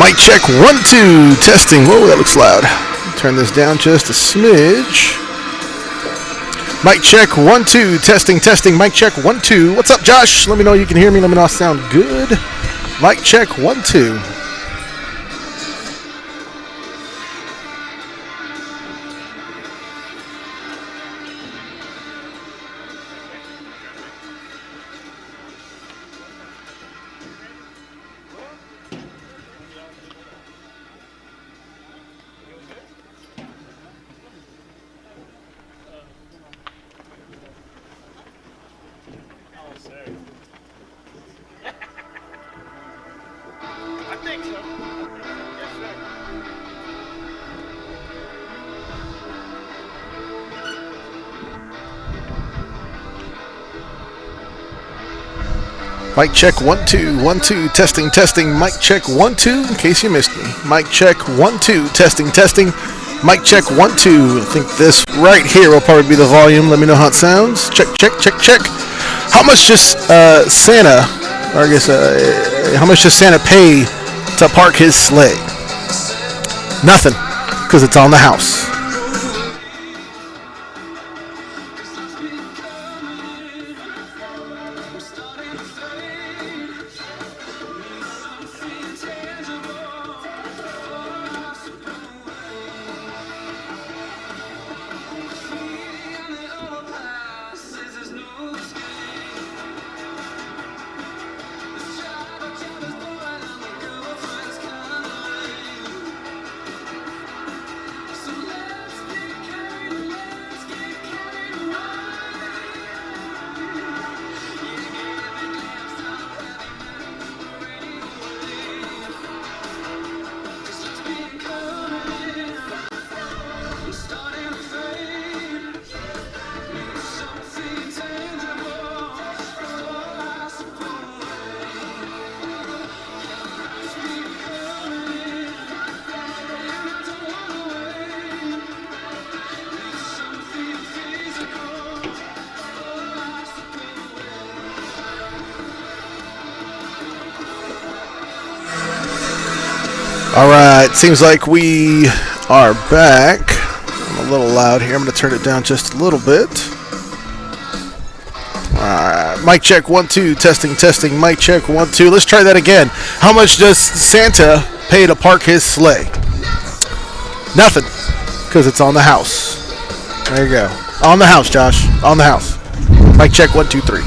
Mic check 1 2 testing. Whoa, that looks loud. Turn this down just a smidge. Mic check 1 2 testing testing. Mic check 1 2. What's up, Josh? Let me know you can hear me. Let me know I sound good. Mic check 1 2. Mic check 1 2 1 2 testing testing. Mic check 1 2 in case you missed me. Mic check 1 2 testing testing. Mic check 1 2. I think this right here will probably be the volume. Let me know how it sounds. Check check check check. How much does Santa, or I guess how much does Santa pay to park his sleigh? Nothing, because it's on the house. All right, seems like we are back. I'm a little loud here. I'm going to turn it down just a little bit. All right, mic check 1 2 testing testing. Mic check 1 2. Let's try that again. How much does Santa pay to park his sleigh? Nothing, because it's on the house. There you go. On the house, Josh. On the house. Mic check 1 2 3.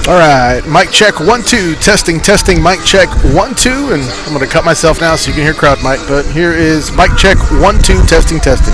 All right, mic check 1 2, testing testing, mic check 1 2, and I'm going to cut myself now so you can hear crowd mic. But here is mic check 1 2, testing testing.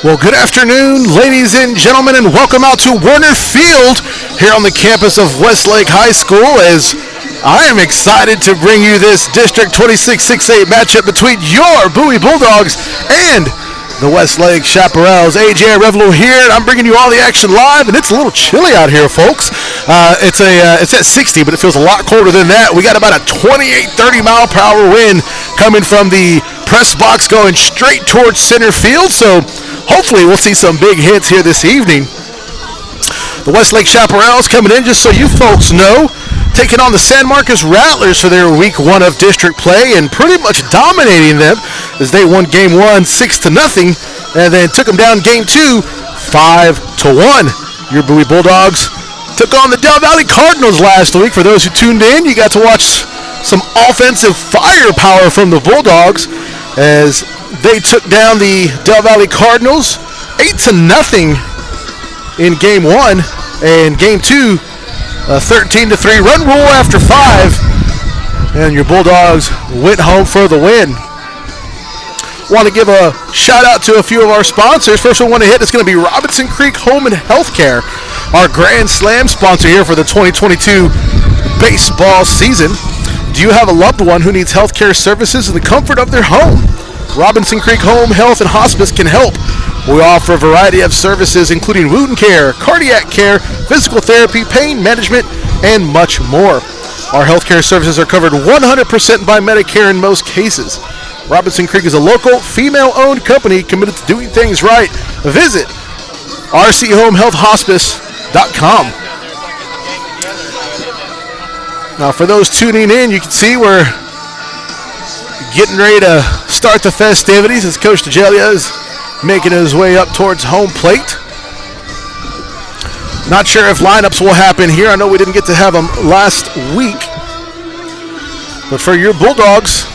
Well, good afternoon, ladies and gentlemen, and welcome out to Warner Field here on the campus of Westlake High School, as I am excited to bring you this District 26-6A matchup between your BOWIE Bulldogs and the Westlake Chaparrals. AJ Arevalo here, and I'm bringing you all the action live, and it's a little chilly out here, folks. It's at 60, but it feels a lot colder than that. We got about a 28-30 mile per hour wind coming from the press box going straight towards center field, so hopefully we'll see some big hits here this evening. The Westlake Chaparrals coming in, just so you folks know, taking on the San Marcos Rattlers for their week 1 of district play and pretty much dominating them as they won game 1 6-0 and then took them down game 2 5-1. Your BOWIE Bulldogs took on the Del Valley Cardinals last week. For those who tuned in, you got to watch some offensive firepower from the Bulldogs as they took down the Del Valley Cardinals 8-0 in game 1, and game 2 13-3 run rule after 5, and your Bulldogs went home for the win. Want to give a shout out to a few of our sponsors. First one to hit is going to be Robinson Creek Home and Healthcare, our Grand Slam sponsor here for the 2022 baseball season. Do you have a loved one who needs healthcare services in the comfort of their home? Robinson Creek Home Health and Hospice can help. We offer a variety of services including wound care, cardiac care, physical therapy, pain management, and much more. Our healthcare services are covered 100% by Medicare in most cases. Robinson Creek is a local, female-owned company committed to doing things right. Visit rchomehealthhospice.com. Now, for those tuning in, you can see we're getting ready to start the festivities as Coach DeGelia is making his way up towards home plate. Not sure if lineups will happen here. I know we didn't get to have them last week. But for your Bulldogs,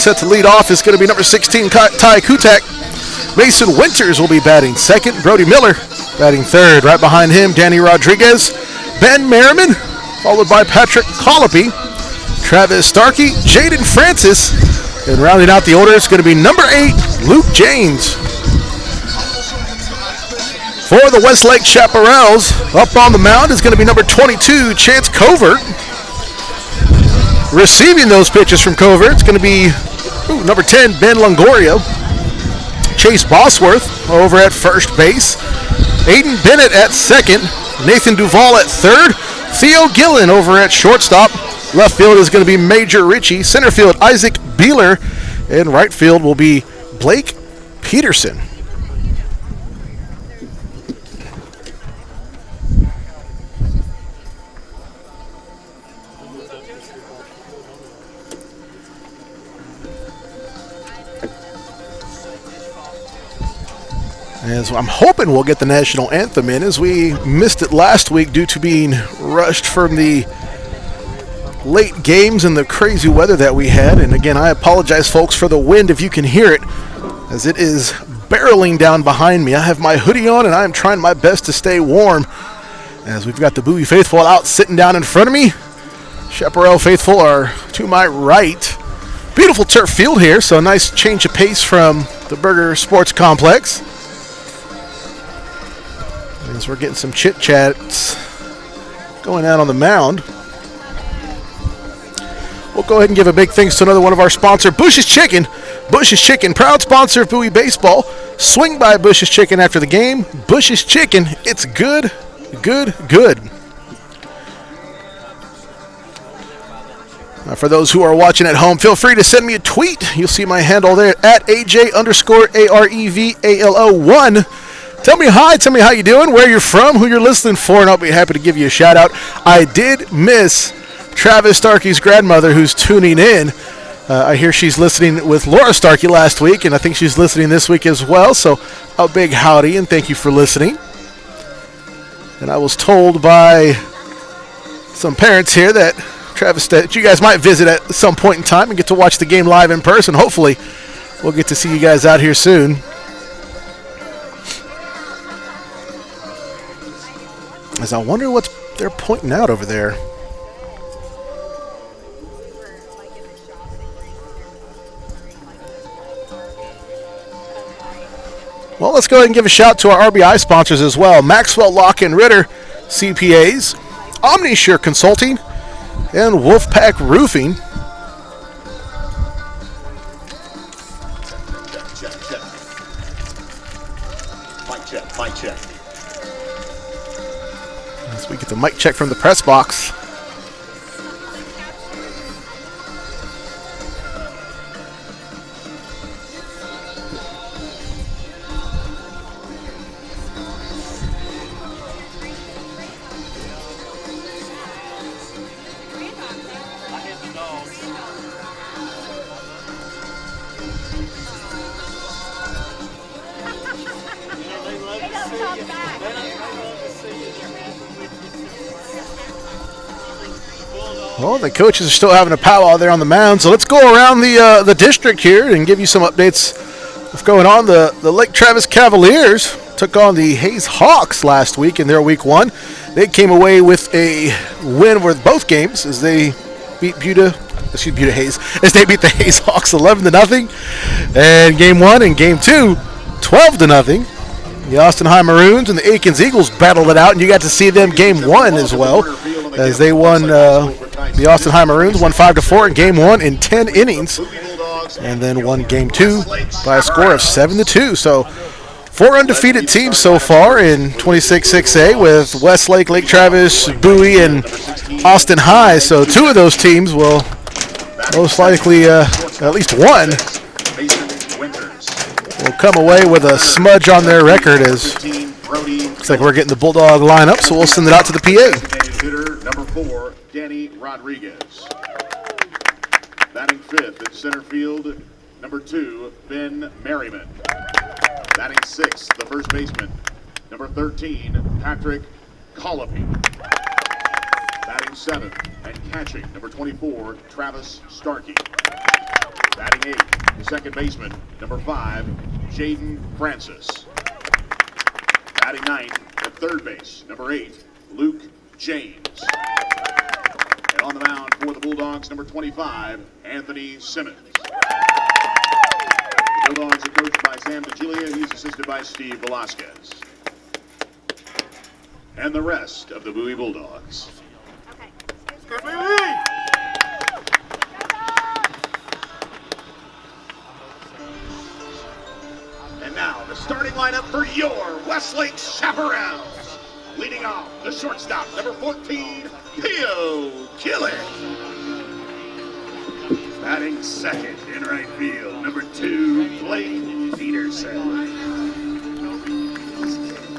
set to lead off is going to be number 16, Ty Kutak. Mason Winters will be batting second. Brody Miller batting third. Right behind him, Danny Rodriguez. Ben Merriman, followed by Patrick Colopy. Travis Starkey, Jaden Francis, and rounding out the order is going to be number 8, Luke James. For the Westlake Chaparrals, up on the mound is going to be number 22, Chance Covert. Receiving those pitches from Covert, it's going to be number 10, Ben Longoria. Chase Bosworth over at first base. Hayden Bennett at second. Nathan Duvall at third. Theo Gillen over at shortstop. Left field is going to be Major Ritchie. Center field, Isaac Beeler. And right field will be Blake Peterson. As I'm hoping we'll get the national anthem in, as we missed it last week due to being rushed from the late games and the crazy weather that we had. And again, I apologize, folks, for the wind if you can hear it, as it is barreling down behind me. I have my hoodie on and I am trying my best to stay warm, as we've got the BOWIE faithful out sitting down in front of me. Chaparral faithful are to my right. Beautiful turf field here, so a nice change of pace from the Burger Sports Complex. As we're getting some chit-chats going out on the mound. We'll go ahead and give a big thanks to another one of our sponsors, Bush's Chicken. Bush's Chicken, proud sponsor of BOWIE Baseball. Swing by Bush's Chicken after the game. Bush's Chicken, it's good, good, good. For those who are watching at home, feel free to send me a tweet. You'll see my handle there at AJ_AREVALO1. Tell me hi, tell me how you doing, where you're from, who you're listening for, and I'll be happy to give you a shout out. I did miss Travis Starkey's grandmother who's tuning in. I hear she's listening with Laura Starkey last week, and I think she's listening this week as well. So a big howdy, and thank you for listening. And I was told by some parents here that Travis, that you guys might visit at some point in time and get to watch the game live in person. Hopefully, we'll get to see you guys out here soon. As I wonder what they're pointing out over there. Well, let's go ahead and give a shout to our RBI sponsors as well. Maxwell Lock and Ritter CPAs, Omnisure Consulting, and Wolfpack Roofing. Mic check. As we get the mic check from the press box. Well, the coaches are still having a powwow there on the mound, so let's go around the district here and give you some updates of what's going on. The Lake Travis Cavaliers took on the Hayes Hawks last week in their week one. They came away with a win with both games as they beat Buda Hayes, as they beat the Hayes Hawks 11-0, and game one and game two 12-0. The Austin High Maroons and the Aikens Eagles battled it out, and you got to see them game one as well, as they won. The Austin High Maroons won 5-4 in game one in 10 innings, and then won game two by a score of 7-2. So 4 undefeated teams so far in 26-6A with Westlake, Lake Travis, BOWIE, and Austin High. So 2 of those teams will most likely, at least one, will come away with a smudge on their record, as looks like we're getting the Bulldog lineup, so we'll send it out to the PA. Hitter number 4, Danny Rodriguez. Batting 5th at center field, number 2, Ben Merriman. Batting 6th, the first baseman, number 13, Patrick Colopy. Batting 7th and catching, number 24, Travis Starkey. Batting 8th, the second baseman, number 5, Jaden Francis. Batting 9th at third base, number 8, Luke James. And on the mound for the Bulldogs, number 25, Anthony Simmons. The Bulldogs are coached by Sam DeGilia. He's assisted by Steve Velasquez. And the rest of the BOWIE Bulldogs. And now, the starting lineup for your Westlake Chaparrals. Leading off, the shortstop, number 14, Pio Killick. Batting second in right field, number 2, Blake Peterson.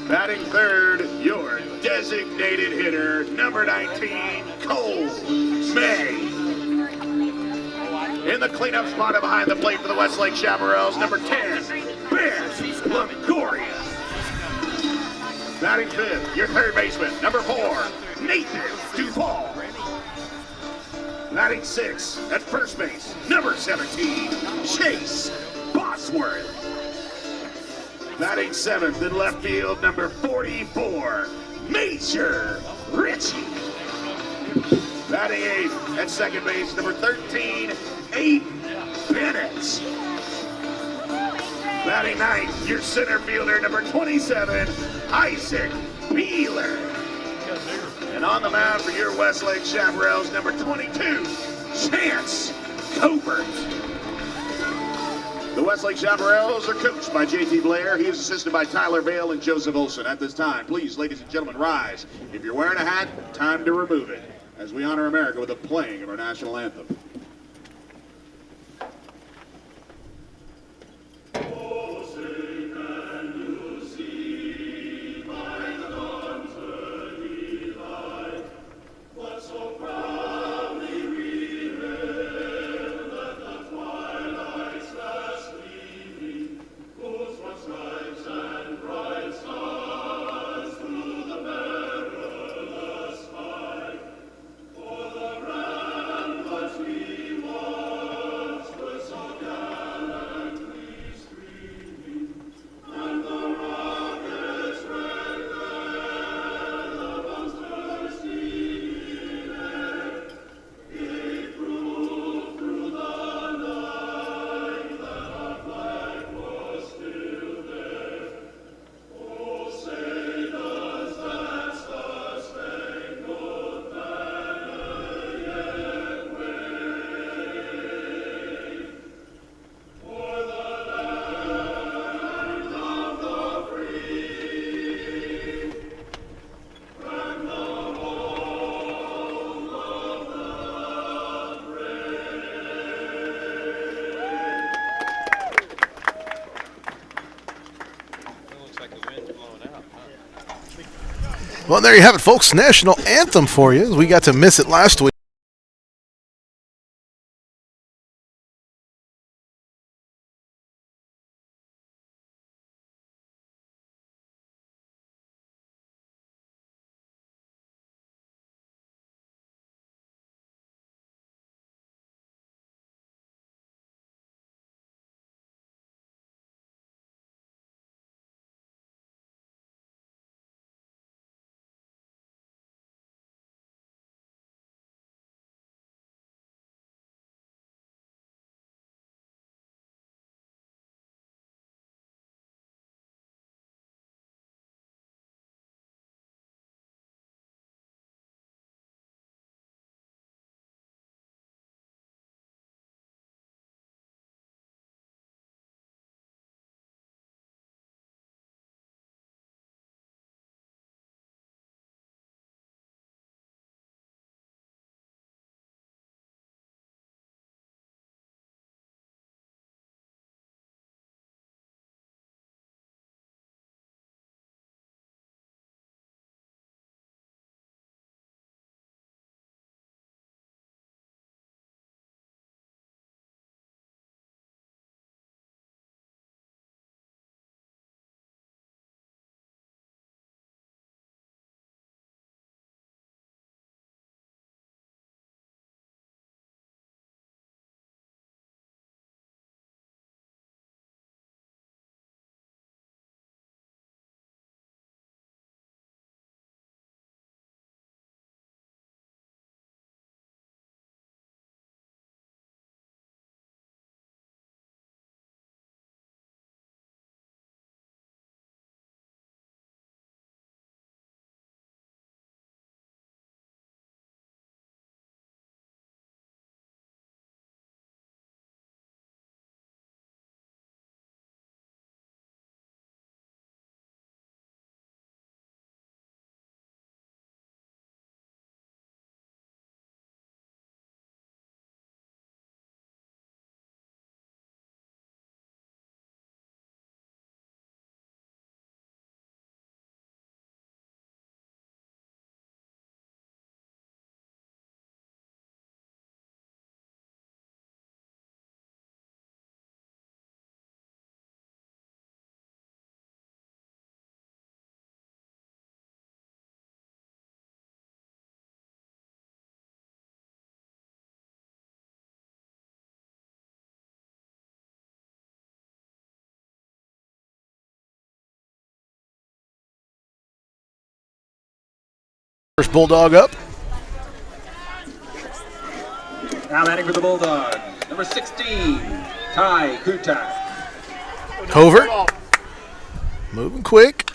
Batting third, your designated hitter, number 19, Cole May. In the cleanup spot behind the plate for the Westlake Chaparrals, number 10, Ben Longoria. Batting 5th, your third baseman, number 4, Nathan Duvall. Batting 6th at first base, number 17, Chase Bosworth. Batting 7th in left field, number 44, Major Ritchie. Batting 8th at second base, number 13, Hayden Bennett. Batting 9th, your center fielder, number 27, Isaac Beeler. And on the mound for your Westlake Chaparrals, number 22, Chance Covert. The Westlake Chaparrals are coached by J.T. Blair. He is assisted by Tyler Vale and Joseph Olson. At this time, please, ladies and gentlemen, rise. If you're wearing a hat, time to remove it, as we honor America with the playing of our national anthem. Well, there you have it, folks. National anthem for you. We got to miss it last week. First Bulldog up. Now batting for the Bulldogs, number 16, Ty Kutak. Covert. Moving quick.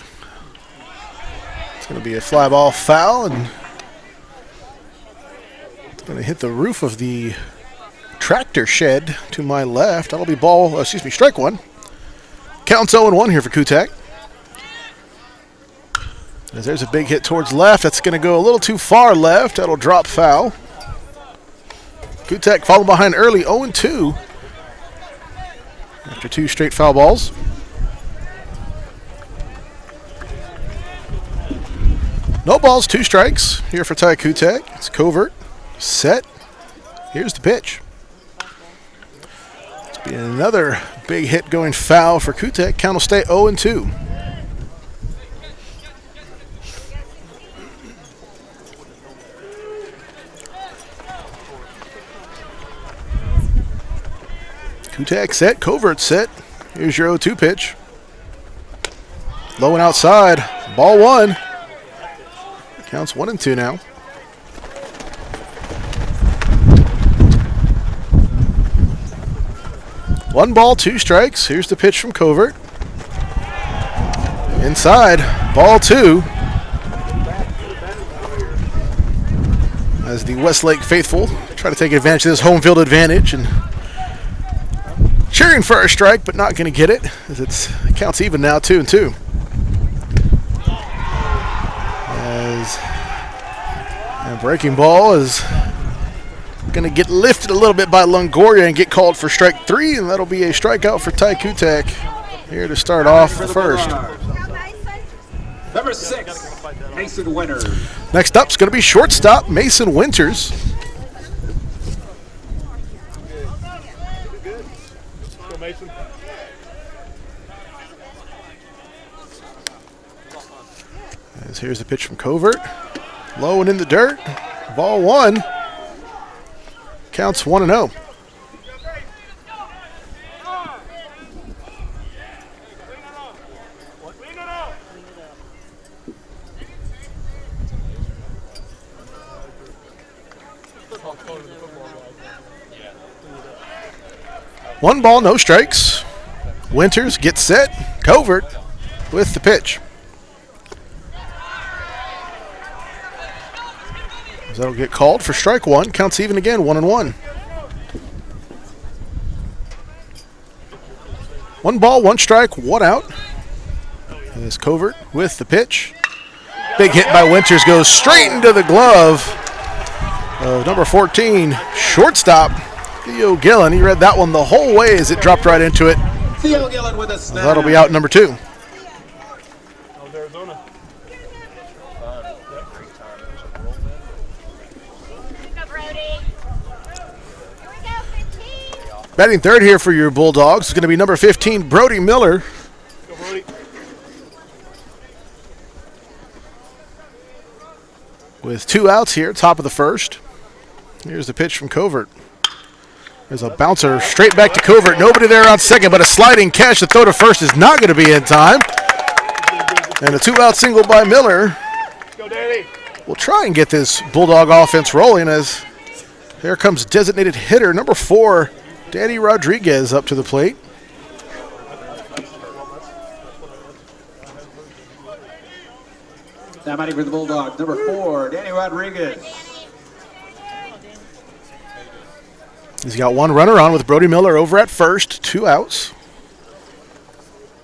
It's going to be a fly ball foul, and it's going to hit the roof of the tractor shed to my left. That'll be strike one. Counts 0-1 here for Kutak. As there's a big hit towards left. That's going to go a little too far left. That'll drop foul. Kutak falling behind early, 0-2. After 2 straight foul balls. No balls, 2 strikes here for Ty Kutak. It's covert, set. Here's the pitch. It's be another big hit going foul for Kutak. Count will stay 0-2. Kutak set, covert set. Here's your 0-2 pitch. Low and outside. Ball 1. Counts 1-2 now. One ball, 2 strikes. Here's the pitch from covert. Inside. Ball 2. As the Westlake faithful try to take advantage of this home field advantage and cheering for a strike, but not going to get it, as it counts even now, 2-2. As a breaking ball is going to get lifted a little bit by Longoria and get called for strike 3, and that'll be a strikeout for Ty Kutak here to start off the first. Number 6, Mason Winters. Next up is going to be shortstop Mason Winters. As here's the pitch from covert. Low and in the dirt. Ball 1. Counts 1-0. One ball, no strikes. Winters gets set. Covert with the pitch. That'll get called for strike 1. Counts even again, 1-1. One ball, 1 strike, 1 out. And this covert with the pitch. Big hit by Winters goes straight into the glove of number 14, shortstop Theo Gillen. He read that one the whole way as it dropped right into it. Theo Gillen with a snap. That'll be out number 2. Batting third here for your Bulldogs is going to be number 15, Brody Miller. Go, Brody. With 2 outs here, top of the first. Here's the pitch from covert. There's a bouncer straight back to covert. Nobody there on second, but a sliding catch. The throw to first is not going to be in time. And a 2-out single by Miller. Go, Danny. We'll try and get this Bulldog offense rolling as here comes designated hitter number 4, Danny Rodriguez up to the plate. Now batting for the Bulldogs, number 4, Danny Rodriguez. He's got 1 runner on with Brody Miller over at first, 2 outs.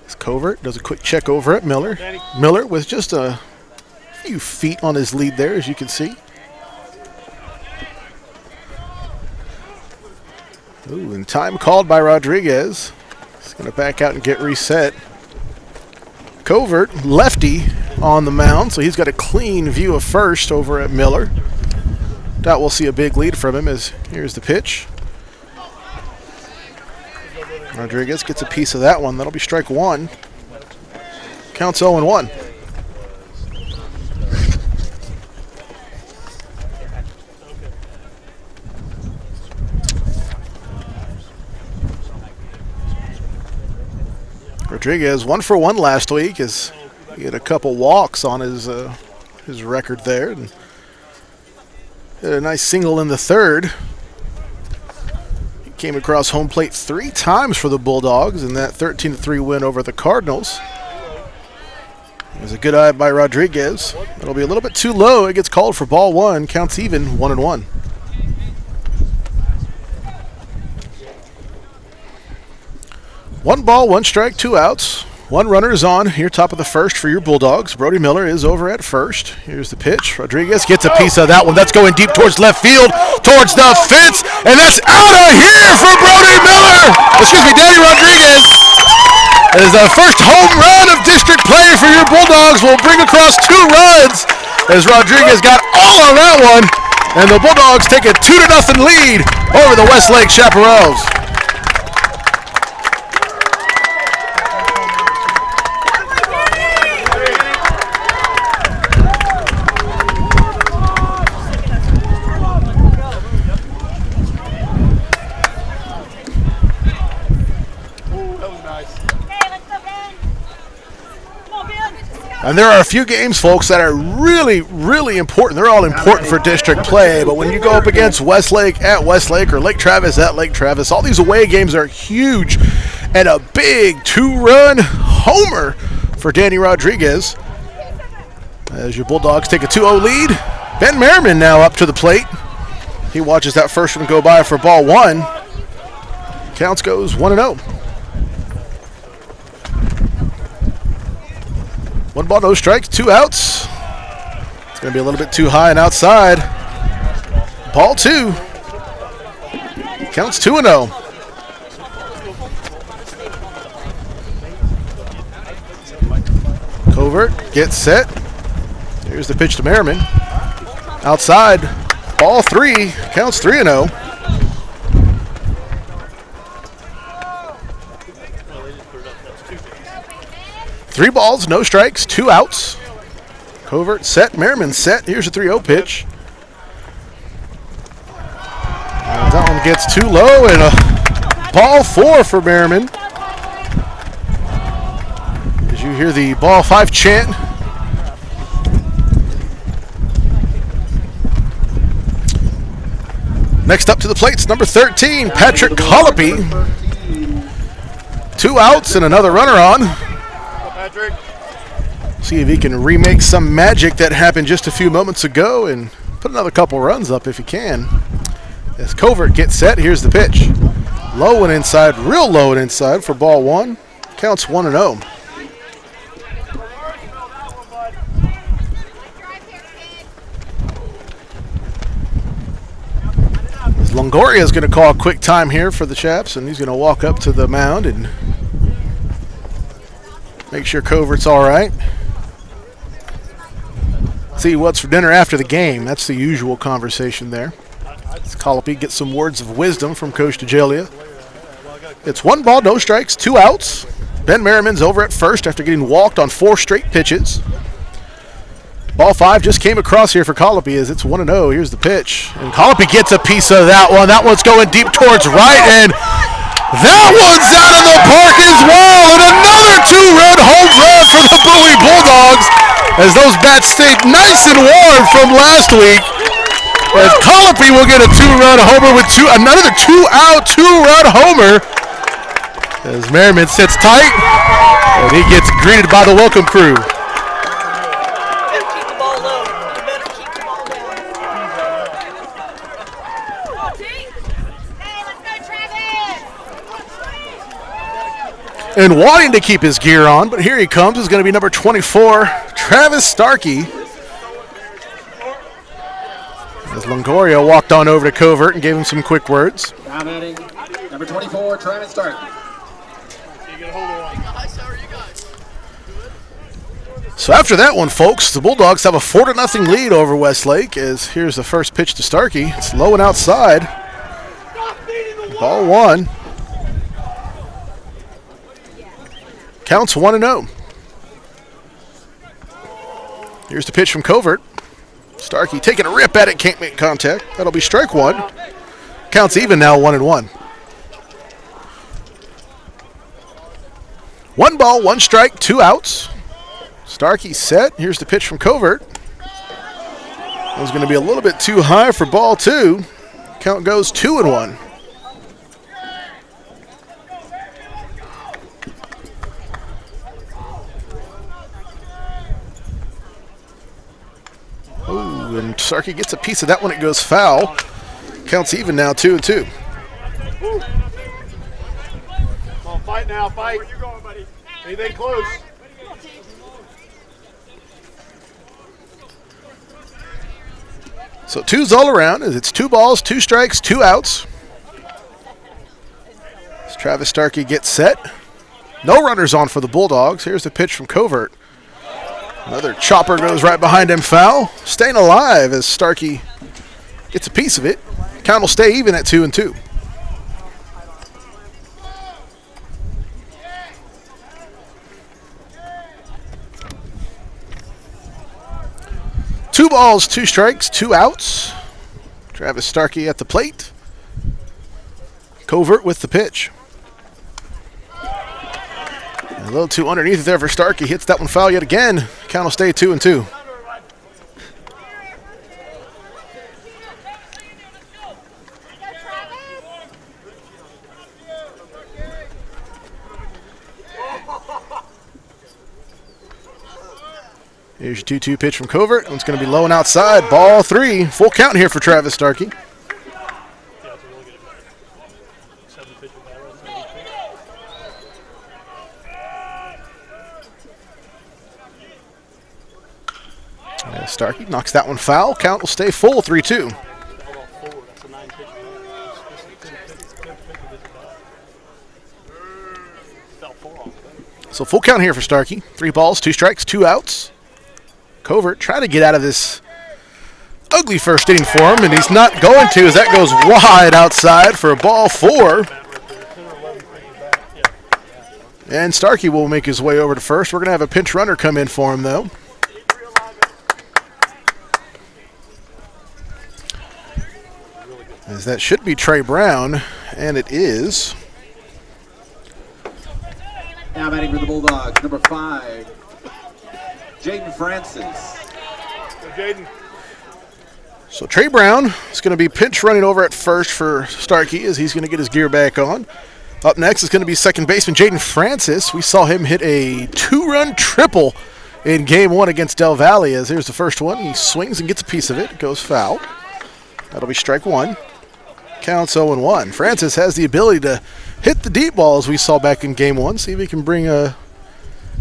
This covert does a quick check over at Miller. Miller with just a few feet on his lead there, as you can see. Ooh, and time called by Rodriguez. He's going to back out and get reset. Covert, lefty on the mound, so he's got a clean view of first over at Miller. Doubt we'll see a big lead from him as here's the pitch. Rodriguez gets a piece of that one. That'll be strike 1. Counts 0-1. Rodriguez 1 for 1 last week as he had a couple walks on his record there, and had a nice single in the third. He came across home plate 3 times for the Bulldogs in that 13-3 win over the Cardinals. It was a good eye by Rodriguez. It'll be a little bit too low. It gets called for ball 1. Counts even, 1-1. 1 ball, 1 strike, 2 outs. 1 runner is on here, top of the first for your Bulldogs. Brody Miller is over at first. Here's the pitch. Rodriguez gets a piece of that one. That's going deep towards left field, towards the fence, and that's out of here for Brody Miller. Excuse me, Danny Rodriguez. It is the first home run of district play for your Bulldogs. Will bring across 2 runs as Rodriguez got all on that one, and the Bulldogs take a 2-0 lead over the Westlake Chaparrals. And there are a few games, folks, that are really, really important. They're all important for district play, but when you go up against Westlake at Westlake or Lake Travis at Lake Travis, all these away games are huge. And a big 2-run homer for Danny Rodriguez as your Bulldogs take a 2-0 lead. Ben Merriman now up to the plate. He watches that first one go by for ball 1. Counts goes 1-0. 1 ball, no strikes, 2 outs. It's going to be a little bit too high and outside. Ball 2. Counts 2-0. Covert gets set. Here's the pitch to Merriman. Outside, ball 3. Counts 3-0. Three balls, no strikes, 2 outs. Covert set, Merriman set. Here's a 3-0 pitch. And that one gets too low, and a ball 4 for Merriman. As you hear the ball 5 chant. Next up to the plate's number 13, Patrick Colopy. 2 outs and another runner on. See if he can remake some magic that happened just a few moments ago and put another couple runs up if he can. As Covert gets set, here's the pitch. Low and inside, real low and inside for ball 1. Counts 1-0. Longoria is going to call a quick time here for the Chaps, and he's going to walk up to the mound and make sure Covert's all right. See what's for dinner after the game. That's the usual conversation there. Colopy gets some words of wisdom from Coach DeJalia. It's 1 ball, no strikes, 2 outs. Ben Merriman's over at first after getting walked on 4 straight pitches. Ball 5 just came across here for Colopy as it's 1-0. Here's the pitch. And Colopy gets a piece of that one. That one's going deep towards right, and that one's out of the park as well. And another 2-run home run for the BOWIE Bulldogs as those bats stayed nice and warm from last week. As Colopy will get a 2-run homer with another 2-out, 2-run homer. As Merriman sits tight, and he gets greeted by the welcome crew. And wanting to keep his gear on, but here he comes, is going to be number 24, Travis Starkey. As Longoria walked on over to Covert and gave him some quick words. Now batting, number 24, Travis Starkey. So after that one, folks, the Bulldogs have a 4-0 lead over Westlake. As here's the first pitch to Starkey. It's low and outside. Ball 1. Counts 1-0. Here's the pitch from Covert. Starkey taking a rip at it, can't make contact. That'll be strike 1. Counts even now, 1-1. 1 ball, 1 strike, 2 outs. Starkey set. Here's the pitch from Covert. It was going to be a little bit too high for ball 2. Count goes 2-1. Ooh, and Starkey gets a piece of that when it goes foul. Counts even now, 2-2. Come on, fight now. now, fight. Where you going, buddy? Anything close? So 2's all around. It's 2 balls, 2 strikes, 2 outs. As Travis Starkey gets set. No runners on for the Bulldogs. Here's the pitch from Covert. Another chopper goes right behind him, foul. Staying alive as Starkey gets a piece of it. Count will stay even at 2-2. Two balls, 2 strikes, 2 outs. Travis Starkey at the plate. Covert with the pitch. A little too underneath there for Starkey. Hits that one foul yet again. Count will stay 2-2. Here's your 2-2 pitch from Covert. It's going to be low and outside. Ball 3. Full count here for Travis Starkey. Starkey knocks that one foul. Count will stay full, 3-2. So full count here for Starkey. 3 balls, 2 strikes, 2 outs. Covert trying to get out of this ugly first inning for him, and he's not going to as that goes wide outside for a ball 4. And Starkey will make his way over to first. We're going to have a pinch runner come in for him, though. As that should be Trey Brown, and it is. Now batting for the Bulldogs, number 5, Jaden Francis. Jaden. So Trey Brown is going to be pinch running over at first for Starkey as he's going to get his gear back on. Up next is going to be second baseman Jaden Francis. We saw him hit a 2-run triple in Game 1 against Del Valle. As here's the first one. He swings and gets a piece of it. Goes foul. That'll be strike 1. Counts 0-1. Francis has the ability to hit the deep balls we saw back in Game 1. See if he can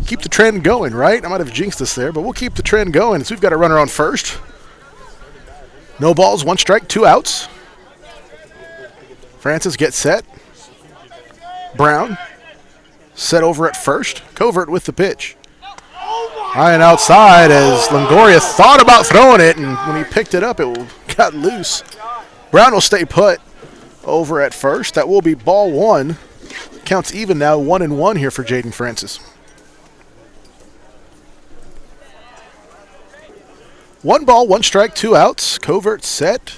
keep the trend going, right? I might have jinxed us there, but we'll keep the trend going. So we've got a runner on first. No balls, 1 strike, 2 outs. Francis gets set. Brown set over at first. Covert with the pitch. High and outside as Longoria thought about throwing it, and when he picked it up, it got loose. Brown will stay put over at first. That will be ball 1. Counts even now, 1-1 here for Jaden Francis. 1 ball, 1 strike, 2 outs. Covert set.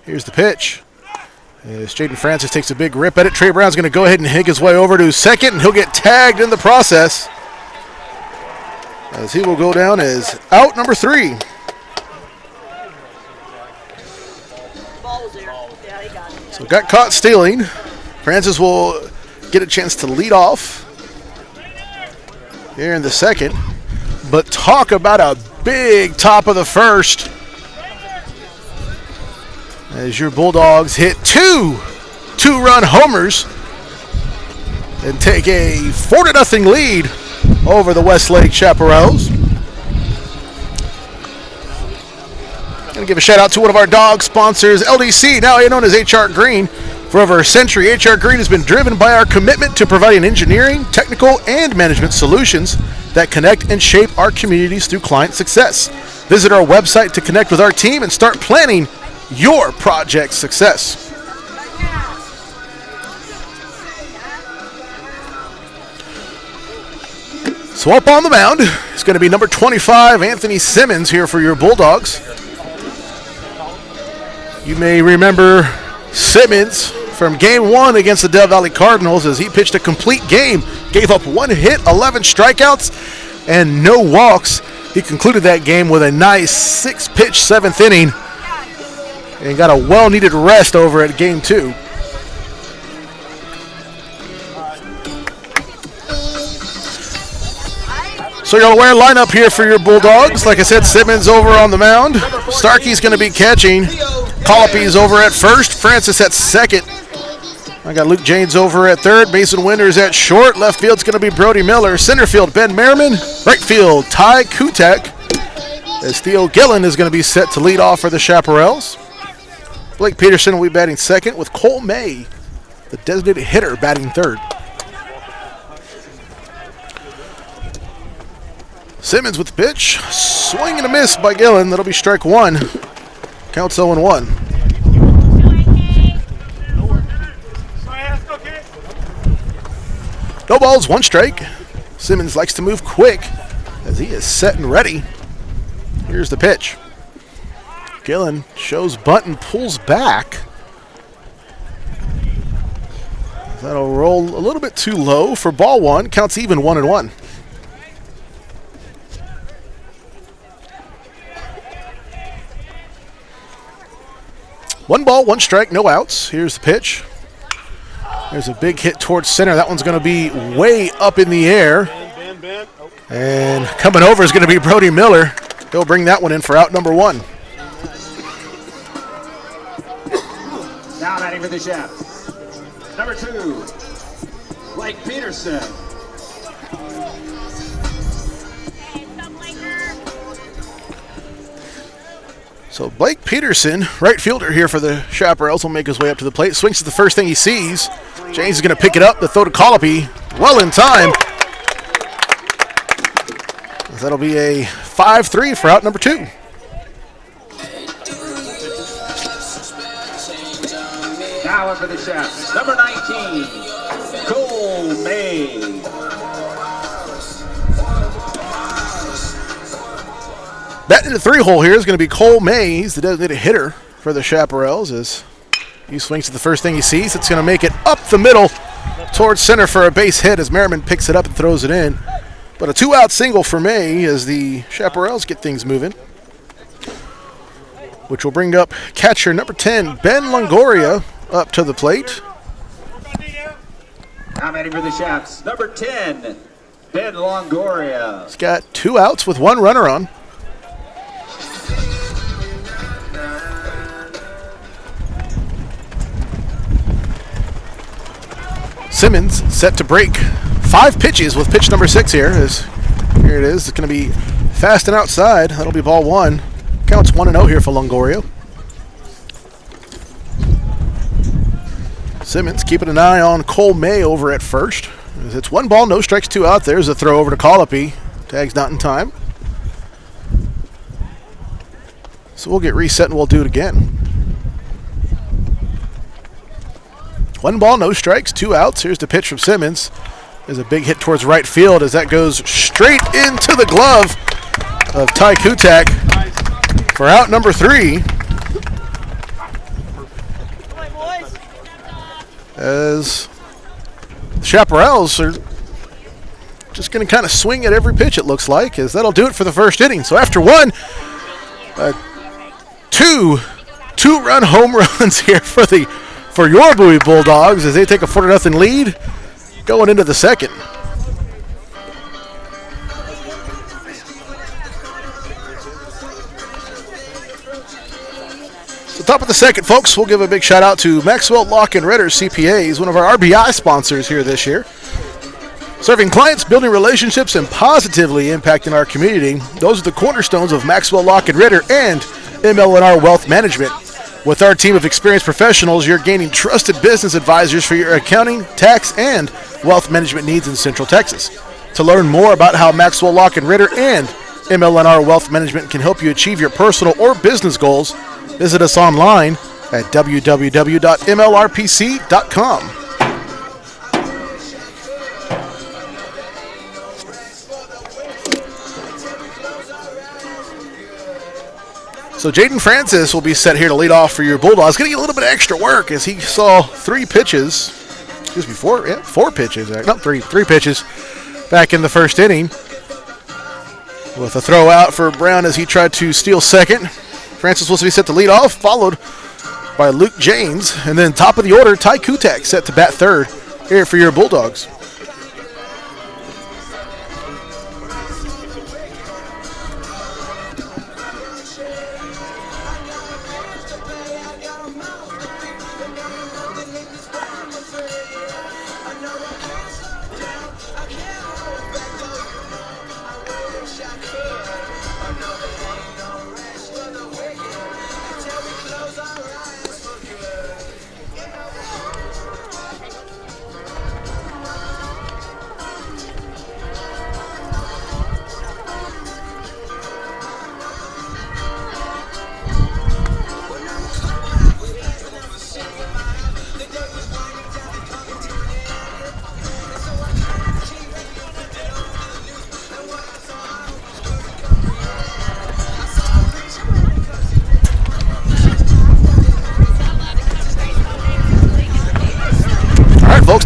Here's the pitch. As Jaden Francis takes a big rip at it, Trey Brown's going to go ahead and hig his way over to second, and he'll get tagged in the process, as he will go down as out number 3. So got caught stealing. Francis will get a chance to lead off here in the second. But talk about a big top of the first as your Bulldogs hit 2 2-run homers and take a 4-0 lead over the Westlake Chaparrals. Going to give a shout out to one of our dog sponsors, LDC, now known as HR Green. For over a century, HR Green has been driven by our commitment to providing engineering, technical, and management solutions that connect and shape our communities through client success. Visit our website to connect with our team and start planning your project success. So up on the mound is going to be number 25, Anthony Simmons, here for your Bulldogs. You may remember Simmons from Game 1 against the Del Valle Cardinals as he pitched a complete game, gave up 1 hit, 11 strikeouts, and no walks. He concluded that game with a nice 6-pitch 7th inning and got a well-needed rest over at Game 2. So you're aware lineup here for your Bulldogs. Like I said, Simmons over on the mound. Starkey's going to be catching. Colopy's over at first. Francis at second. I got Luke Janes over at third. Mason Winters at short. Left field's going to be Brody Miller. Center field, Ben Merriman. Right field, Ty Kutak. As Theo Gillen is going to be set to lead off for the Chaparrals. Blake Peterson will be batting second with Cole May, the designated hitter, batting third. Simmons with the pitch. Swing and a miss by Gillen. That'll be strike one. Counts 0-1. No balls, one strike. Simmons likes to move quick as he is set and ready. Here's the pitch. Gillen shows bunt and pulls back. That'll roll a little bit too low for ball one. Counts even 1-1. One ball, one strike, no outs. Here's the pitch. There's a big hit towards center. That one's going to be way up in the air. And coming over is going to be Brody Miller. He'll bring that one in for out number one. Now batting for the Chaps. Number 2, Blake Peterson. So Blake Peterson, right fielder here for the Chaparrals, will make his way up to the plate. Swings at the first thing he sees. James is going to pick it up. The throw to Colopy, well in time. That'll be a 5-3 for out number 2. Now up for the Chaps. Number 19, Cole May. Batting in the 3-hole here is going to be Cole May. He's the designated hitter for the Chaparrals as he swings at the first thing he sees. It's going to make it up the middle towards center for a base hit as Merriman picks it up and throws it in. But a 2-out single for May as the Chaparrals get things moving, which will bring up catcher number 10, Ben Longoria, up to the plate. Now batting for the Chaps. Number 10, Ben Longoria. He's got 2 outs with 1 runner on. Simmons set to break 5 pitches with pitch number 6 here. Here it is. It's going to be fast and outside. That'll be ball 1. Counts 1-0 here for Longoria. Simmons keeping an eye on Cole May over at first. It's 1 ball, no strikes, 2 out. There's a throw over to Colopy. Tag's not in time. So we'll get reset and we'll do it again. 1 ball, no strikes, 2 outs. Here's the pitch from Simmons. There's a big hit towards right field as that goes straight into the glove of Ty Kutak for out number 3. As the Chaparrals are just going to kind of swing at every pitch, it looks like, as that'll do it for the first inning. So after 2-run home runs here for your BOWIE Bulldogs as they take a 4-0 lead going into the second. So top of the second, folks, we'll give a big shout out to Maxwell Lock & Ritter CPAs, one of our RBI sponsors here this year. Serving clients, building relationships, and positively impacting our community. Those are the cornerstones of Maxwell Lock & Ritter and ML&R Wealth Management. With our team of experienced professionals, you're gaining trusted business advisors for your accounting, tax, and wealth management needs in Central Texas. To learn more about how Maxwell Lock & Ritter and ML&R Wealth Management can help you achieve your personal or business goals, visit us online at www.mlrpc.com. So Jaden Francis will be set here to lead off for your Bulldogs. Going to get a little bit of extra work as he saw 4 pitches. Not three pitches back in the first inning. With a throw out for Brown as he tried to steal second. Francis will be set to lead off, followed by Luke James. And then top of the order, Ty Kutak set to bat third here for your Bulldogs.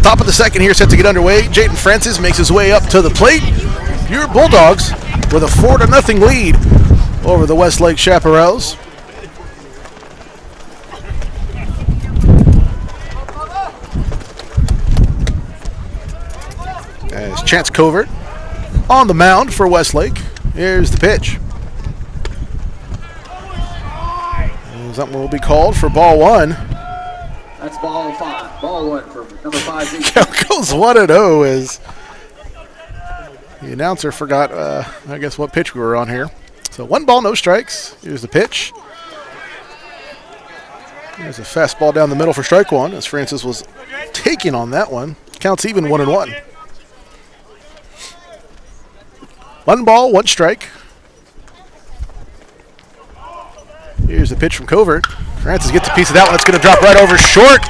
Bulldogs. Top of the second here, set to get underway. Jaden Francis makes his way up to the plate. Your Bulldogs with a 4-0 lead over the Westlake Chaparrals. As Chance Covert on the mound for Westlake. Here's the pitch. Something will be called for ball one. That's ball one for number 5. Count goes 1-0 as the announcer forgot, I guess, what pitch we were on here. So 1 ball, no strikes. Here's the pitch. There's a fastball down the middle for strike one as Francis was taking on that one. Counts even 1-1. 1 ball, 1 strike. Here's the pitch from Covert. Francis gets a piece of that one. It's going to drop right over short.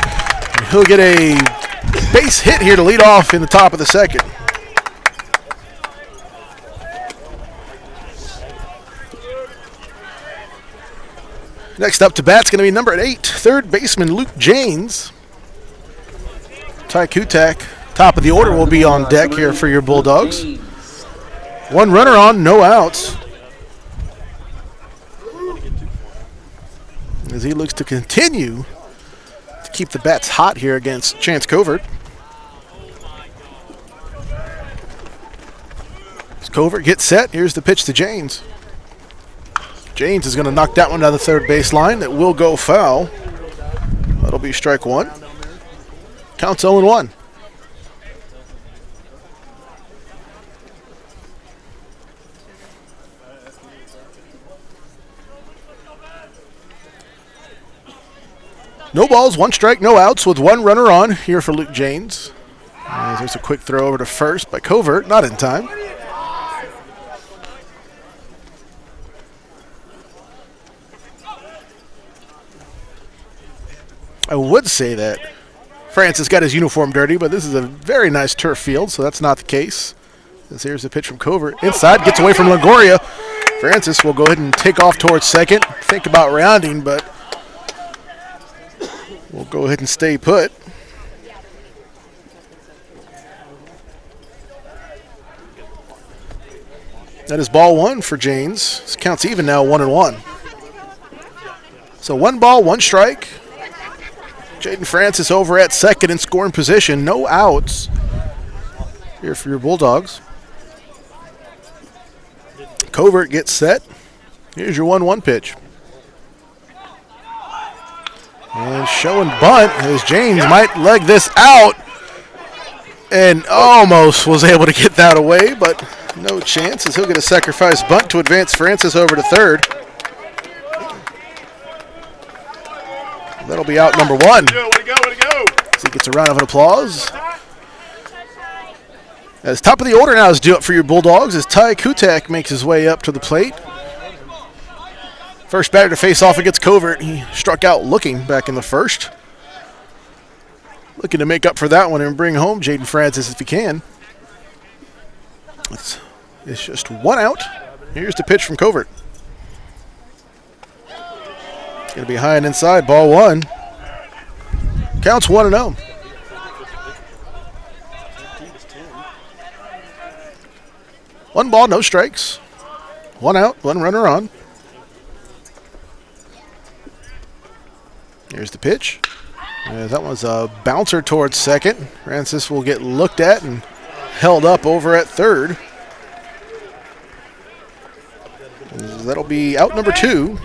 And he'll get a base hit here to lead off in the top of the second. Next up to bat's going to be number 8, third baseman Luke Janes. Ty Kutak, top of the order, will be on deck here for your Bulldogs. 1 runner on, no outs. As he looks to continue to keep the bats hot here against Chance Covert. As Covert gets set, here's the pitch to Janes. Janes is going to knock that one down the third baseline. That will go foul. That'll be strike one. Counts 0-1. No balls, 1 strike, no outs with 1 runner on here for Luke Janes. There's a quick throw over to first by Covert, not in time. I would say that Francis got his uniform dirty, but this is a very nice turf field, so that's not the case. As here's the pitch from Covert. Inside, gets away from Longoria. Francis will go ahead and take off towards second. Think about rounding, but we'll go ahead and stay put. That is ball 1 for Janes. This counts even now, 1-1. So 1 ball, 1 strike. Jaden Francis over at second in scoring position. No outs here for your Bulldogs. Covert gets set. Here's your 1-1 pitch. And showing bunt as James might leg this out and almost was able to get that away, but no chance as he'll get a sacrifice bunt to advance Francis over to third. That'll be out number 1. Way to go. So he gets a round of applause. As top of the order now is due up for your Bulldogs as Ty Kutak makes his way up to the plate. First batter to face off against Covert. He struck out looking back in the first. Looking to make up for that one and bring home Jaden Francis if he can. It's just 1 out. Here's the pitch from Covert. It's going to be high and inside, ball 1. Counts 1-0. One ball, no strikes. 1 out, 1 runner on. Here's the pitch. That was a bouncer towards second. Francis will get looked at and held up over at third. That'll be out number 2.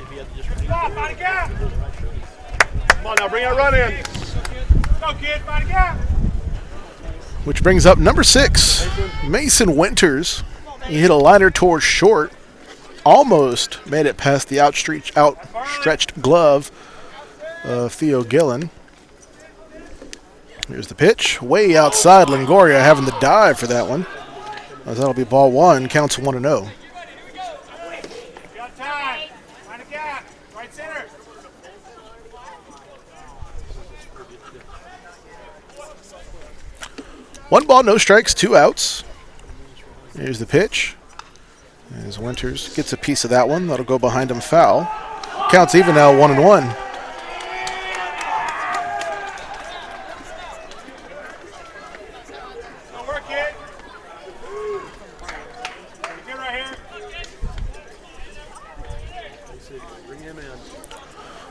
Come on now, bring that run in. Go, kid, find a gap. Which brings up number 6, Mason Winters. He hit a liner towards short. Almost made it past the outstretched glove of Theo Gillen. Here's the pitch. Way outside, Longoria having to dive for that one. As that'll be ball 1, counts 1-0. Got time. Find a gap. Right center. One ball, no strikes, 2 outs. Here's the pitch. As Winters gets a piece of that one, that'll go behind him foul. Counts even now, 1-1.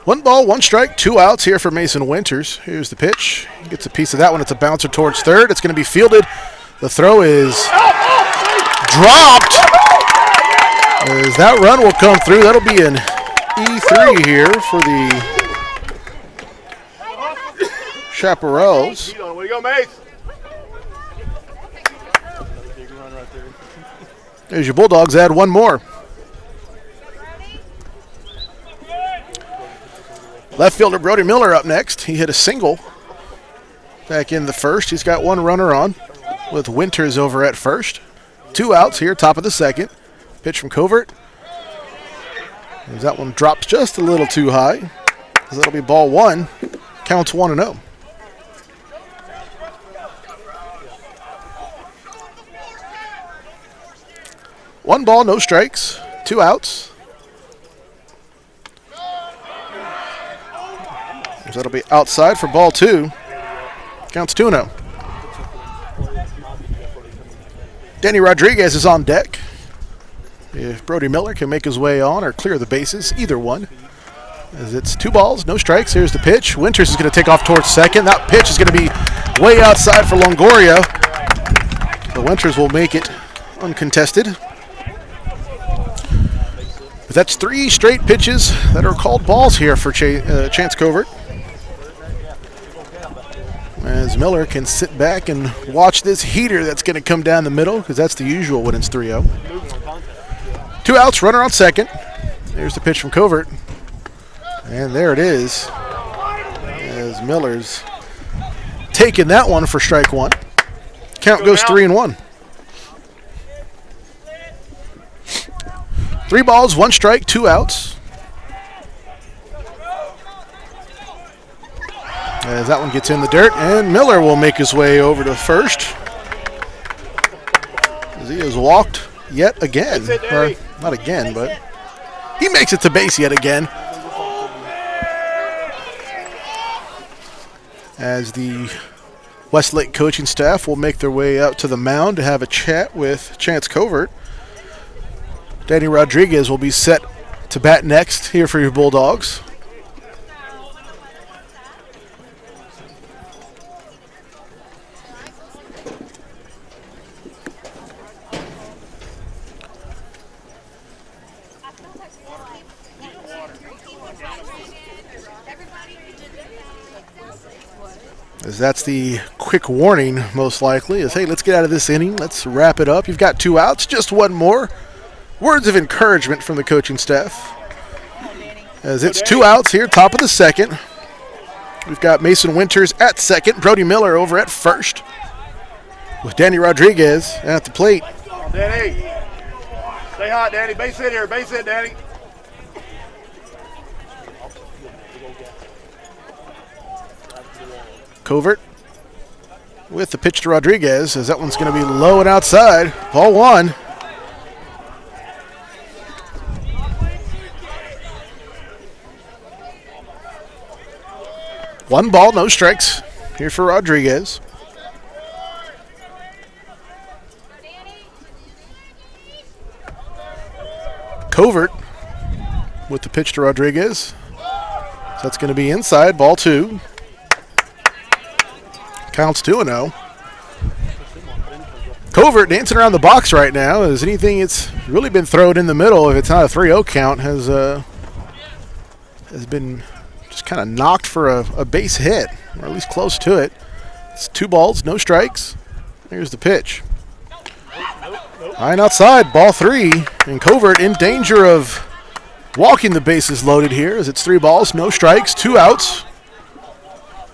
1 ball, 1 strike, 2 outs here for Mason Winters. Here's the pitch. He gets a piece of that one. It's a bouncer towards third. It's going to be fielded. The throw is dropped. As that run will come through. That'll be an E3 here for the Chaparrals. Way to go, Mace. There's your Bulldogs. Add 1 more. Left fielder Brody Miller up next. He hit a single back in the first. He's got 1 runner on with Winters over at first. 2 outs here, top of the second. Pitch from Covert. As that one drops just a little too high. As that'll be ball 1. Counts 1-0. One ball, no strikes, 2 outs. So that'll be outside for ball 2. Counts 2-0. Danny Rodriguez is on deck. If Brody Miller can make his way on or clear the bases, either one. As it's 2 balls, no strikes. Here's the pitch. Winters is going to take off towards second. That pitch is going to be way outside for Longoria. The Winters will make it uncontested. But that's 3 straight pitches that are called balls here for Chance Covert. As Miller can sit back and watch this heater that's going to come down the middle, because that's the usual when it's 3-0. 2 outs, runner on second. There's the pitch from Covert. And there it is. As Miller's taking that one for strike 1. Count goes 3-1. 3 balls, 1 strike, 2 outs. As that one gets in the dirt, and Miller will make his way over to first. As he has walked yet again. Or, not again, but he makes it to base yet again. As the Westlake coaching staff will make their way out to the mound to have a chat with Chance Covert. Danny Rodriguez will be set to bat next here for your Bulldogs. As that's the quick warning, most likely, is, hey, let's get out of this inning. Let's wrap it up. You've got 2 outs, just 1 more. Words of encouragement from the coaching staff. As it's 2 outs here, top of the second. We've got Mason Winters at second, Brody Miller over at first, with Danny Rodriguez at the plate. Danny, stay hot, Danny. Base hit here. Base hit, Danny. Covert with the pitch to Rodriguez, as that one's going to be low and outside. Ball 1. One ball, no strikes here for Rodriguez. Covert with the pitch to Rodriguez. So that's going to be inside, ball 2. Counts 2-0. Covert dancing around the box right now. As anything, it's really been thrown in the middle. If it's not a 3-0 count, has been just kind of knocked for a base hit, or at least close to it. It's 2 balls, no strikes. Here's the pitch. High and outside, ball 3. And Covert in danger of walking the bases loaded here, as it's 3 balls, no strikes, 2 outs.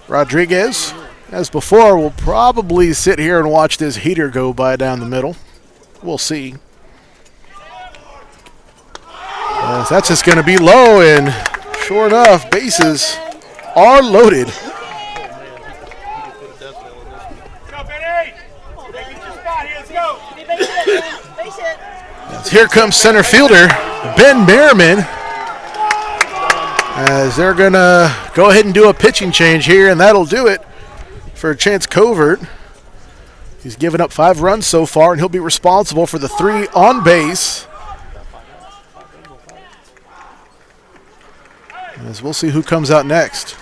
Rodriguez, as before, will probably sit here and watch this heater go by down the middle. We'll see. That's just going to be low, and sure enough, bases are loaded. As here comes center fielder Ben Merriman, as they're going to go ahead and do a pitching change here, and that'll do it for Chance Covert. He's given up 5 runs so far, and he'll be responsible for the 3 on base. As we'll see who comes out next.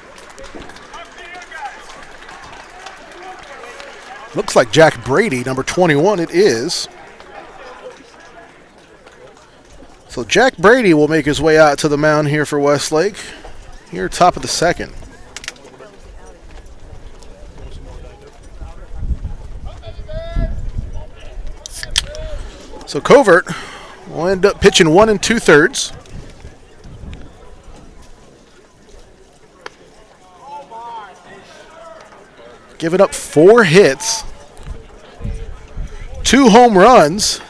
Looks like Jack Brady, number 21, it is. So Jack Brady will make his way out to the mound here for Westlake. Here, top of the second. So Covert will end up pitching 1 2/3. Giving up 4 hits, 2 home runs,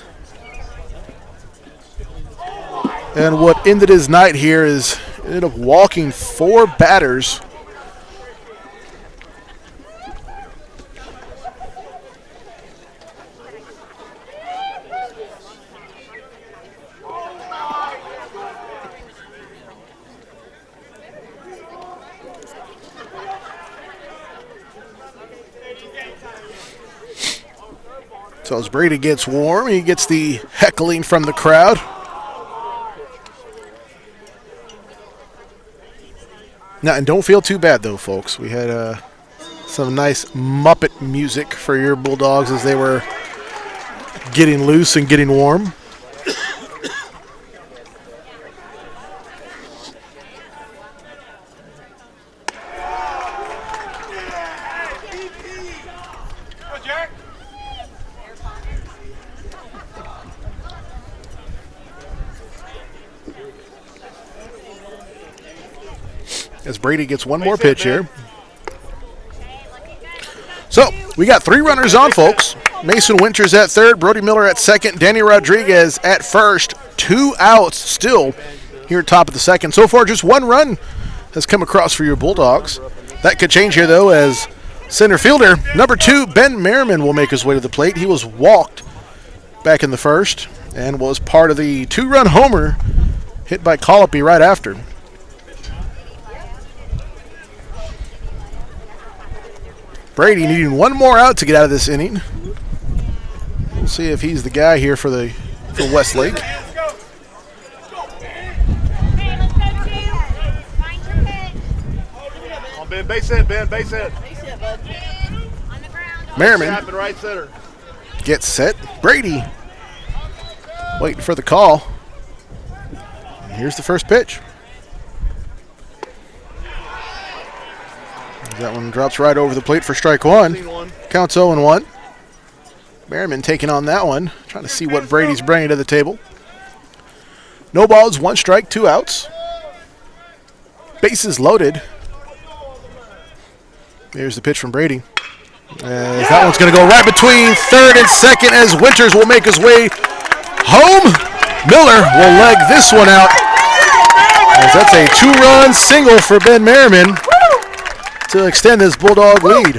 and what ended his night here is ended up walking 4 batters. So as Brady gets warm, he gets the heckling from the crowd. Now, and don't feel too bad, though, folks. We had some nice Muppet music for your Bulldogs as they were getting loose and getting warm. As Brady gets one more pitch here. So, we got 3 runners on, folks. Mason Winters at third, Brody Miller at second, Danny Rodriguez at first. 2 outs still here top of the second. So far, just 1 run has come across for your Bulldogs. That could change here, though, as center fielder, number 2, Ben Merriman, will make his way to the plate. He was walked back in the first and was part of the 2-run homer hit by Colopy right after. Brady needing 1 more out to get out of this inning. We'll see if he's the guy here for Westlake. Come on, Ben, base hit, Ben, base hit. Merriman Tap it right center. gets set. Brady waiting for the call. And here's the first pitch. That one drops right over the plate for strike 1. Counts 0-1. Merriman taking on that one, trying to see what Brady's bringing to the table. No balls, 1 strike, 2 outs. Bases loaded. Here's the pitch from Brady. That one's going to go right between third and second as Winters will make his way home. Miller will leg this one out, as that's a 2-run single for Ben Merriman to extend this Bulldog lead.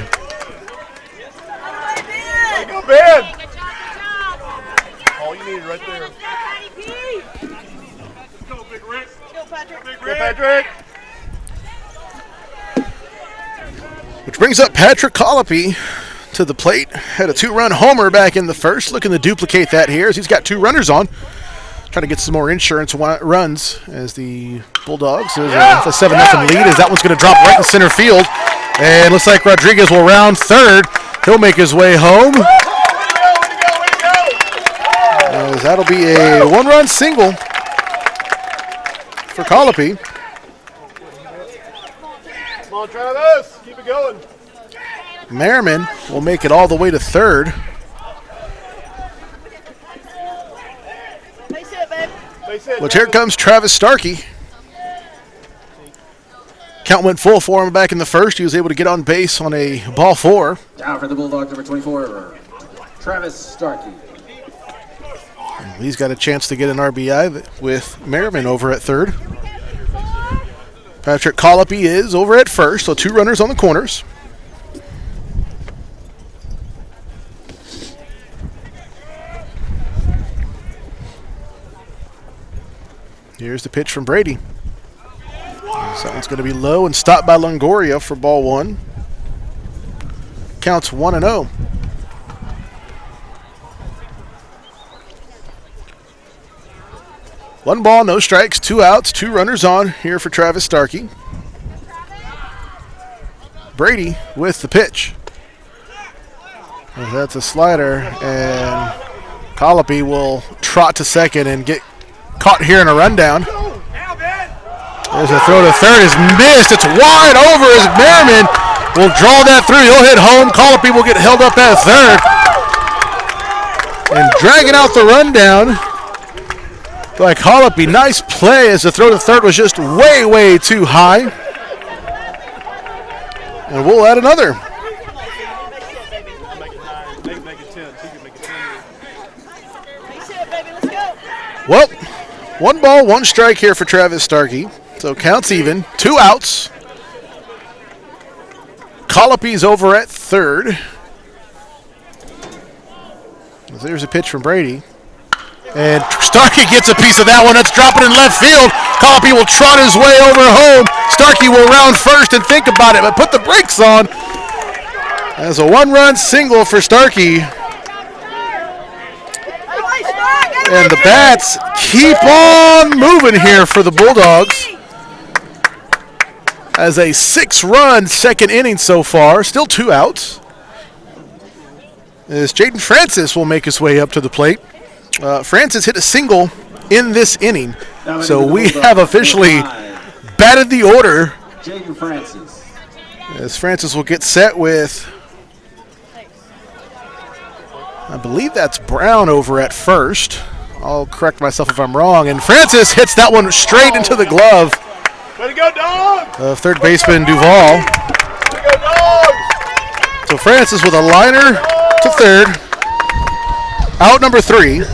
Go, Ben. All you need right there. Go, Big Rick. Go, Patrick. Which brings up Patrick Colopy to the plate. Had a 2-run homer back in the first. Looking to duplicate that here as he's got 2 runners on. Trying to get some more insurance runs as the Bulldogs is a 7-0 lead, as that one's going to drop right in center field. And looks like Rodriguez will round third. He'll make his way home. As that'll be a 1-run single for Colopy. Come on, Travis. Keep it going. Merriman will make it all the way to third. Which here comes Travis Starkey. Count went full for him back in the first. He was able to get on base on a ball 4. Down for the Bulldogs, number 24, Travis Starkey. He's got a chance to get an RBI with Merriman over at third. Patrick Colopy is over at first, so 2 runners on the corners. Here's the pitch from Brady. That one's going to be low and stopped by Longoria for ball 1. Counts 1-0. 1 ball, no strikes, 2 outs, 2 runners on here for Travis Starkey. Brady with the pitch. That's a slider, and Colopy will trot to second and get caught here in a rundown. There's a throw to third, is missed. It's wide over as Merriman will draw that through. He'll hit home. Colopy will get held up at third. And dragging out the rundown by Colopy. Nice play as the throw to third was just way, way too high. And we'll add another. Well, 1 ball, 1 strike here for Travis Starkey. So counts even, 2 outs. Colopy's over at third. There's a pitch from Brady. And Starkey gets a piece of that one. That's dropping in left field. Colopy will trot his way over home. Starkey will round first and think about it, but put the brakes on. As a 1-run single for Starkey. And the bats keep on moving here for the Bulldogs. As a 6-run second inning so far. Still 2 outs. As Jaden Francis will make his way up to the plate. Francis hit a single in this inning. So we have officially batted the order. Jaden Francis. As Francis will get set with, I believe that's Brown over at first. I'll correct myself if I'm wrong. And Francis hits that one straight into the glove. Way to go, Dogs! Third baseman Duvall. Way to go, Dogs! So Francis with a liner to third. Out number 3.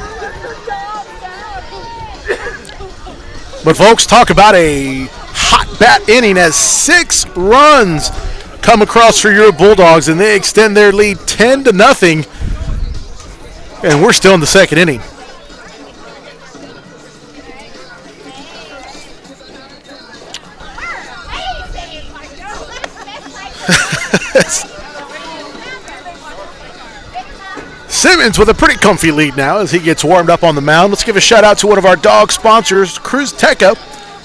But folks, talk about a hot bat inning as 6 runs come across for your Bulldogs, and they extend their lead 10-0. And we're still in the second inning. Simmons with a pretty comfy lead now as he gets warmed up on the mound. Let's give a shout out to one of our dog sponsors, Cruz Teca,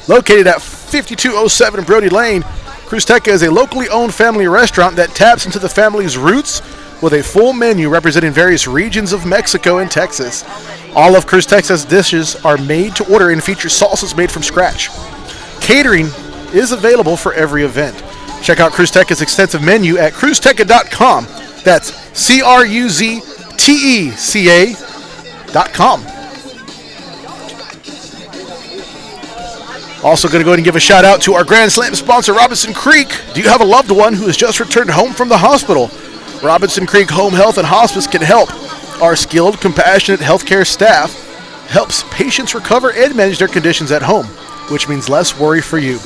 located at 5207 Brody Lane. Cruz Teca is a locally owned family restaurant that taps into the family's roots with a full menu representing various regions of Mexico and Texas. All of Cruz Teca's dishes are made to order and feature salsas made from scratch. Catering is available for every event. Check out Cruz Teca's extensive menu at cruzteca.com. That's CRUZTECA.com. Also going to go ahead and give a shout out to our Grand Slam sponsor, Robinson Creek. Do you have a loved one who has just returned home from the hospital? Robinson Creek Home Health and Hospice can help. Our skilled, compassionate healthcare staff helps patients recover and manage their conditions at home, which means less worry for you.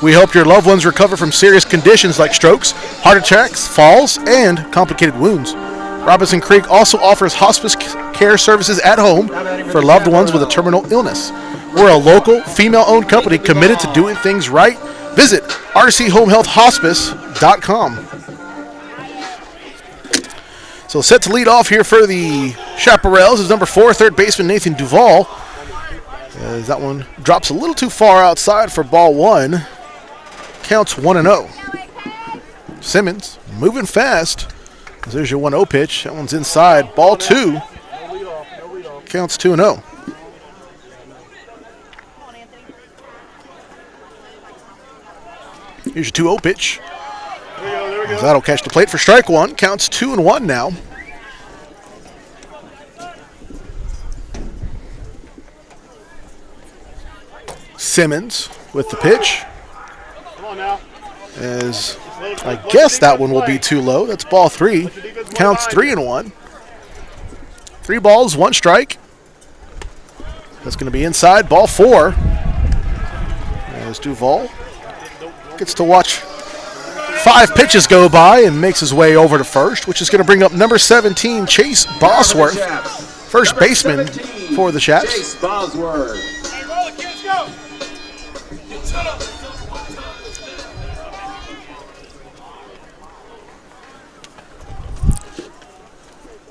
We hope your loved ones recover from serious conditions like strokes, heart attacks, falls, and complicated wounds. Robinson Creek also offers hospice care services at home for loved ones with a terminal illness. We're a local, female-owned company committed to doing things right. Visit rchomehealthhospice.com. So set to lead off here for the Chaparrals is number 4, third baseman Nathan Duvall. As that one drops a little too far outside for ball 1. Counts 1-0. Simmons moving fast. There's your 1-0 pitch. That one's inside. Ball 2. Counts 2-0. Here's your 2-0 pitch. That'll catch the plate for strike 1. Counts 2-1 now. Simmons with the pitch. As I guess that one will be too low. That's ball 3. Counts 3-1. 3 balls, 1 strike. That's going to be inside. Ball 4. As Duvall gets to watch 5 pitches go by and makes his way over to first, which is going to bring up number 17, Chase Bosworth, first baseman for the Chaps. Chase Bosworth.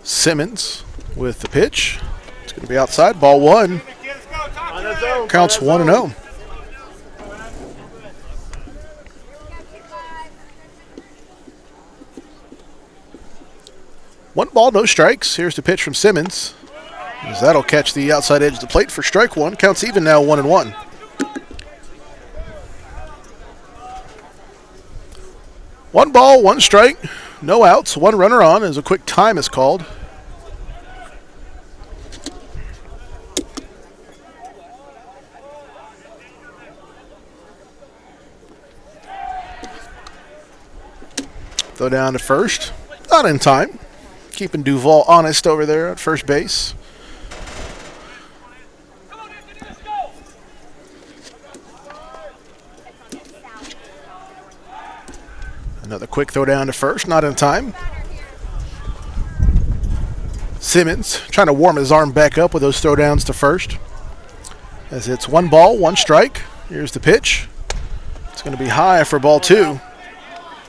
Simmons with the pitch. It's going to be outside. Ball 1. Counts 1-0. One ball, no strikes. Here's the pitch from Simmons. As that'll catch the outside edge of the plate for strike one. Counts even now, 1-1. One ball, one strike, no outs, one runner on as a quick time is called. Throw down to first, not in time. Keeping Duvall honest over there at first base. Another quick throw down to first, not in time. Simmons trying to warm his arm back up with those throw downs to first. As it's one ball, one strike. Here's the pitch. It's going to be high for ball two.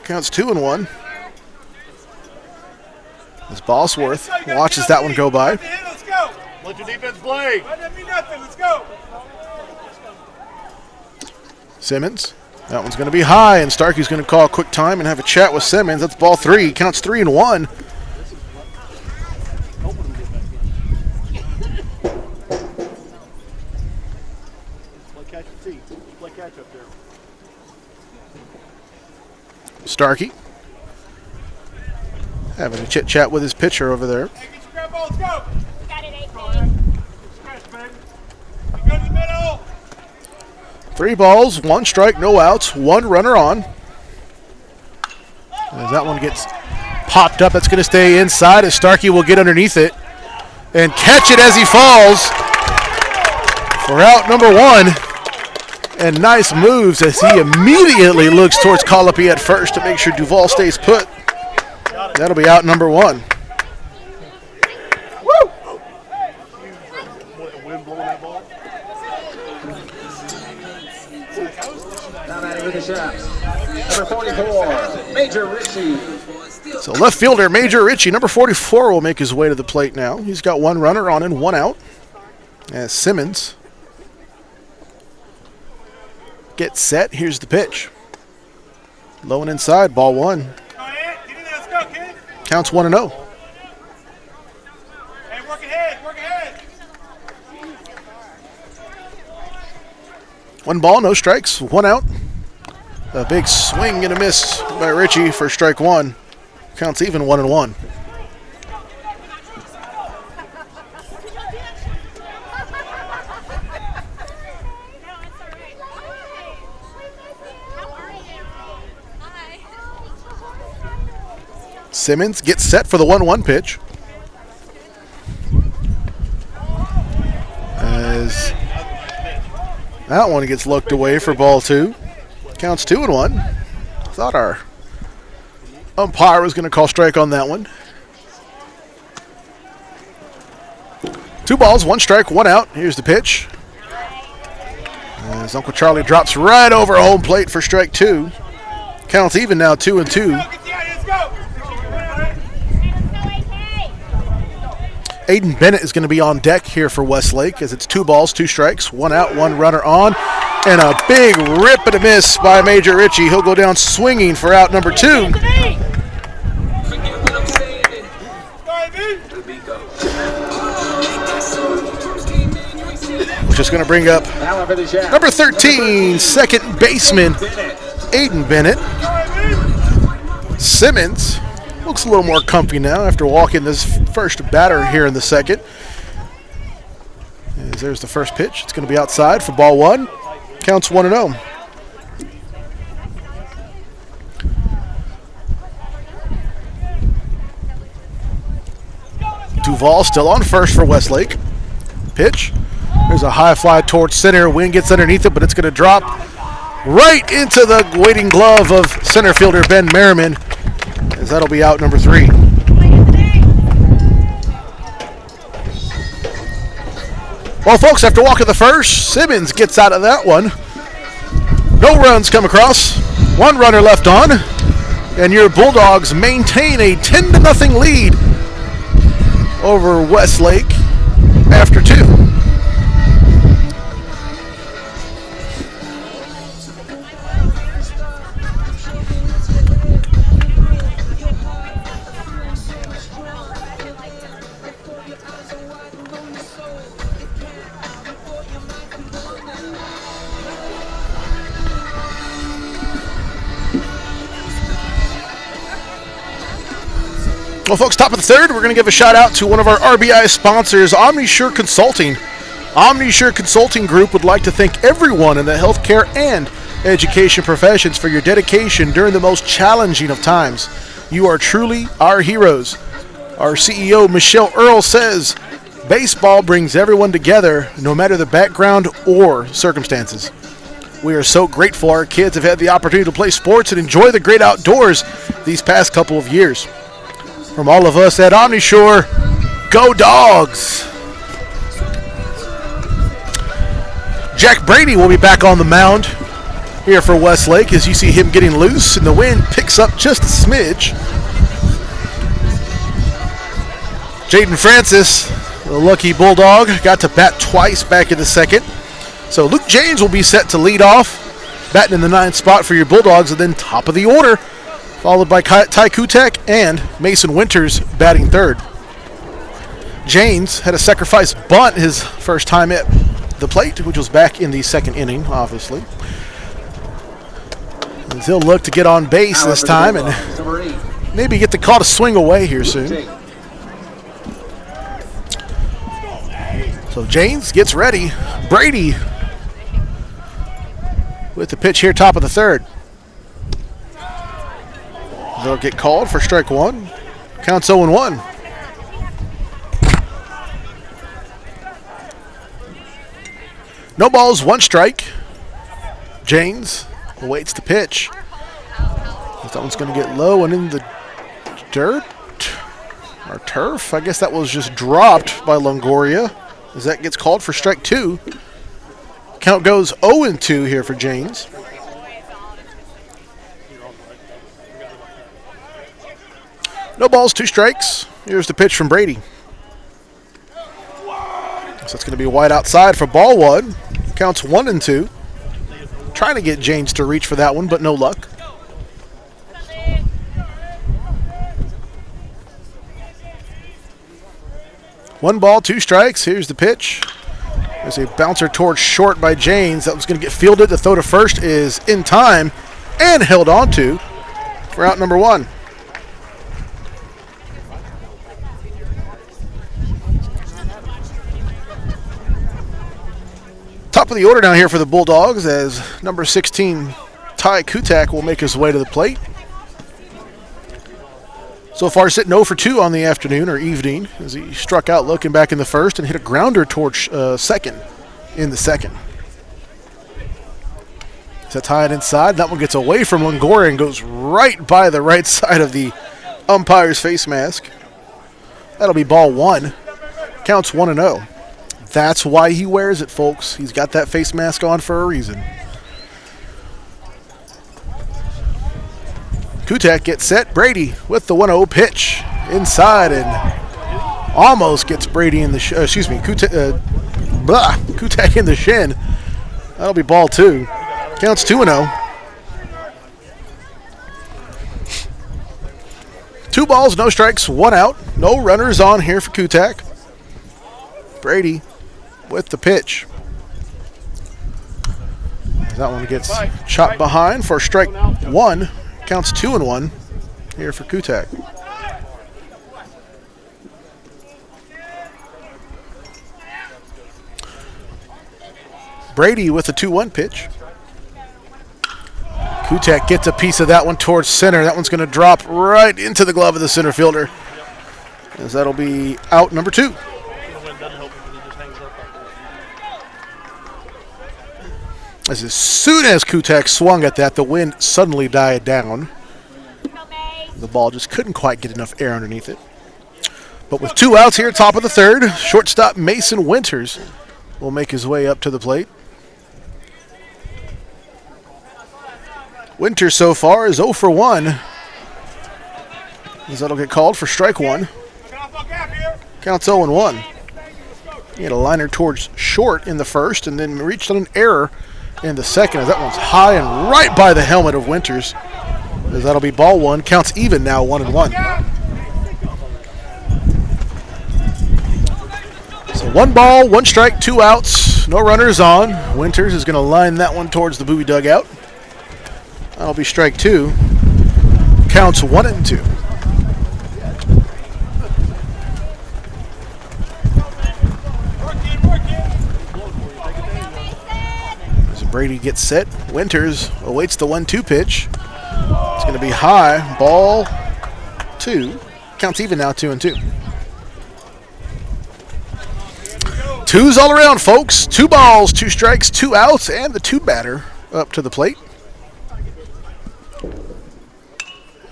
Counts 2-1. As Bosworth watches that one go by. Let's go. Let your defense play. Let that mean nothing. Let's go. Simmons. That one's going to be high, and Starkey's going to call a quick time and have a chat with Simmons. That's ball three. Counts 3-1. Starkey having a chit chat with his pitcher over there. Hey, get your grab ball. Let's go. Got it, 8. Scratch, baby. You go to the middle. 3 balls, 1 strike, no outs, 1 runner on. As that one gets popped up, it's going to stay inside as Starkey will get underneath it and catch it as he falls for out number 1. And nice moves as he immediately looks towards Colopy at first to make sure Duvall stays put. That'll be out number 1. With the shot. Number 44, Major Ritchie. So left fielder Major Ritchie, number 44, will make his way to the plate now. He's got 1 runner on and 1 out. As Simmons gets set, here's the pitch. Low and inside, ball 1. Get in there. Let's go, kid. Counts 1-0. Hey, work ahead. Work ahead. 1 ball, no strikes, 1 out. A big swing and a miss by Ritchie for strike 1. Counts even, 1-1. Simmons gets set for the 1-1 pitch. As that one gets looked away for ball 2. Counts 2-1. Thought our umpire was going to call strike on that one. 2 balls, 1 strike, 1 out. Here's the pitch. As Uncle Charlie drops right over home plate for strike 2. Counts even now, 2-2. Hayden Bennett is going to be on deck here for Westlake as it's 2 balls, 2 strikes, 1 out, 1 runner on, and a big rip and a miss by Major Ritchie. He'll go down swinging for out number 2. Which is going to bring up number 13, second baseman Hayden Bennett. Simmons looks a little more comfy now after walking this first batter here in the second. As there's the first pitch. It's going to be outside for ball 1. Counts 1-0. Duvall still on first for Westlake. Pitch. There's a high fly towards center. Wind gets underneath it, but it's going to drop right into the waiting glove of center fielder Ben Merriman. As that'll be out number 3. Well, folks, after walking the first, Simmons gets out of that one. No runs come across. 1 runner left on. And your Bulldogs maintain a 10-0 lead over Westlake after 2. Well, folks, top of the third, we're going to give a shout out to one of our RBI sponsors, OmniSure Consulting. OmniSure Consulting Group would like to thank everyone in the healthcare and education professions for your dedication during the most challenging of times. You are truly our heroes. Our CEO, Michelle Earl, says, baseball brings everyone together, no matter the background or circumstances. We are so grateful our kids have had the opportunity to play sports and enjoy the great outdoors these past couple of years. From all of us at OmniSure, go Dogs! Jack Brady will be back on the mound here for Westlake as you see him getting loose and the wind picks up just a smidge. Jaden Francis, the lucky Bulldog, got to bat twice back in the second. So Luke James will be set to lead off, batting in the 9th spot for your Bulldogs, and then top of the order, followed by Ty Kutek and Mason Winters batting third. James had a sacrifice bunt his first time at the plate, which was back in the second inning, obviously. And he'll look to get on base this time and maybe get the call to swing away here soon. So James gets ready. Brady with the pitch here, top of the third. They'll get called for strike one. Counts 0-1. No balls, one strike. James awaits the pitch. That one's going to get low and in the dirt or turf. I guess that was just dropped by Longoria as that gets called for strike two. Count goes 0-2 here for James. No balls, two strikes. Here's the pitch from Brady. So it's going to be wide outside for ball one. Counts 1-2. Trying to get James to reach for that one, but no luck. One ball, two strikes. Here's the pitch. There's a bouncer towards short by James. That was going to get fielded. The throw to first is in time and held on to for out number one. Top of the order down here for the Bulldogs as number 16, Ty Kutek, will make his way to the plate. So far sitting 0 for 2 on the afternoon or evening as he struck out looking back in the first and hit a grounder towards second in the second. So tied inside. That one gets away from Longoria and goes right by the right side of the umpire's face mask. That'll be ball one. Counts 1-0. That's why he wears it, folks. He's got that face mask on for a reason. Kutek gets set. Brady with the 1-0 pitch inside and almost gets Brady in the Kutek in the shin. That'll be ball two. Counts 2-0. 2 balls, no strikes, 1 out. No runners on here for Kutek. Brady with the pitch. That one gets chopped behind for strike one. Counts 2-1 here for Kutek. Brady with the 2-1 pitch. Kutek gets a piece of that one towards center. That one's going to drop right into the glove of the center fielder, as that'll be out number 2. As soon as Kutek swung at that, the wind suddenly died down. The ball just couldn't quite get enough air underneath it. But with 2 outs here, top of the third, shortstop Mason Winters will make his way up to the plate. Winters so far is 0 for 1. As that'll get called for strike one. Counts 0-1. He had a liner towards short in the first and then reached on an error in the second, as that one's high and right by the helmet of Winters. As that'll be ball one. Counts even now, 1-1. So 1 ball, 1 strike, 2 outs, no runners on. Winters is going to line that one towards the BOWIE dugout. That'll be strike 2. Counts 1-2. As Brady gets set, Winters awaits the 1-2 pitch. It's going to be high, ball 2. Counts even now, 2-2. 2s all around, folks. 2 balls, 2 strikes, 2 outs, and the 2 batter up to the plate.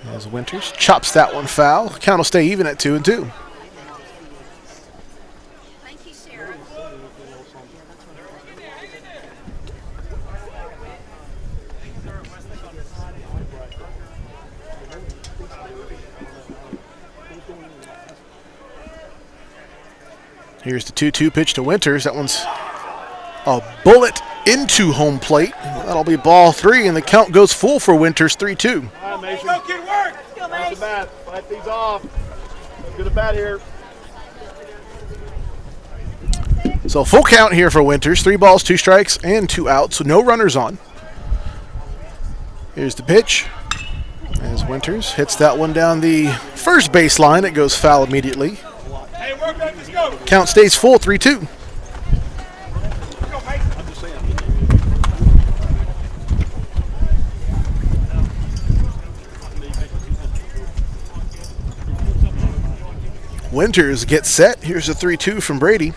As Winters chops that one foul. Count will stay even at 2-2. Here's the 2-2 pitch to Winters. That one's a bullet into home plate. That'll be ball 3, and the count goes full for Winters, 3-2. All right, Mason. Go, kid, work. Go, Mason. Bat. Fight these off. Get a bat here. So full count here for Winters. 3 balls, 2 strikes, and 2 outs. So no runners on. Here's the pitch. As Winters hits that one down the first baseline, it goes foul immediately. Hey, work on this, go. Count stays full, 3-2. Winters gets set. Here's a 3-2 from Brady.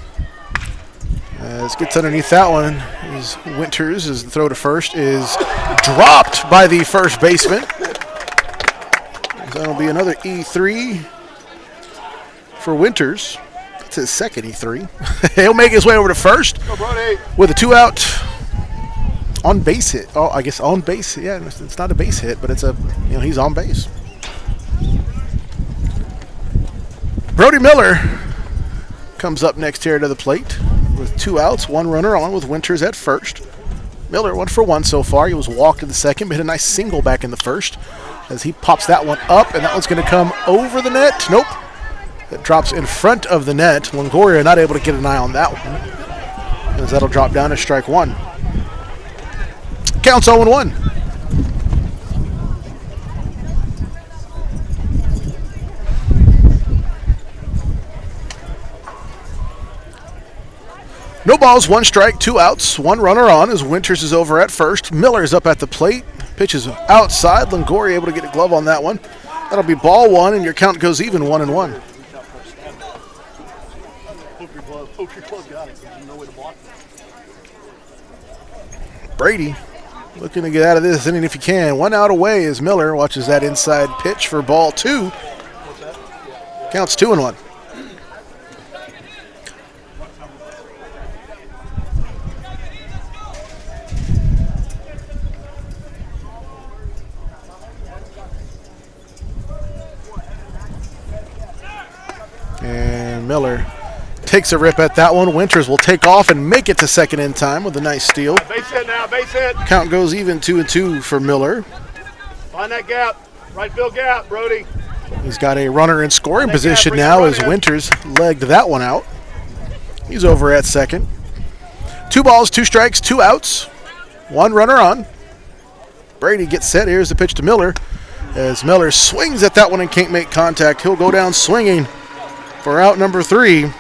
As gets underneath that one is Winters as the throw to first is dropped by the first baseman. That'll be another E3 for Winters. That's his second E3. He'll make his way over to first with a 2-out on base hit. Oh, I guess on base. Yeah, it's not a base hit, but it's he's on base. Brody Miller comes up next here to the plate with 2 outs, 1 runner on with Winters at first. Miller 1 for 1 so far. He was walked in the second, but hit a nice single back in the first as he pops that one up, and that one's going to come over the net. Nope. It drops in front of the net. Longoria not able to get an eye on that one as that'll drop down to strike 1. Counts 0-1. No balls, 1 strike, 2 outs, 1 runner on as Winters is over at first. Miller's up at the plate. Pitch is outside. Longoria able to get a glove on that one. That'll be ball 1, and your count goes even 1-1. Brady looking to get out of this inning if he can. 1 out away as Miller watches that inside pitch for ball 2. Counts 2-1. And Miller takes a rip at that one. Winters will take off and make it to second in time with a nice steal. Base hit now, base hit. Count goes even 2-2 for Miller. Find that gap. Right field gap, Brody. He's got a runner in scoring position now as Winters legged that one out. He's over at second. 2 balls, 2 strikes, 2 outs, 1 runner on. Brady gets set. Here's the pitch to Miller. As Miller swings at that one and can't make contact, he'll go down swinging for out number 3.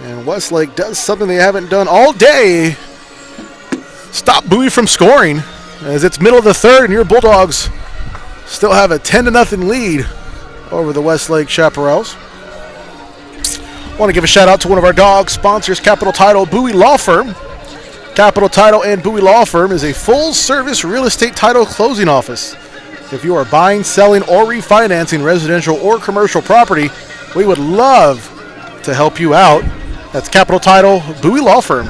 And Westlake does something they haven't done all day. Stop BOWIE from scoring as it's middle of the 3rd and your Bulldogs still have a 10-0 lead over the Westlake Chaparrals. Want to give a shout out to one of our dog sponsors, Capital Title BOWIE Law Firm. Capital Title and BOWIE Law Firm is a full-service real estate title closing office. If you are buying, selling, or refinancing residential or commercial property, we would love to help you out. That's Capital Title, BOWIE Law Firm.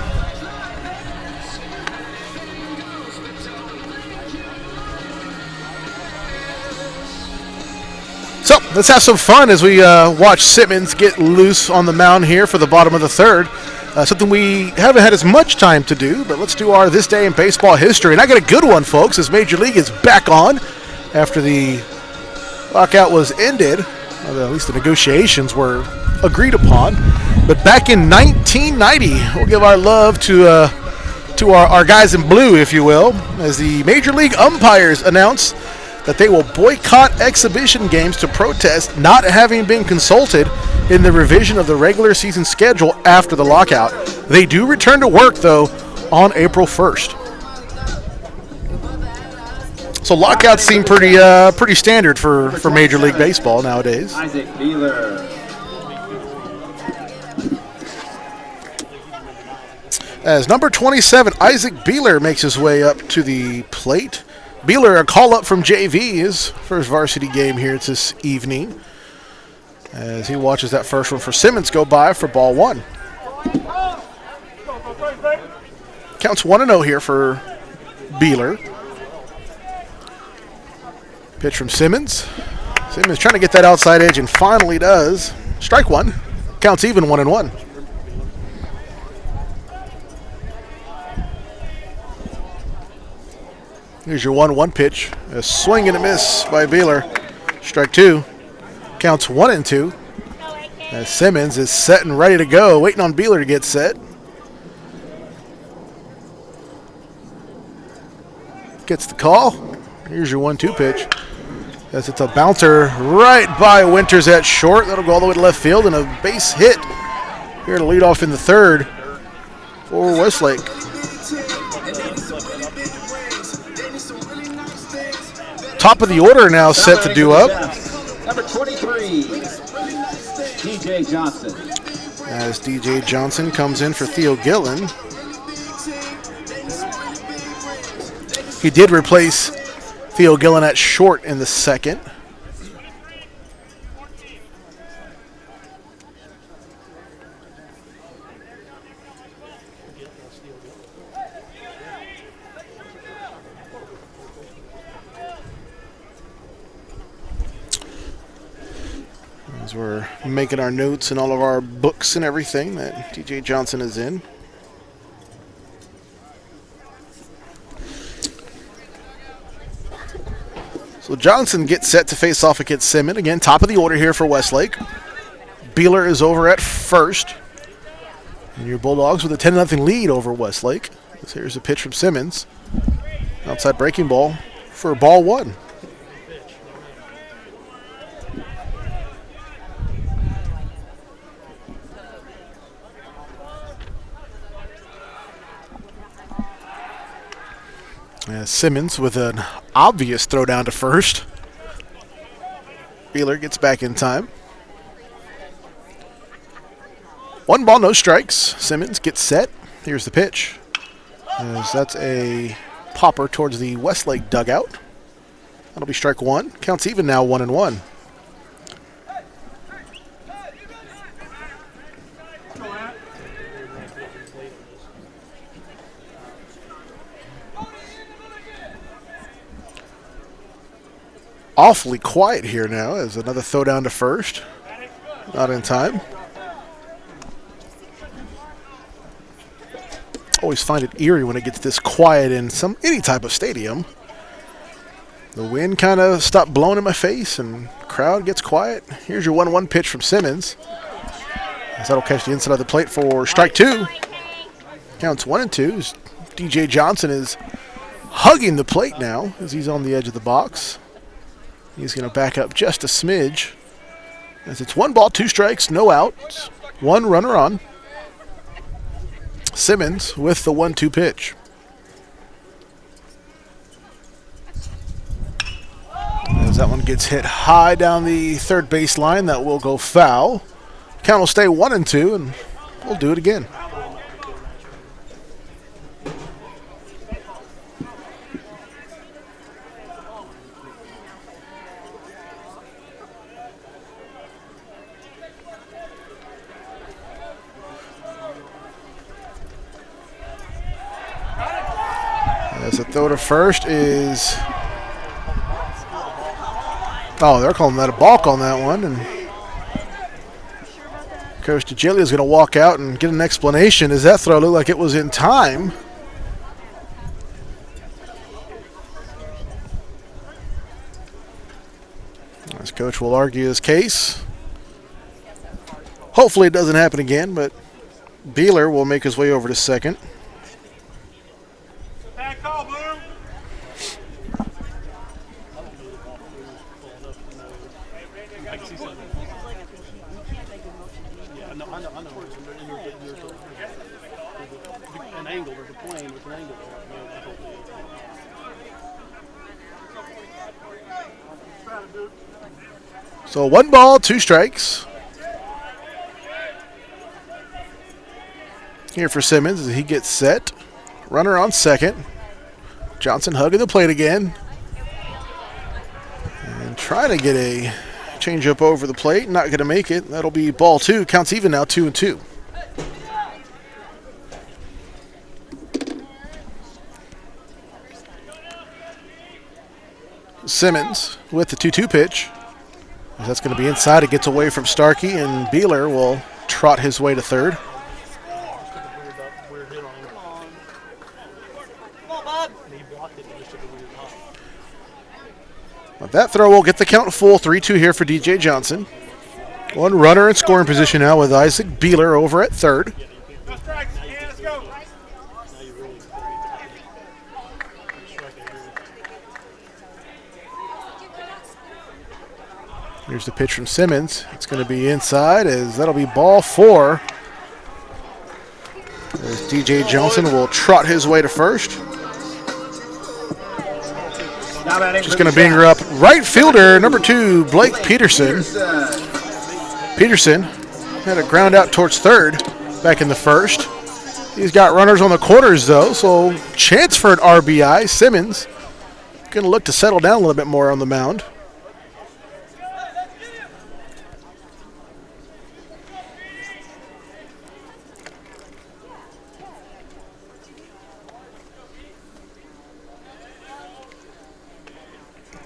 So let's have some fun as we watch Simmons get loose on the mound here for the bottom of the 3rd. Something we haven't had as much time to do, but let's do our This Day in Baseball history. And I got a good one, folks, as Major League is back on after the lockout was ended. Well, at least the negotiations were agreed upon. But back in 1990, we'll give our love to our guys in blue, if you will, as the Major League umpires announced that they will boycott exhibition games to protest not having been consulted in the revision of the regular season schedule after the lockout. They do return to work, though, on April 1st. So lockouts seem pretty standard for Major League Baseball nowadays. Isaac Beeler. As number 27, Isaac Beeler makes his way up to the plate. Beeler, a call-up from JV, his first varsity game here this evening, as he watches that first one for Simmons go by for ball one. Counts 1-0 here for Beeler. Pitch from Simmons. Simmons trying to get that outside edge and finally does. Strike one. Counts even 1-1. Here's your 1-1 pitch. A swing and a miss by Beeler. Strike two. Counts 1-2. As Simmons is set and ready to go, waiting on Beeler to get set. Gets the call. Here's your 1-2 pitch. As it's a bouncer right by Winters at short. That'll go all the way to left field and a base hit here to lead off in the third for Westlake. Top of the order now set to do up. Number 23, DJ Johnson. As DJ Johnson comes in for Theo Gillen. He did replace Theo Gillen at short in the second. As we're making our notes and all of our books and everything that DJ Johnson is in. So Johnson gets set to face off against Simmons. Again, top of the order here for Westlake. Beeler is over at first. And your Bulldogs with a 10-0 lead over Westlake. So here's a pitch from Simmons. Outside breaking ball for ball one. Simmons with an obvious throw down to first. Beeler gets back in time. 1 ball, no strikes. Simmons gets set. Here's the pitch. As that's a popper towards the Westlake dugout. That'll be strike one. Counts even now, 1-1. Awfully quiet here now as another throw down to first. Not in time. Always find it eerie when it gets this quiet in any type of stadium. The wind kind of stopped blowing in my face and crowd gets quiet. Here's your 1-1 pitch from Simmons. As that'll catch the inside of the plate for strike two. Counts 1-2. DJ Johnson is hugging the plate now as he's on the edge of the box. He's going to back up just a smidge. As it's 1 ball, 2 strikes, no outs, 1 runner on. Simmons with the 1-2 pitch. As that one gets hit high down the third base line, that will go foul. Count will stay 1-2, and we'll do it again. As the throw to first is... Oh, they're calling that a balk on that one. And Coach DeGilia is going to walk out and get an explanation. As that throw looked like it was in time. As Coach will argue his case. Hopefully it doesn't happen again, but Beeler will make his way over to second. Bad call, Blue. An angle, there's a plane with an angle. So 1 ball, 2 strikes. Here for Simmons as he gets set. Runner on second. Johnson hugging the plate again. And trying to get a changeup over the plate. Not going to make it. That'll be ball 2. Counts even now, 2-2. Simmons with the 2-2 pitch. That's going to be inside. It gets away from Starkey, and Beeler will trot his way to third. But that throw will get the count full. 3-2 here for DJ Johnson. 1 runner in scoring position now with Isaac Beeler over at third. No strikes. Yeah, let's go. Here's the pitch from Simmons. It's going to be inside as that'll be ball 4. As DJ Johnson will trot his way to first. Just going to bring her up. Right fielder, number 2, Blake Peterson. Peterson had a ground out towards third back in the first. He's got runners on the corners, though, so chance for an RBI. Simmons going to look to settle down a little bit more on the mound.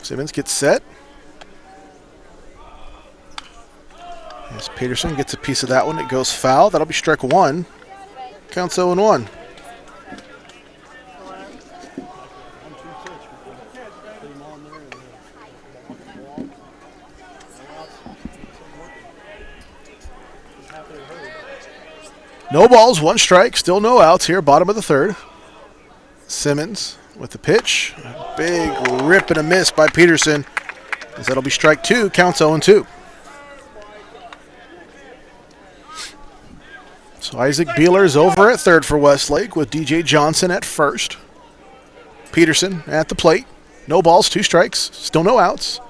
Simmons gets set. As Peterson gets a piece of that one, it goes foul. That'll be strike 1. Counts 0-1. No balls, 1 strike, still no outs here, bottom of the third. Simmons with the pitch. A big rip and a miss by Peterson. As that'll be strike 2, counts 0-2. So Isaac Beeler is over at third for Westlake with DJ Johnson at first. Peterson at the plate. No balls, 2 strikes, still no outs.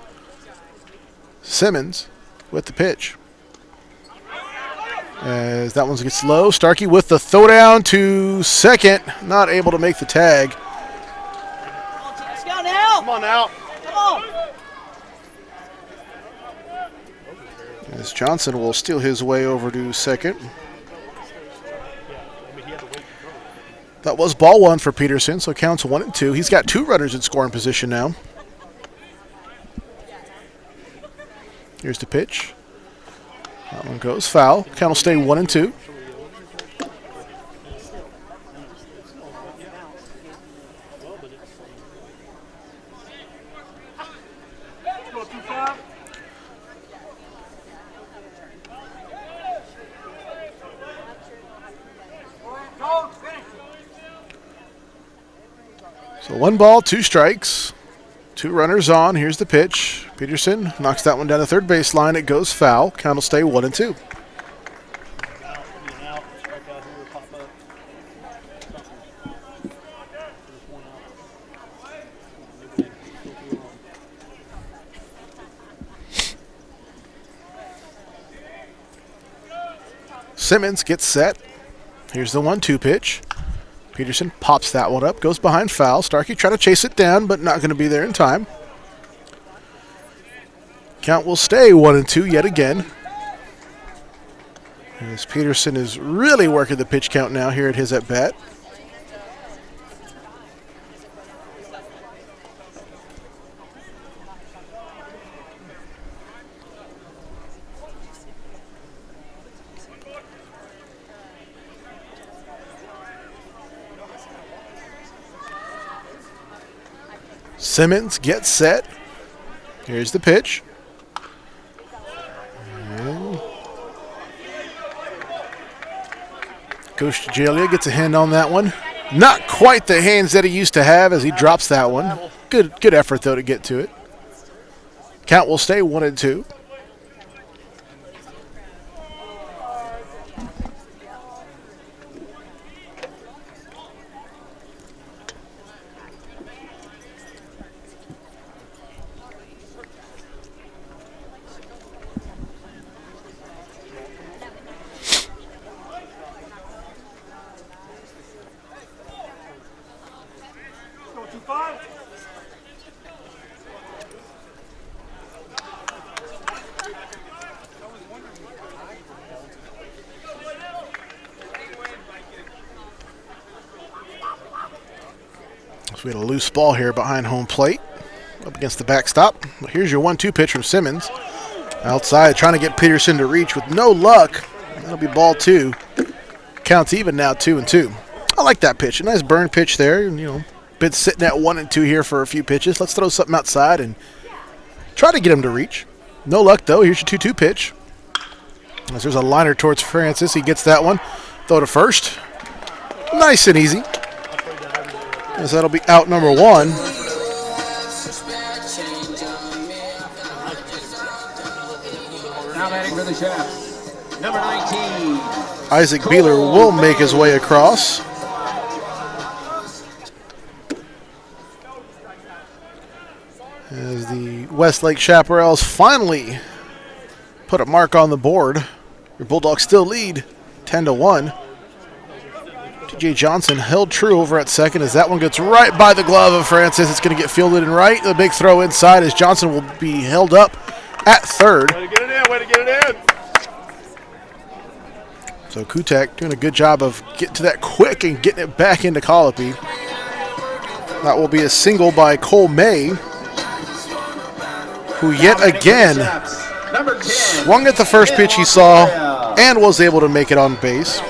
Simmons with the pitch. As that one gets low, Starkey with the throw down to second. Not able to make the tag. Come on now. Come on. As Johnson will steal his way over to second. That was ball 1 for Peterson, so counts 1-2. He's got 2 runners in scoring position now. Here's the pitch. That one goes foul. Count will stay 1-2. So 1 ball, 2 strikes. 2 runners on. Here's the pitch. Peterson knocks that one down the third baseline. It goes foul. Count will stay 1-2. Simmons gets set. Here's the 1-2 pitch. Peterson pops that one up, goes behind foul. Starkey trying to chase it down, but not going to be there in time. Count will stay 1-2 yet again. As Peterson is really working the pitch count now here at his at-bat. Simmons gets set. Here's the pitch. And Coach Jalia gets a hand on that one. Not quite the hands that he used to have as he drops that one. Good effort, though, to get to it. Count will stay 1-2. So we had a loose ball here behind home plate, up against the backstop. Well, here's your 1-2 pitch from Simmons. Outside, trying to get Peterson to reach with no luck. That'll be ball 2. Counts even now, 2-2. I like that pitch. A nice burn pitch there. You know, been sitting at 1-2 here for a few pitches. Let's throw something outside and try to get him to reach. No luck, though. Here's your 2-2 pitch. As there's a liner towards Francis. He gets that one. Throw to first. Nice and easy. As that'll be out number 1. Now batting for the Chaps, number 19. Isaac Beeler will make his way across. As the Westlake Chaparrals finally put a mark on the board. Your Bulldogs still lead 10-1. TJ Johnson held true over at second as that one gets right by the glove of Francis. It's going to get fielded and right. The big throw inside as Johnson will be held up at third. Way to get it in, way to get it in. So Kutak doing a good job of getting to that quick and getting it back into Colopy. That will be a single by Cole May, who yet again swung at the first pitch he saw and was able to make it on base.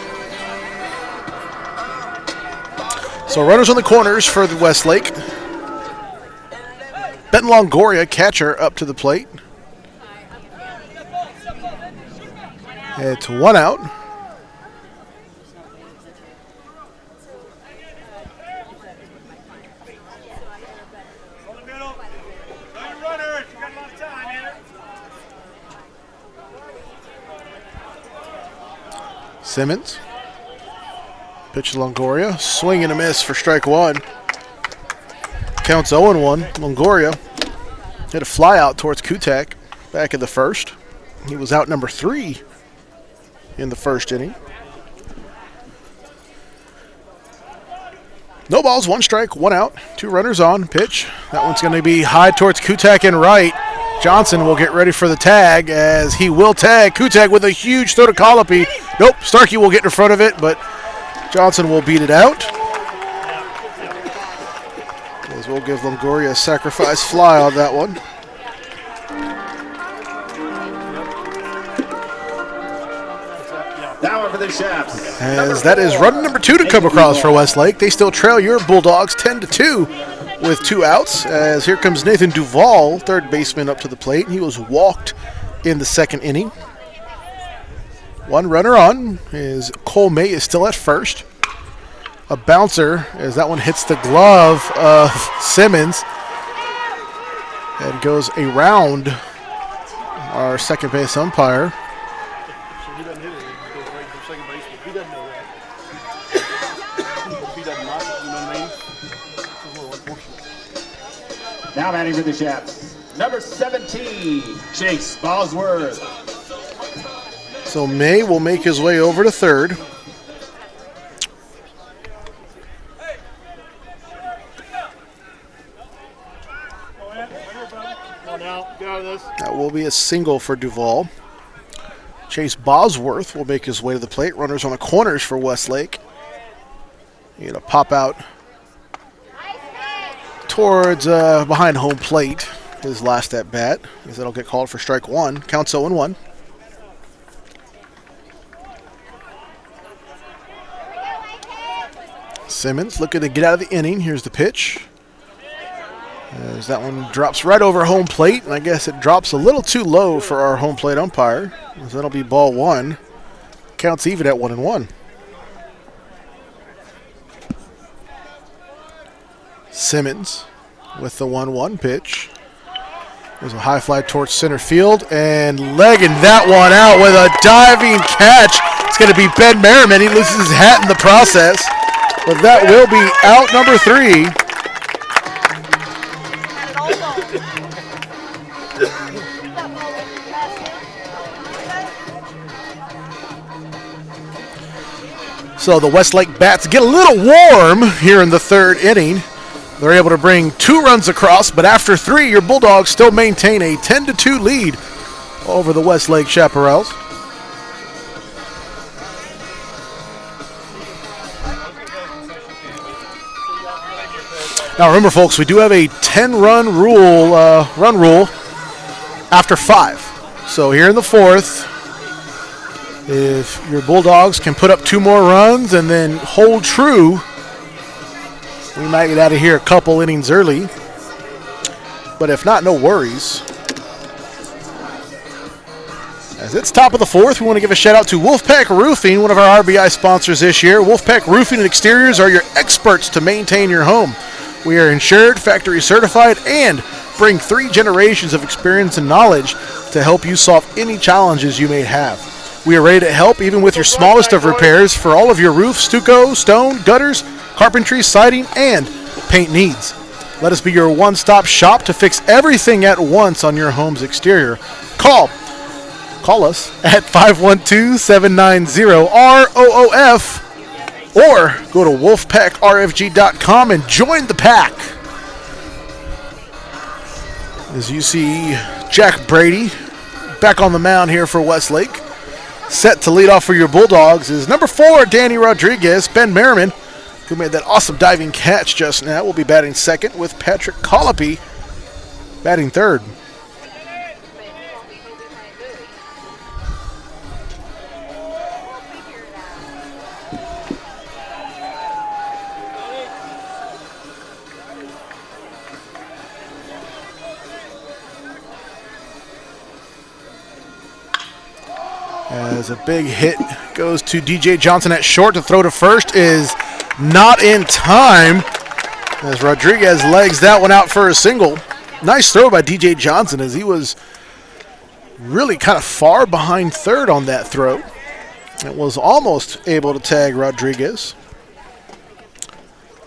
So runners on the corners for the Westlake. Ben Longoria, catcher, up to the plate. It's 1 out. Simmons. Pitch to Longoria. Swing and a miss for strike 1. Counts 0-1. Longoria hit a fly out towards Kutak back in the first. He was out number 3 in the first inning. No balls, 1 strike, 1 out. 2 runners on. Pitch. That one's going to be high towards Kutak and right. Johnson will get ready for the tag as he will tag Kutak with a huge throw to Colopy. Nope, Starkey will get in front of it, but Johnson will beat it out. As we'll give Longoria a sacrifice fly on that one. That one for the Chaps. As that is run number 2 to come across for Westlake. They still trail your Bulldogs 10-2 with 2 outs. As here comes Nathan Duvall, third baseman, up to the plate. He was walked in the second inning. 1 runner on. Is Cole May is still at first. A bouncer as that one hits the glove of Simmons and goes around our second base umpire. So he doesn't hit it. He goes right to second base, but he doesn't know that. If he doesn't like it, you know what I mean? It's a little unfortunate. Now batting for the Chaps, number 17, Chase Bosworth. So May will make his way over to third. That will be a single for Duvall. Chase Bosworth will make his way to the plate. Runners on the corners for Westlake. He's going to pop out towards behind home plate. His last at bat, as that'll get called for strike 1. Counts 0-1. Simmons looking to get out of the inning. Here's the pitch. As that one drops right over home plate, and I guess it drops a little too low for our home plate umpire. As that'll be ball 1. Counts even at 1-1. Simmons with the 1-1 pitch. There's a high fly towards center field and legging that one out with a diving catch. It's going to be Ben Merriman. He loses his hat in the process, but that will be out number 3. So the Westlake bats get a little warm here in the 3rd inning. They're able to bring 2 runs across, but after 3, your Bulldogs still maintain a 10-2 lead over the Westlake Chaparrals. Now remember, folks, we do have a 10-run rule, after 5. So here in the 4th, if your Bulldogs can put up 2 more runs and then hold true, we might get out of here a couple innings early. But if not, no worries. As it's top of the 4th, we want to give a shout out to Wolfpack Roofing, one of our RBI sponsors this year. Wolfpack Roofing and Exteriors are your experts to maintain your home. We are insured, factory certified, and bring 3 generations of experience and knowledge to help you solve any challenges you may have. We are ready to help even with your smallest of repairs for all of your roof, stucco, stone, gutters, carpentry, siding, and paint needs. Let us be your one-stop shop to fix everything at once on your home's exterior. Call us at 512-790-ROOF or go to wolfpackrfg.com and join the pack. As you see, Jack Brady back on the mound here for Westlake. Set to lead off for your Bulldogs is number 4, Danny Rodriguez. Ben Merriman, who made that awesome diving catch just now, will be batting second with Patrick Colopy batting third. As a big hit goes to DJ Johnson at short, to throw to first is not in time as Rodriguez legs that one out for a single. Nice throw by DJ Johnson as he was really kind of far behind third on that throw. It was almost able to tag Rodriguez.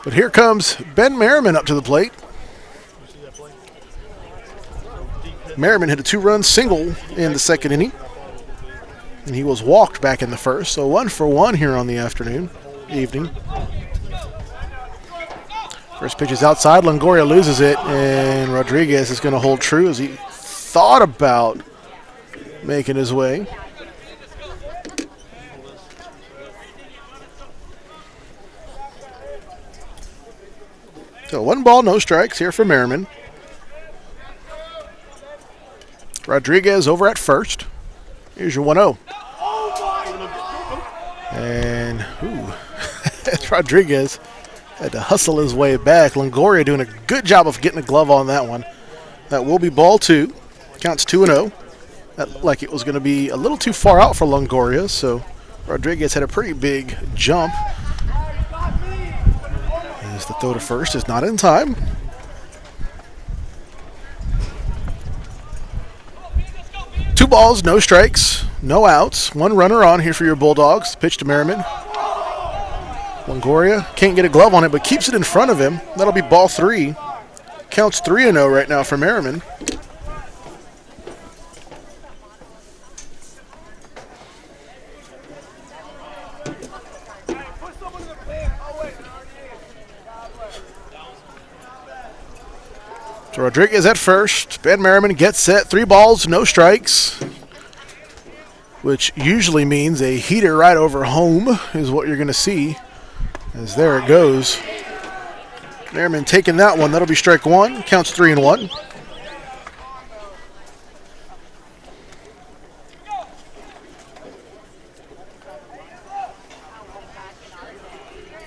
But here comes Ben Merriman up to the plate. Merriman hit a 2-run single in the 2nd inning, and he was walked back in the 1st. So 1 for 1 here on the evening. First pitch is outside. Longoria loses it, and Rodriguez is going to hold true as he thought about making his way. So 1 ball, no strikes here for Merriman. Rodriguez over at first. Here's your 1-0. And Rodriguez had to hustle his way back. Longoria doing a good job of getting a glove on that one. That will be ball 2. Counts 2-0. That looked like it was going to be a little too far out for Longoria, so Rodriguez had a pretty big jump. As the throw to first is not in time. Two balls, no strikes, no outs. 1 runner on here for your Bulldogs. Pitch to Merriman. Longoria can't get a glove on it, but keeps it in front of him. That'll be ball 3. Counts 3-0 right now for Merriman. So Rodriguez at first. Ben Merriman gets set. 3 balls, no strikes, which usually means a heater right over home is what you're going to see. As there it goes. Merriman taking that one. That'll be strike 1. Counts 3-1.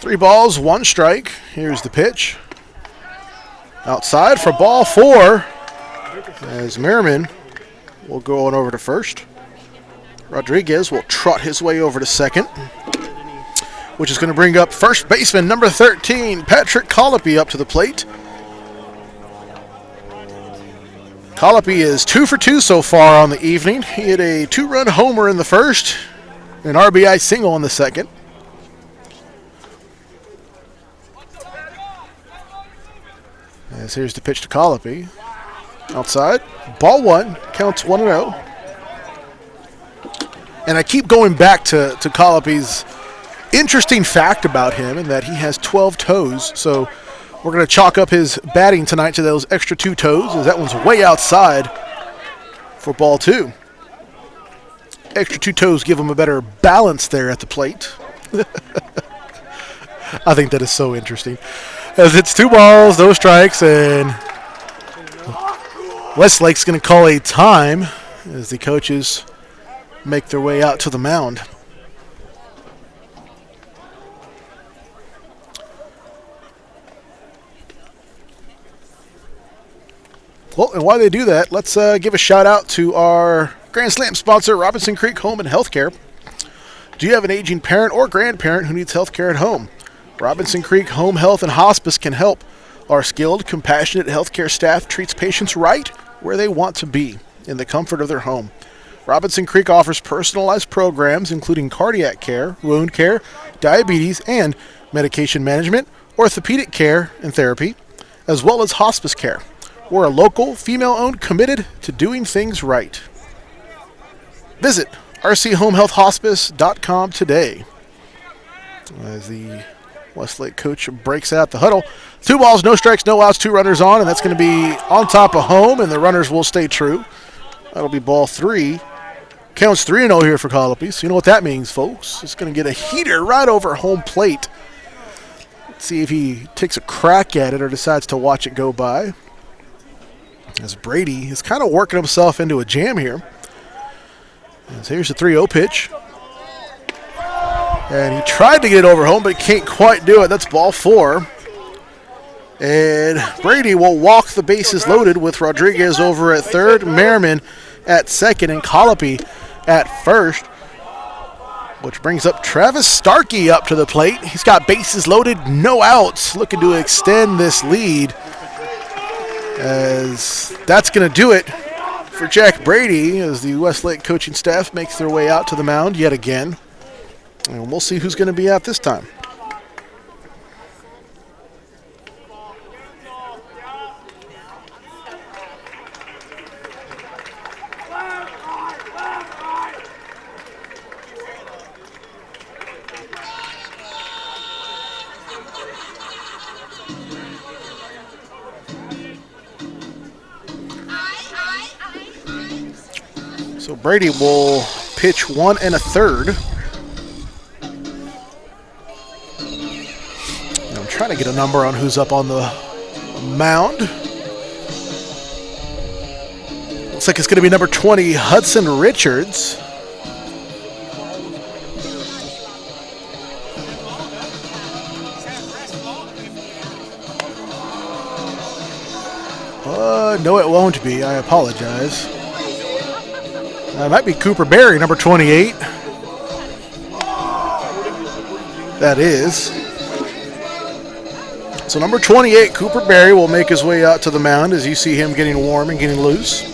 Three balls, 1 strike. Here's the pitch. Outside for ball 4. As Merriman will go on over to first. Rodriguez will trot his way over to second. which is going to bring up first baseman number 13, Patrick Colopy, up to the plate. Colopy is 2 for 2 so far on the evening. He hit a 2-run homer in the first, an RBI single in the second. As here's the pitch to Colopy. Outside, ball 1, counts 1-0. And I keep going back to Colopy's interesting fact about him, in that he has 12 toes. So we're going to chalk up his batting tonight to those extra 2 toes, as that one's way outside for ball 2. Extra 2 toes give him a better balance there at the plate. I think that is so interesting. As it's 2 balls, no strikes, and Westlake's going to call a time as the coaches make their way out to the mound. Well, and while they do that, let's give a shout out to our Grand Slam sponsor, Robinson Creek Home and Healthcare. Do you have an aging parent or grandparent who needs healthcare at home? Robinson Creek Home Health and Hospice can help. Our skilled, compassionate healthcare staff treats patients right where they want to be, in the comfort of their home. Robinson Creek offers personalized programs including cardiac care, wound care, diabetes, and medication management, orthopedic care and therapy, as well as hospice care. We're a local, female-owned, committed to doing things right. Visit rchomehealthhospice.com today. As the Westlake coach breaks out the huddle. 2 balls, no strikes, no outs, 2 runners on, and that's going to be on top of home, and the runners will stay true. That'll be ball 3. Counts 3-0 here for Colopy. So you know what that means, folks. It's going to get a heater right over home plate. Let's see if he takes a crack at it or decides to watch it go by. As Brady is kind of working himself into a jam here. As here's the 3-0 pitch. And he tried to get it over home, but he can't quite do it. That's ball 4. And Brady will walk the bases loaded with Rodriguez over at third, Merriman at second, and Colopy at first. Which brings up Travis Starkey up to the plate. He's got bases loaded, no outs, looking to extend this lead. As that's going to do it for Jack Brady, as the Westlake coaching staff makes their way out to the mound yet again. And we'll see who's going to be out this time. So Brady will pitch 1 1/3. I'm trying to get a number on who's up on the mound. Looks like it's going to be number 20, Hudson Richards. No, it won't be. I apologize. It might be Cooper Berry, number 28. That is. So number 28, Cooper Berry, will make his way out to the mound as you see him getting warm and getting loose.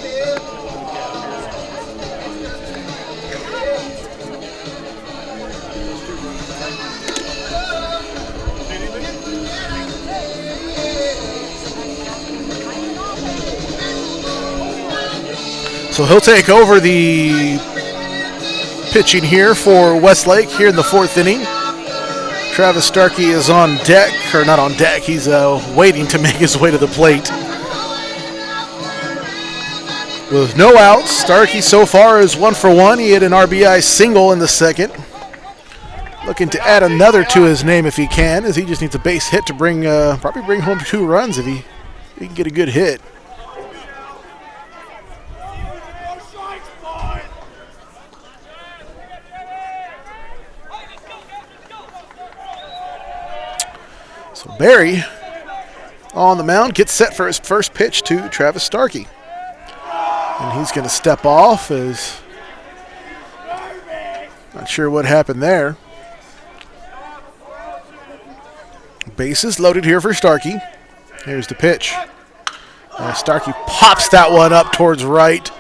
So he'll take over the pitching here for Westlake here in the 4th inning. Travis Starkey is on deck, or not on deck, he's waiting to make his way to the plate. With no outs, Starkey so far is 1 for 1. He hit an RBI single in the second. Looking to add another to his name if he can, as he just needs a base hit to probably bring home 2 runs if he can get a good hit. So Berry on the mound gets set for his first pitch to Travis Starkey. And he's going to step off, not sure what happened there. Bases loaded here for Starkey. Here's the pitch. Starkey pops that one up towards right.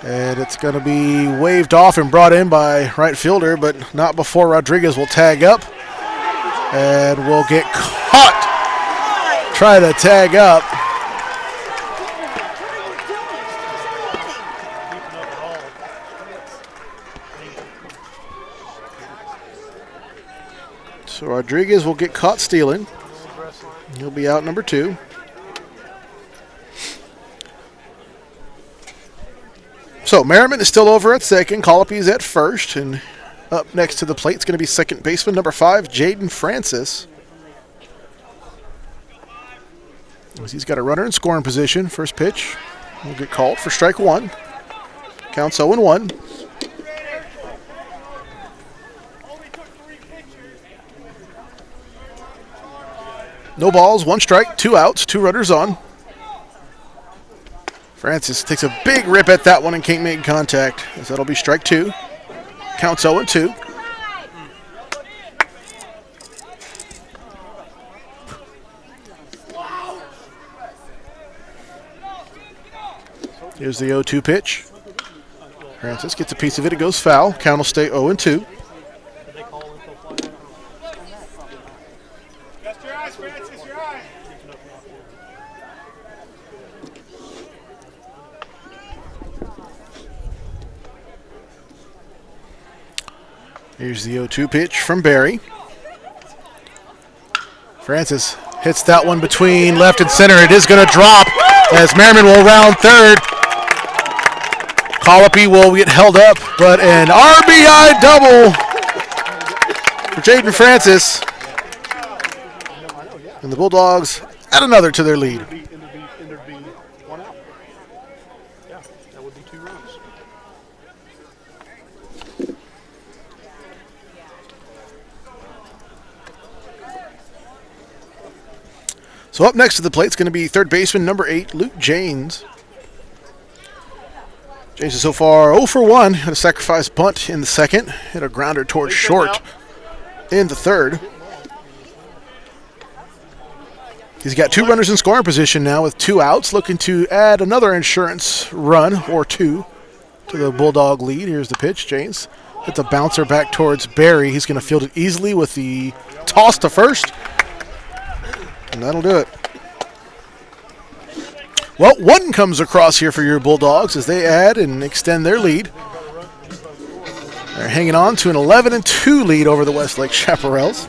And it's going to be waved off and brought in by right fielder, but not before Rodriguez will tag up. And will get caught. Try to tag up. So Rodriguez will get caught stealing. He'll be out number 2. So Merriman is still over at second. Colopy's at first. And up next to the plate is going to be second baseman number 5, Jaden Francis. He's got a runner in scoring position. First pitch will get called for strike 1. Counts 0-1. No balls, 1 strike, 2 outs, 2 runners on. Francis takes a big rip at that one and can't make contact, as that'll be strike 2. Counts 0-2. Here's the 0-2 pitch. Francis gets a piece of it. It goes foul. Count will stay 0-2. Here's the 0-2 pitch from Barry. Francis hits that one between left and center. It is going to drop as Merriman will round third. Colopy will get held up, but an RBI double for Jaden Francis. And the Bulldogs add another to their lead. So up next to the plate is going to be third baseman number 8, Luke Janes. James is so far 0 for 1. Had a sacrifice bunt in the second. Hit a grounder towards short in the third. He's got 2 runners in scoring position now with 2 outs. Looking to add another insurance run or 2 to the Bulldog lead. Here's the pitch. James hits a bouncer back towards Barry. He's going to field it easily with the toss to first. And that'll do it. Well, 1 comes across here for your Bulldogs as they add and extend their lead. They're hanging on to an 11-2 lead over the Westlake Chaparrals.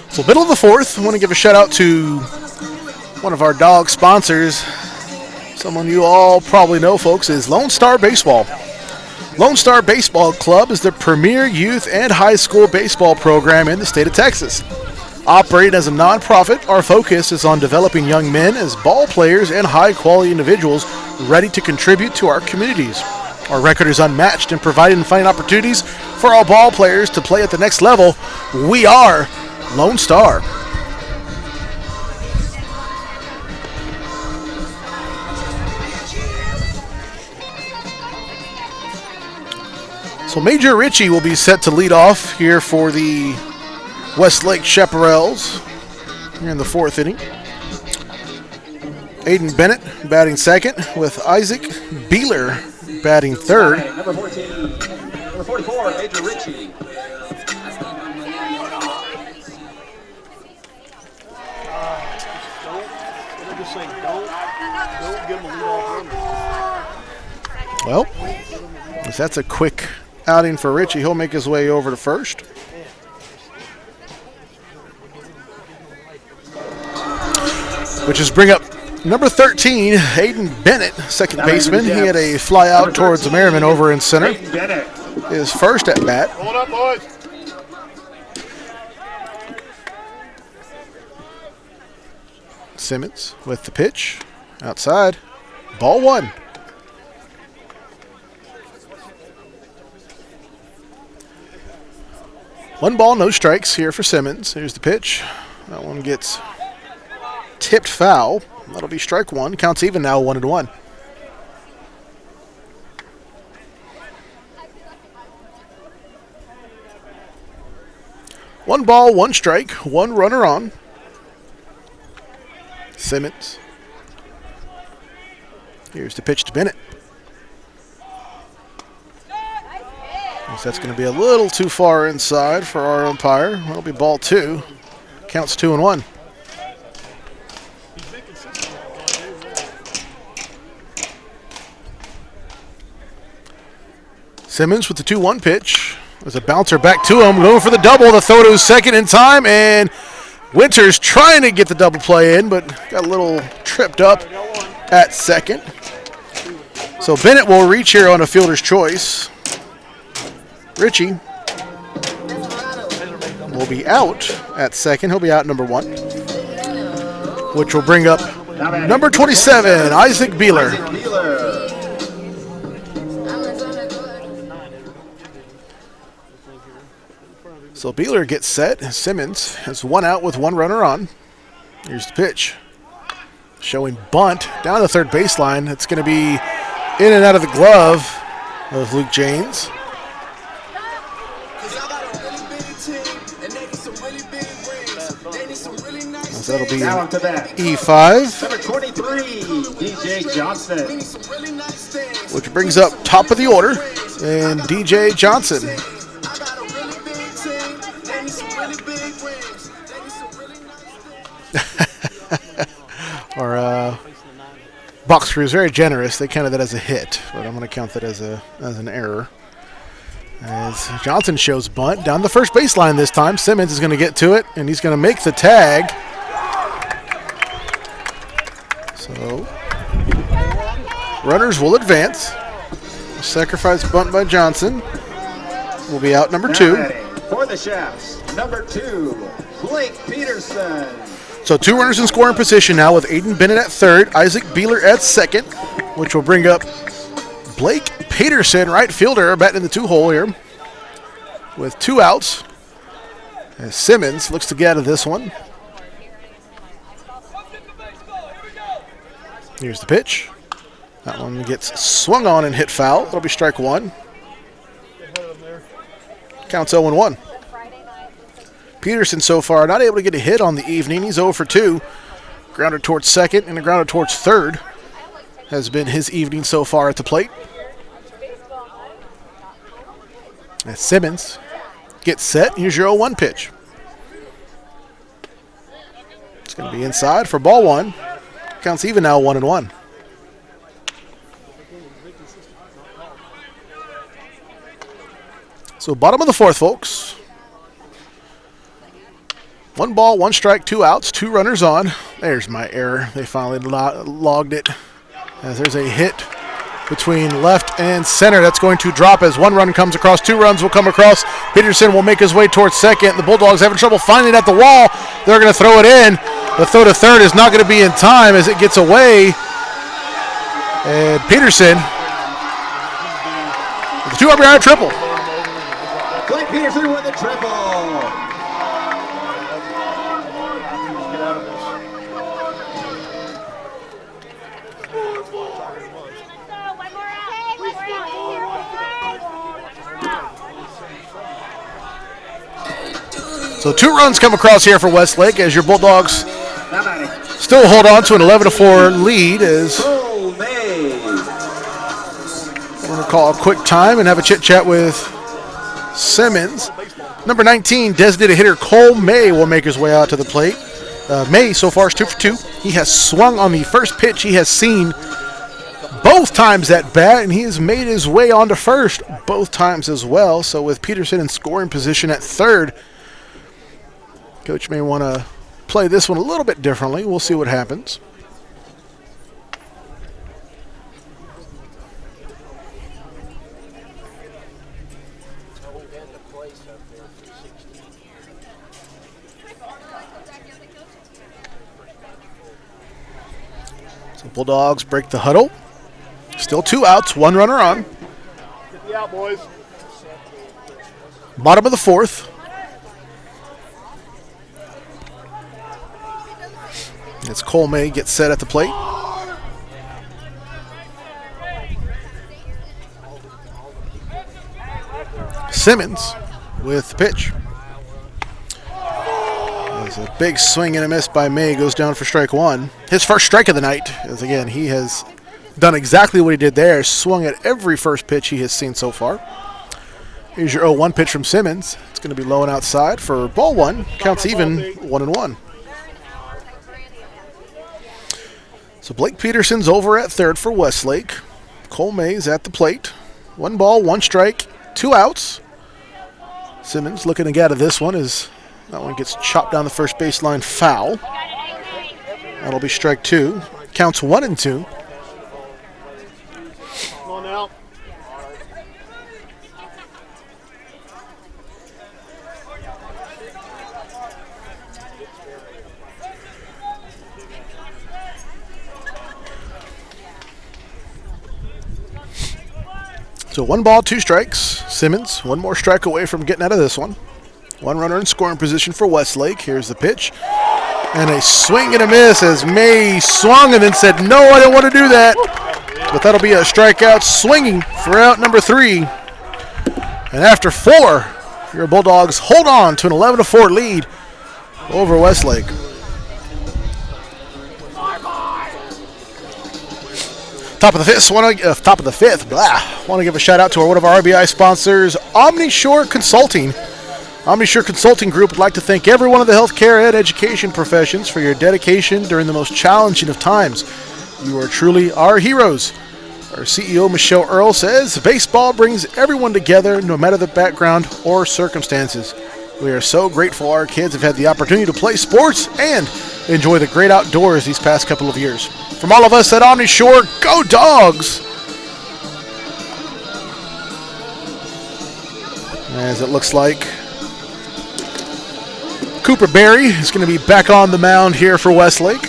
So middle of the 4th, I want to give a shout out to one of our dog sponsors. Someone you all probably know, folks, is Lone Star Baseball. Lone Star Baseball Club is the premier youth and high school baseball program in the state of Texas. Operating as a nonprofit, our focus is on developing young men as ball players and high-quality individuals ready to contribute to our communities. Our record is unmatched in providing and finding opportunities for our ball players to play at the next level. We are Lone Star. So Major Ritchie will be set to lead off here for the Westlake Chaparrals here in the 4th inning. Hayden Bennett batting second with Isaac Beeler batting third. Number 14, number 44, Major Ritchie. Well, if that's a quick outing for Ritchie, he'll make his way over to first. Which is bring up number 13, Hayden Bennett, second baseman. He had a fly out towards Merriman over in center. His first at bat. Hold up, boys. Simmons with the pitch. Outside. Ball 1. One ball, no strikes here for Simmons. Here's the pitch. That one gets tipped foul. That'll be strike 1. Counts even now, 1-1. One ball, one strike, one runner on. Simmons. Here's the pitch to Bennett. Guess that's going to be a little too far inside for our umpire. That'll be ball 2. Counts 2-1. Simmons with the 2-1 pitch. There's a bouncer back to him, going for the double. The throw to second in time, and Winters trying to get the double play in, but got a little tripped up at second. So Bennett will reach here on a fielder's choice. Ritchie will be out at second. He'll be out number 1, which will bring up number 27, Isaac Beeler. So Beeler gets set. Simmons has 1 out with 1 runner on. Here's the pitch. Showing bunt down the third baseline. It's going to be in and out of the glove of Luke James. So that'll be E5. Number 23, DJ Johnson. Which brings up top of the order, and DJ Johnson. Our box crew is very generous. They counted that as a hit, but I'm going to count that as an error. As Johnson shows bunt down the first baseline this time. Simmons is going to get to it, and he's going to make the tag. So runners will advance. Sacrifice bunt by Johnson. Will be out number 2. For the Chefs, number 2, Blake Peterson. So 2 runners in scoring position now with Hayden Bennett at third, Isaac Beeler at second, which will bring up Blake Peterson, right fielder, batting in the 2-hole here with 2 outs. As Simmons looks to get out of this one. Here's the pitch. That one gets swung on and hit foul. That'll be strike 1. Counts 0-1. Peterson so far not able to get a hit on the evening. He's 0 for 2. Grounded towards second and a grounded towards third has been his evening so far at the plate. As Simmons gets set, here's your 0-1 pitch. It's going to be inside for ball 1. Counts even now, 1-1. So bottom of the 4th, folks. 1 ball, 1 strike, 2 outs, 2 runners on. There's my error. They finally logged it. As there's a hit between left and center. That's going to drop as 1 run comes across. 2 runs will come across. Peterson will make his way towards second. The Bulldogs having trouble finding it at the wall. They're going to throw it in. The throw to third is not going to be in time as it gets away. And Peterson with the 2 RBI triple. Blake Peterson with the triple. So 2 runs come across here for Westlake as your Bulldogs still hold on to an 11-4 lead. As we're going to call a quick time and have a chit-chat with Simmons. Number 19, designated hitter Cole May will make his way out to the plate. May so far is 2 for 2. He has swung on the first pitch he has seen both times at bat, and he has made his way onto first both times as well. So with Peterson in scoring position at third, Coach may want to play this one a little bit differently. We'll see what happens. So Bulldogs break the huddle. Still 2 outs, 1 runner on. Get the out, boys. Bottom of the 4th. It's Cole May gets set at the plate. Simmons with the pitch. There's a big swing and a miss by May. Goes down for strike 1. His first strike of the night. As again, he has done exactly what he did there. Swung at every first pitch he has seen so far. Here's your 0-1 pitch from Simmons. It's going to be low and outside for ball 1. Counts even 1-1. So Blake Peterson's over at third for Westlake. Cole May's at the plate. 1 ball, 1 strike, 2 outs. Simmons looking to get out of this one as that one gets chopped down the first baseline foul. That'll be strike 2. Counts 1-2. Come on now. So 1 ball, 2 strikes. Simmons, 1 more strike away from getting out of this one. 1 runner in scoring position for Westlake. Here's the pitch. And a swing and a miss as May swung and then said, no, I don't want to do that. But that'll be a strikeout swinging for out number 3. And after 4, your Bulldogs hold on to an 11-4 lead over Westlake. Top of the 5th. Want to give a shout out to one of our RBI sponsors, Omnishore Consulting. Omnishore Consulting Group would like to thank every one of the healthcare and education professions for your dedication during the most challenging of times. You are truly our heroes. Our CEO, Michelle Earl, says, baseball brings everyone together no matter the background or circumstances. We are so grateful our kids have had the opportunity to play sports and enjoy the great outdoors these past couple of years. From all of us at Omnishore, go Dogs! As it looks like Cooper Berry is going to be back on the mound here for Westlake.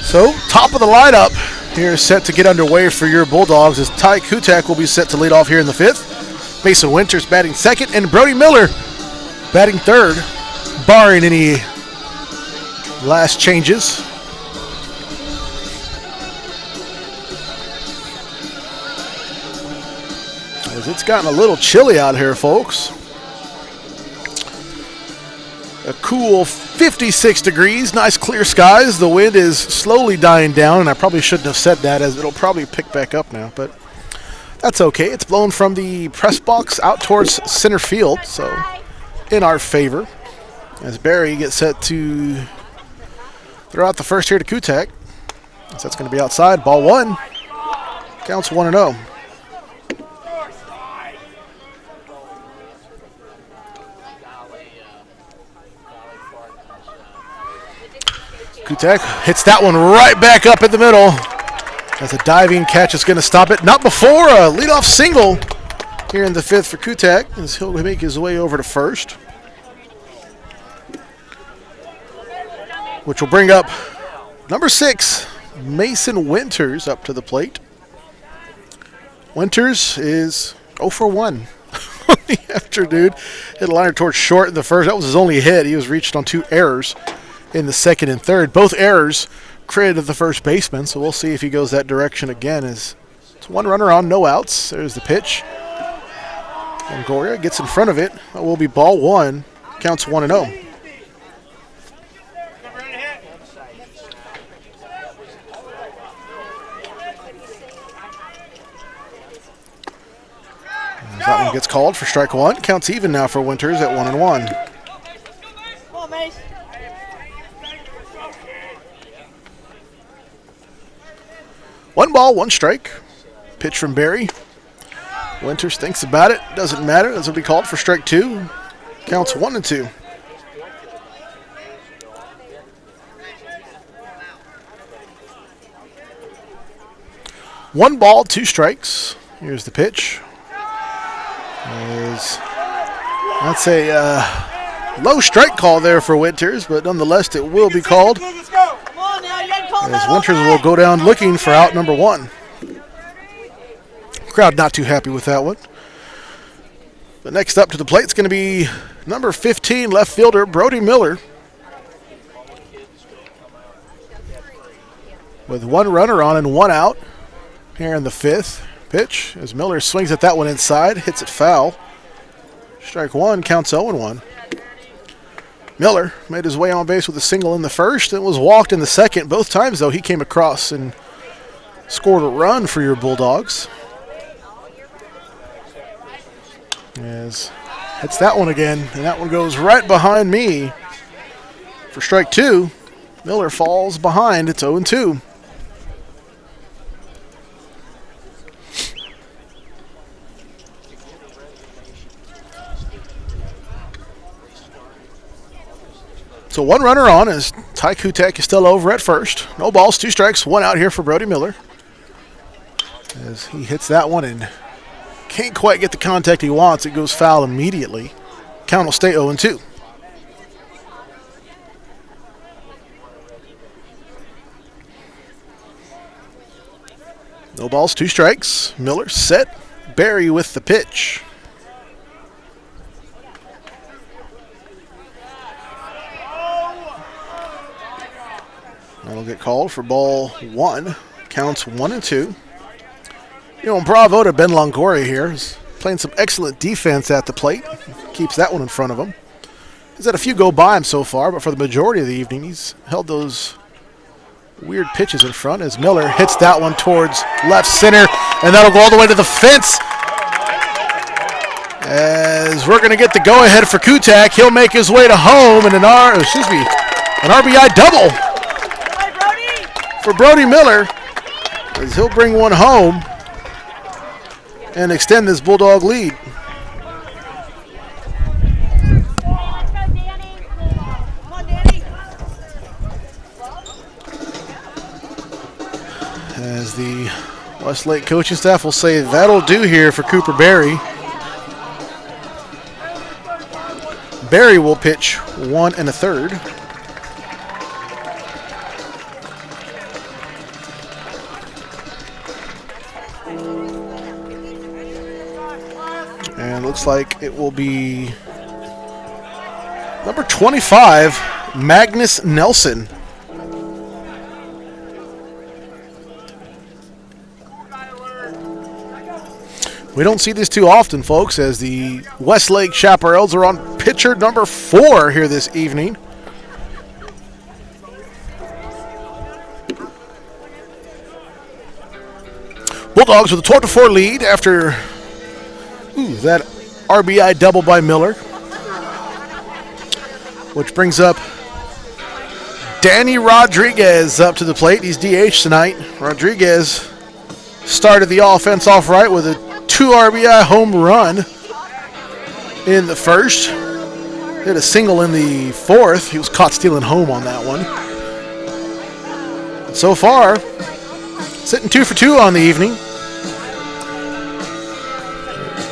So, top of the lineup here is set to get underway for your Bulldogs as Ty Kutak will be set to lead off here in the 5th. Mason Winters batting 2nd and Brody Miller batting 3rd, barring any last changes. As it's gotten a little chilly out here, folks. A cool 56 degrees, nice clear skies. The wind is slowly dying down, and I probably shouldn't have said that as it'll probably pick back up now, but that's okay. It's blown from the press box out towards center field, so in our favor. As Barry gets set to throw out the first here to Kutak. So that's going to be outside. Ball 1. Counts 1-0. Kutak hits that one right back up in the middle. As a diving catch is going to stop it. Not before a leadoff single here in the 5th for Kutak as he'll make his way over to first. Which will bring up number 6, Mason Winters up to the plate. Winters is 0-for-1 on the afternoon. Hit a liner towards short in the first. That was his only hit. He was reached on 2 errors in the 2nd and 3rd. Both errors credited the first baseman, so we'll see if he goes that direction again. As it's 1 runner on, no outs. There's the pitch. Longoria gets in front of it. That will be ball 1. Counts 1-0. That one gets called for strike 1. Counts even now for Winters at 1-1. Come on, Mace. 1 ball, 1 strike. Pitch from Barry. Winters thinks about it. Doesn't matter. This will be called for strike 2. Counts 1-2. One ball, 2 strikes. Here's the pitch. That's a low strike call there for Winters, but nonetheless it will be called, as Winters will go down looking for out number 1. Crowd not too happy with that one. But next up to the plate is going to be number 15 left fielder Brody Miller, with 1 runner on and 1 out here in the 5th. Pitch as Miller swings at that one inside, hits it foul. Strike 1, counts 0-1. Miller made his way on base with a single in the first and was walked in the second. Both times, though, he came across and scored a run for your Bulldogs. As hits that one again, and that one goes right behind me for strike 2. Miller falls behind. It's 0-2. So 1 runner on as Ty Kutak is still over at first. No balls, 2 strikes, 1 out here for Brody Miller. As he hits that one and can't quite get the contact he wants, it goes foul immediately. Count will stay 0-2. No balls, 2 strikes. Miller set. Barry with the pitch. That'll get called for ball 1. Counts 1-2. You know, bravo to Ben Longoria here. He's playing some excellent defense at the plate. Keeps that one in front of him. He's had a few go by him so far, but for the majority of the evening, he's held those weird pitches in front as Miller hits that one towards left center, and that'll go all the way to the fence. As we're going to get the go-ahead for Kutak, he'll make his way to home, and an RBI double for Brody Miller, as he'll bring one home and extend this Bulldog lead. As the Westlake coaching staff will say that'll do here for Cooper Berry. Berry will pitch 1 1/3. And looks like it will be number 25, Magnus Nelson. We don't see this too often, folks, as the Westlake Chaparrals are on pitcher number 4 here this evening. Bulldogs with a 12-4 lead after that RBI double by Miller, which brings up Danny Rodriguez up to the plate. He's DH tonight. Rodriguez started the offense off right with a 2 RBI home run in the first. Hit a single in the 4th. He was caught stealing home on that one. And so far, sitting 2 for 2 on the evening,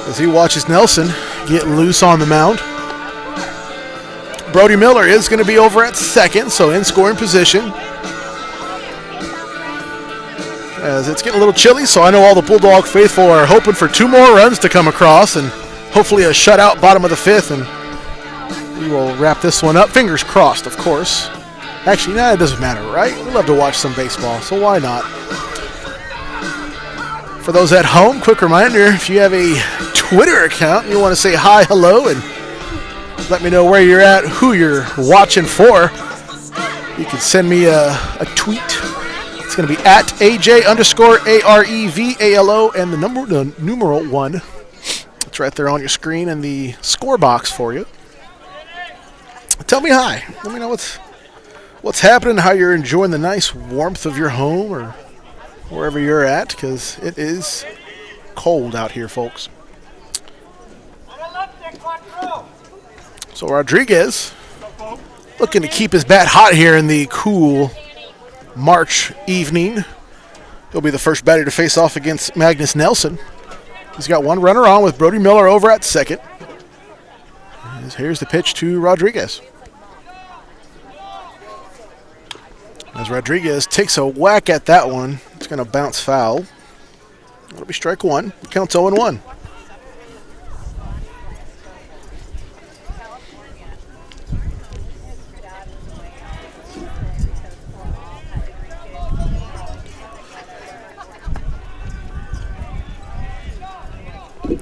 as he watches Nelson get loose on the mound. Brody Miller is going to be over at second, so in scoring position. As it's getting a little chilly, so I know all the Bulldog faithful are hoping for 2 more runs to come across and hopefully a shutout bottom of the 5th, and we will wrap this one up. Fingers crossed, of course. Actually, it doesn't matter, right? We love to watch some baseball, so why not? For those at home, quick reminder, if you have a Twitter account and you want to say hi, hello, and let me know where you're at, who you're watching for, you can send me a tweet. It's going to be at AJ_AREVALO and the numeral 1. It's right there on your screen in the score box for you. Tell me hi. Let me know what's happening, how you're enjoying the nice warmth of your home or wherever you're at, because it is cold out here, folks. So Rodriguez looking to keep his bat hot here in the cool March evening. He'll be the first batter to face off against Magnus Nelson. He's got one runner on with Brody Miller over at second. Here's the pitch to Rodriguez. As Rodriguez takes a whack at that one, it's going to bounce foul. That'll be strike one. Counts 0-1.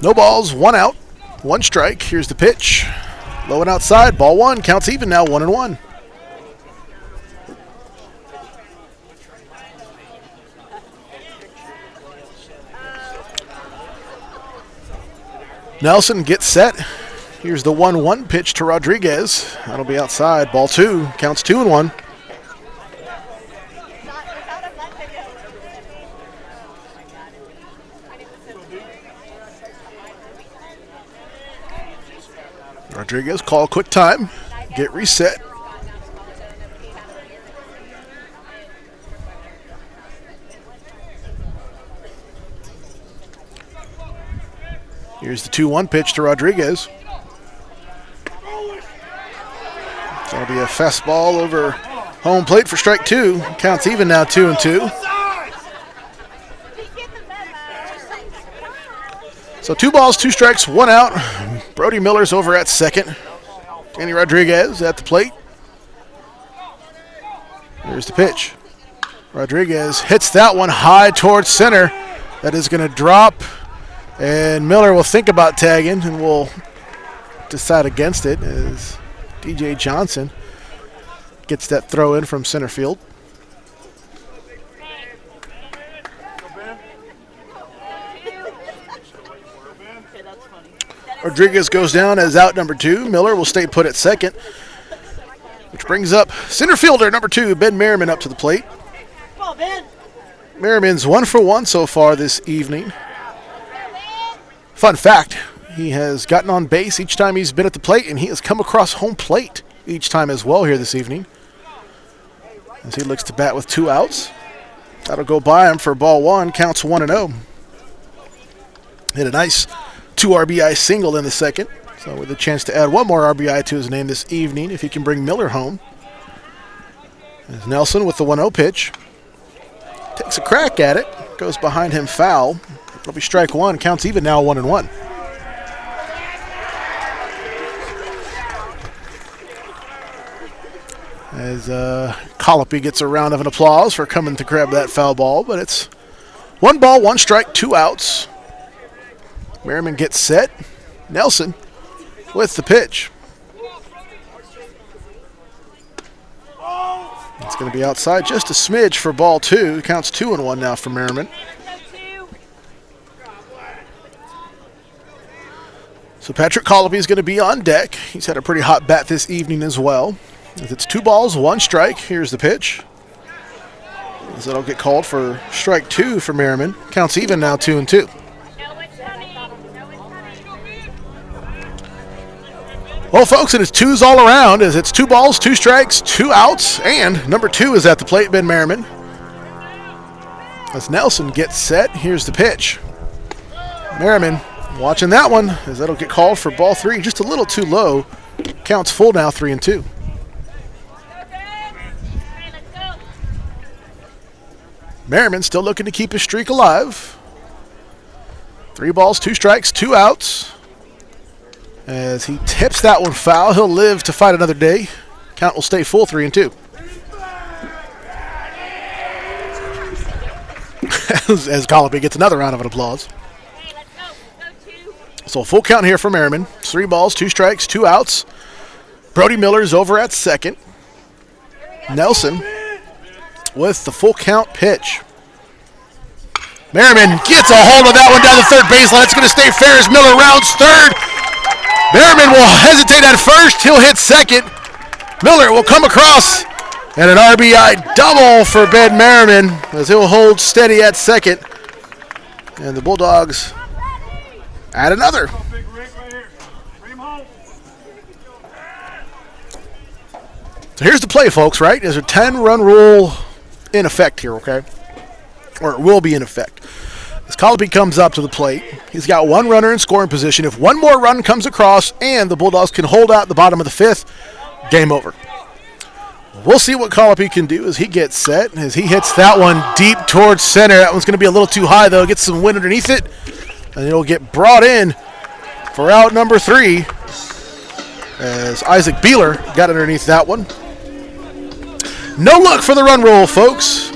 No balls, one out, one strike. Here's the pitch. Low and outside, ball one. Counts even now, 1-1. Nelson gets set. Here's the 1-1 pitch to Rodriguez. That'll be outside, ball two. Counts 2-1. Rodriguez, call quick time, get reset. Here's the 2-1 pitch to Rodriguez. That'll be a fastball over home plate for strike two. Counts even now, 2-2. So 2 balls, 2 strikes, 1 out. Brody Miller's over at second. Danny Rodriguez at the plate. Here's the pitch. Rodriguez hits that one high towards center. That is going to drop. And Miller will think about tagging and will decide against it as DJ Johnson gets that throw in from center field. Rodriguez goes down as out number 2. Miller will stay put at second, which brings up center fielder number 2, Ben Merriman, up to the plate. Come on, Ben. Merriman's 1 for 1 so far this evening. Fun fact, he has gotten on base each time he's been at the plate, and he has come across home plate each time as well here this evening. As he looks to bat with 2 outs. That'll go by him for ball 1, counts 1-0. Hit a nice 2 RBI single in the second, so with a chance to add 1 more RBI to his name this evening if he can bring Miller home. As Nelson with the 1-0 pitch. Takes a crack at it, goes behind him foul. It'll be strike one, counts even now, 1-1. As Colopy gets a round of an applause for coming to grab that foul ball, but it's 1 ball, 1 strike, 2 outs. Merriman gets set. Nelson with the pitch. It's going to be outside just a smidge for ball 2. Counts 2-1 now for Merriman. So Patrick Colopy is going to be on deck. He's had a pretty hot bat this evening as well. It's 2 balls, 1 strike. Here's the pitch. As it'll get called for strike 2 for Merriman. Counts even now, 2-2. Well, folks, and it's 2s all around as it's 2 balls, 2 strikes, 2 outs, and number 2 is at the plate, Ben Merriman. As Nelson gets set, here's the pitch. Merriman watching that one as that'll get called for ball 3, just a little too low. Counts full now, 3-2. Merriman still looking to keep his streak alive. 3 balls, 2 strikes, 2 outs. As he tips that one foul, he'll live to fight another day. Count will stay full, 3-2. as Colopy gets another round of an applause. So full count here for Merriman. 3 balls, 2 strikes, 2 outs. Brody Miller's over at second. Nelson with the full count pitch. Merriman gets a hold of that one down the third baseline. It's going to stay fair as Miller rounds third. Merriman will hesitate at first. He'll hit second. Miller will come across. And an RBI double for Ben Merriman as he'll hold steady at second. And the Bulldogs add another. So here's the play, folks, right? There's a 10-run rule in effect here, okay? Or it will be in effect. As Colopy comes up to the plate, he's got one runner in scoring position. If one more run comes across and the Bulldogs can hold out the bottom of the fifth, game over. We'll see what Colopy can do as he gets set, as he hits that one deep towards center. That one's going to be a little too high, though. Gets some wind underneath it, and it'll get brought in for out number 3 as Isaac Beeler got underneath that one. No look for the run roll, folks.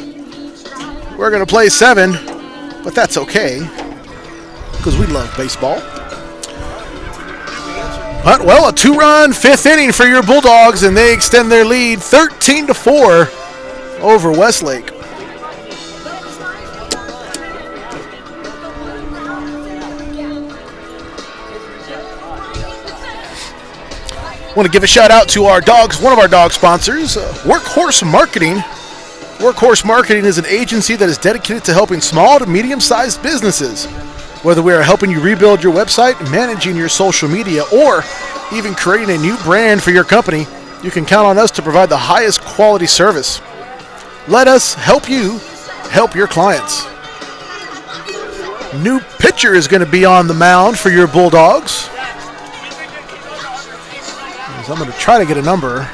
We're going to play 7, but that's okay because we love baseball. But, well, a 2-run 5th inning for your Bulldogs, and they extend their lead 13-4 over Westlake. Want to give a shout out to our dogs, one of our dog sponsors, Workhorse Marketing. Workhorse Marketing is an agency that is dedicated to helping small to medium-sized businesses. Whether we are helping you rebuild your website, managing your social media, or even creating a new brand for your company, you can count on us to provide the highest quality service. Let us help you help your clients. New pitcher is going to be on the mound for your Bulldogs. I'm going to try to get a number.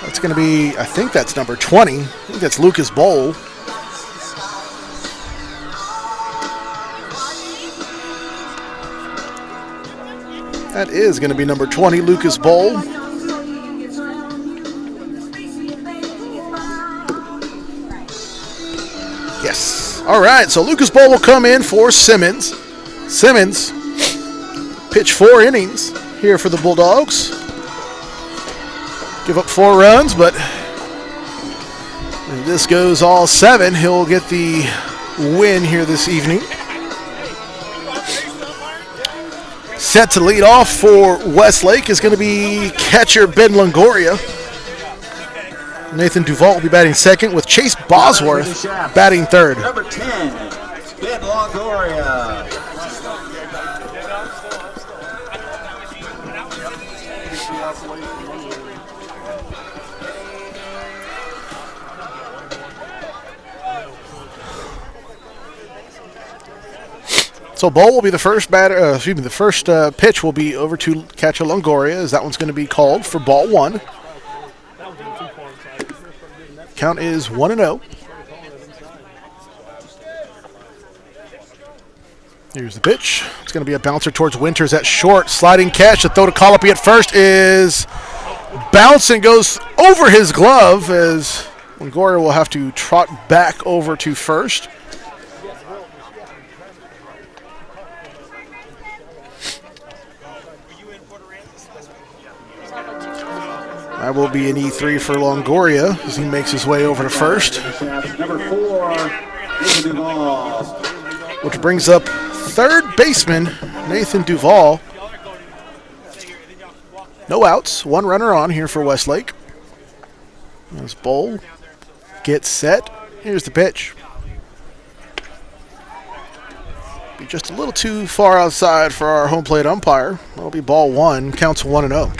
That's going to be, I think that's number 20. I think that's Lucas Bowl. That is going to be number 20, Lucas Bowl. Yes. All right, so Lucas Bowl will come in for Simmons. Simmons pitched 4 innings here for the Bulldogs. Give up 4 runs, but if this goes all 7, he'll get the win here this evening. Set to lead off for Westlake is going to be catcher Ben Longoria. Nathan Duvall will be batting second with Chase Bosworth batting third. Number 10, Ben Longoria. So Bowl will be the first batter. The first pitch will be over to catcher Longoria, as that one's going to be called for ball 1. Count is 1-0. Here's the pitch. It's going to be a bouncer towards Winters at short. Sliding catch. The throw to Colopy at first is bouncing, goes over his glove as Longoria will have to trot back over to first. That will be an E3 for Longoria as he makes his way over to first. Number 4, Nathan Duvall. Which brings up third baseman Nathan Duvall. No outs, 1 runner on here for Westlake. As Bowl gets set. Here's the pitch. Be just a little too far outside for our home plate umpire. That'll be ball 1, counts 1-0.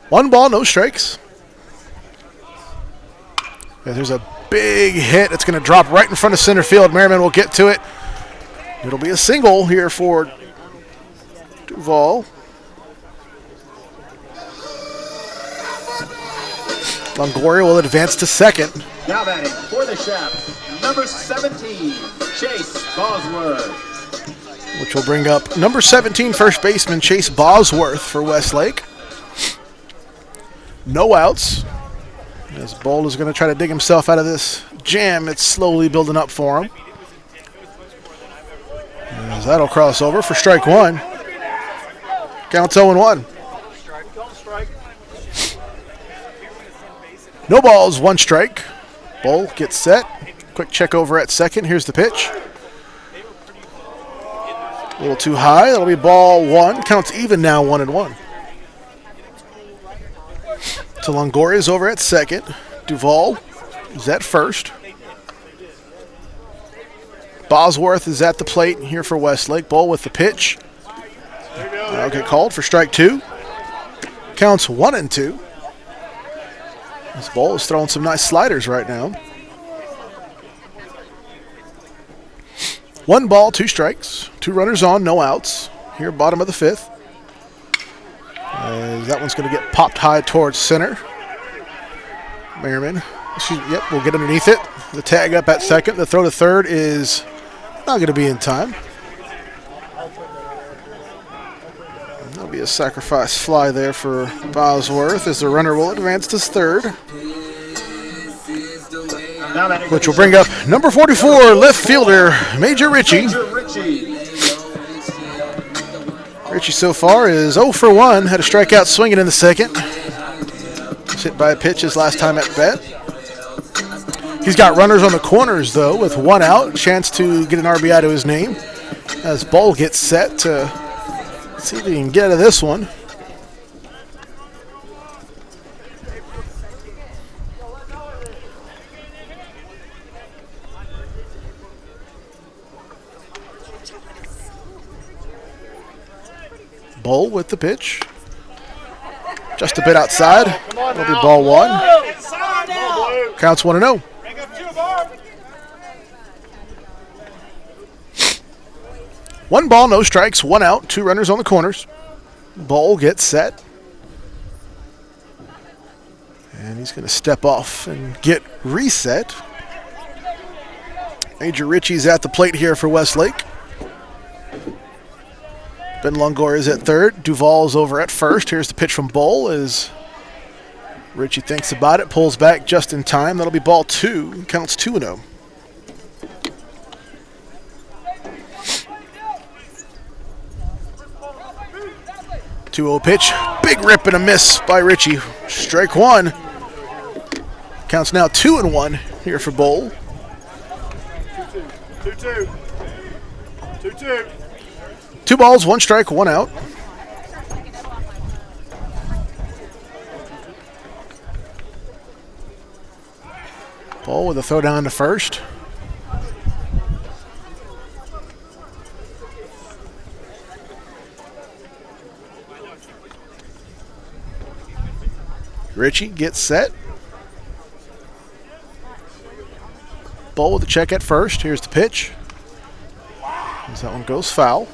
1 ball, no strikes. Yeah, there's a big hit. It's going to drop right in front of center field. Merriman will get to it. It'll be a single here for Duvall. Longoria will advance to second. Now batting for the Chef, number 17, Chase Bosworth. Which will bring up number 17 first baseman Chase Bosworth for Westlake. No outs. As Bowl is going to try to dig himself out of this jam, it's slowly building up for him. As that'll cross over for strike 1. Counts 0-1. No balls, 1 strike. Bowl gets set. Quick check over at second. Here's the pitch. A little too high. That'll be ball 1. Counts even now, 1-1. So Longoria's over at second. Duvall is at first. Bosworth is at the plate here for Westlake. Bull with the pitch. That'll get called for strike 2. Counts 1-2. This Bull is throwing some nice sliders right now. 1 ball, 2 strikes. 2 runners on, no outs. Here, bottom of the 5th. That one's going to get popped high towards center. Merriman. Yep, we'll get underneath it. The tag up at second. The throw to third is not going to be in time. That'll be a sacrifice fly there for Bosworth as the runner will advance to third. Which will bring up number 44, left fielder, Major Ritchie. Ritchie so far is 0 for 1. Had a strikeout swinging in the second. Was hit by a pitch his last time at bat. He's got runners on the corners, though, with 1 out. Chance to get an RBI to his name as Bull gets set to see if he can get out of this one. Bull with the pitch. Just a bit outside. That'll be ball 1. Counts 1-0. 1 ball, no strikes, 1 out, 2 runners on the corners. Bull gets set. And he's going to step off and get reset. Major Ritchie's at the plate here for Westlake. Ben Longoria is at third. Duvall's over at first. Here's the pitch from Bull as Ritchie thinks about it, pulls back just in time. That'll be ball 2. Counts 2-0. 2-0 pitch. Big rip and a miss by Ritchie. Strike 1. Counts now 2-1 here for Bull. 2-2. 2-2. 2 balls, 1 strike, 1 out. Bull with a throw down to first. Ritchie gets set. Bull with the check at first. Here's the pitch. As that one goes foul.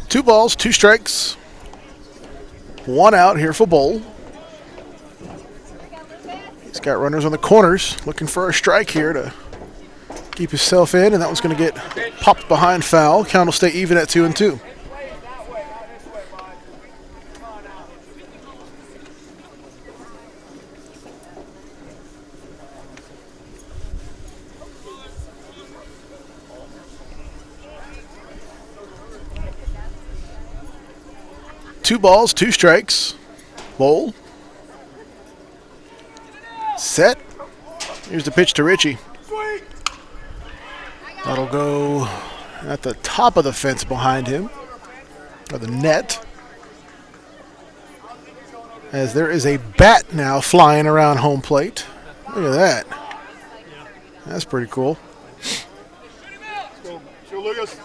Two balls, 2 strikes, 1 out here for Bull. He's got runners on the corners, looking for a strike here to keep himself in, and that one's going to get popped behind foul. Count will stay even at 2-2. Two balls, 2 strikes. Bull. Set. Here's the pitch to Ritchie. That'll go at the top of the fence behind him, or the net. As there is a bat now flying around home plate. Look at that. That's pretty cool. Let's go, Lucas.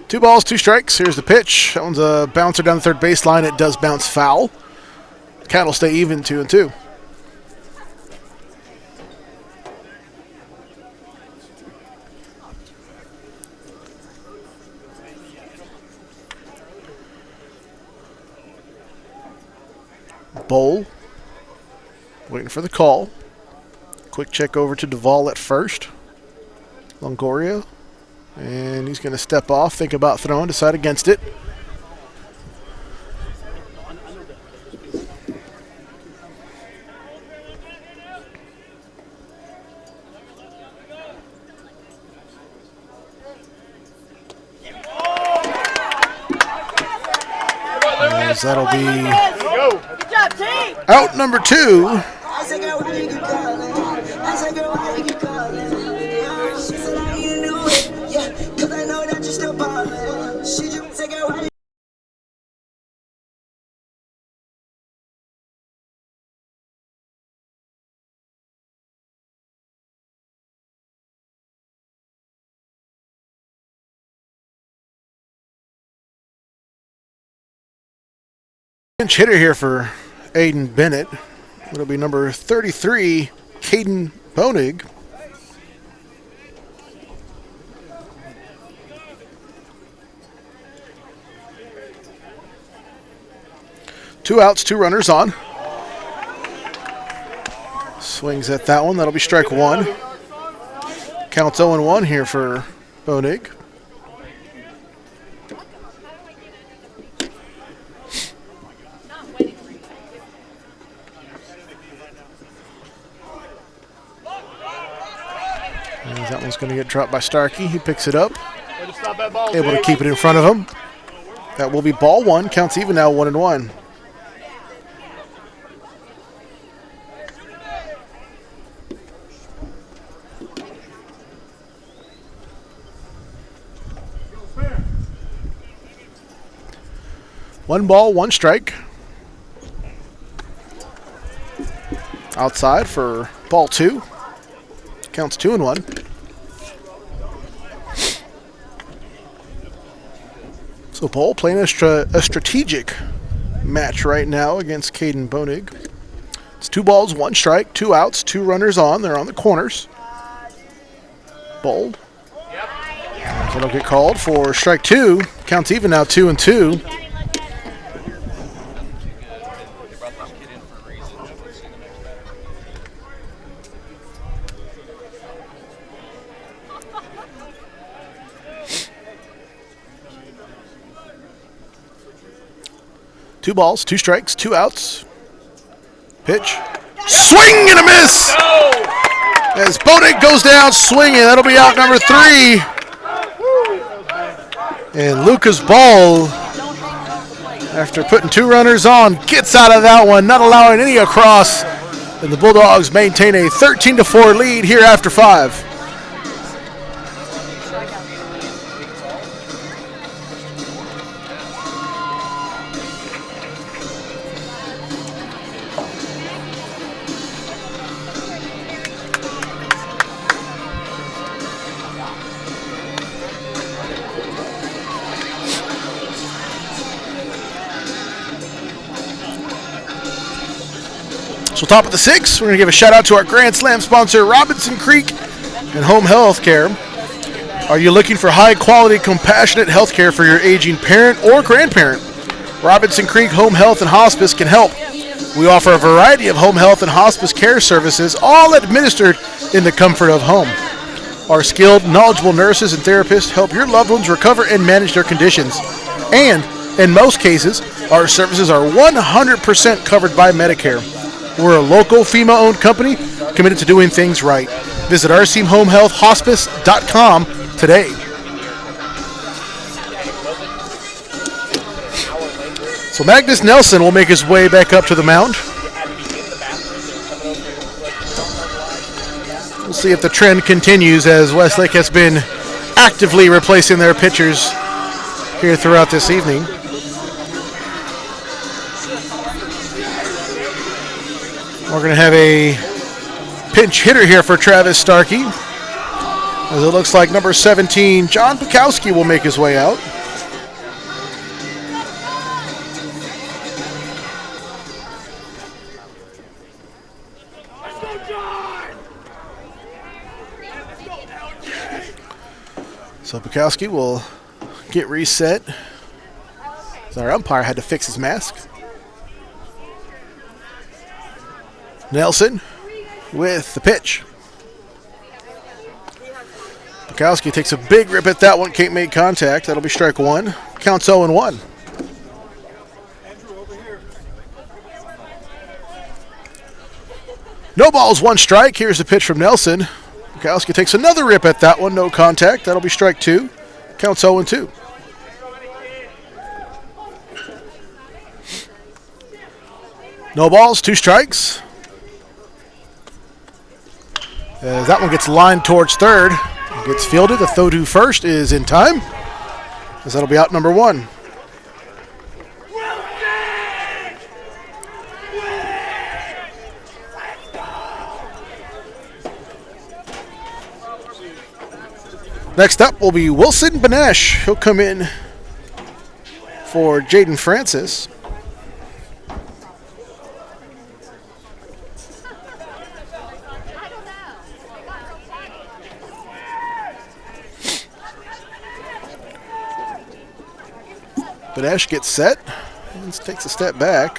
Two balls, 2 strikes. Here's the pitch. That one's a bouncer down the third baseline. It does bounce foul. Count will stay even, 2-2. Bull waiting for the call. Quick check over to Duvall at first. Longoria. And he's going to step off, think about throwing, decide against it. As that'll be out number 2. Pinch hitter here for Hayden Bennett. It'll be number 33, Hayden Bennett. Two outs, two runners on. Swings at that one. That'll be strike one. Counts 0-1 here for Bennett. That one's going to get dropped by Starkey. He picks it up. Able to keep it in front of him. That will be ball one. Counts even now, 1-1. One ball, one strike. Outside for ball two. Counts 2-1. So Bull playing a strategic match right now against Hayden Bennett. It's 2 balls, 1 strike, 2 outs, 2 runners on. They're on the corners. Bull. It'll get called for strike 2. Counts even now, 2-2. Two balls, 2 strikes, 2 outs. Pitch. Swing and a miss! As Bennett goes down swinging. That'll be out number 3. And Lucas Ball, after putting 2 runners on, gets out of that one, not allowing any across. And the Bulldogs maintain a 13-4 lead here after 5. So top of the 6, we're going to give a shout out to our Grand Slam sponsor, Robinson Creek and Home Health Care. Are you looking for high quality, compassionate health care for your aging parent or grandparent? Robinson Creek Home Health and Hospice can help. We offer a variety of home health and hospice care services, all administered in the comfort of home. Our skilled, knowledgeable nurses and therapists help your loved ones recover and manage their conditions. And in most cases, our services are 100% covered by Medicare. We're a local FEMA-owned company committed to doing things right. Visit rchomehealthhospice.com today. So Magnus Nelson will make his way back up to the mound. We'll see if the trend continues as Westlake has been actively replacing their pitchers here throughout this evening. We're going to have a pinch hitter here for Travis Starkey, as it looks like number 17, John Bukowski, will make his way out. So Bukowski will get reset. Our umpire had to fix his mask. Nelson with the pitch. Bukowski takes a big rip at that one, can't make contact. That'll be strike 1. Counts 0-1. No balls, 1 strike. Here's the pitch from Nelson. Bukowski takes another rip at that one, no contact. That'll be strike 2. Counts 0-2. No balls, 2 strikes. As that one gets lined towards third, gets fielded. The throw to first is in time, as that'll be out number 1. Next up will be Wilson Benesh. He'll come in for Jaden Francis. Benesh gets set and takes a step back.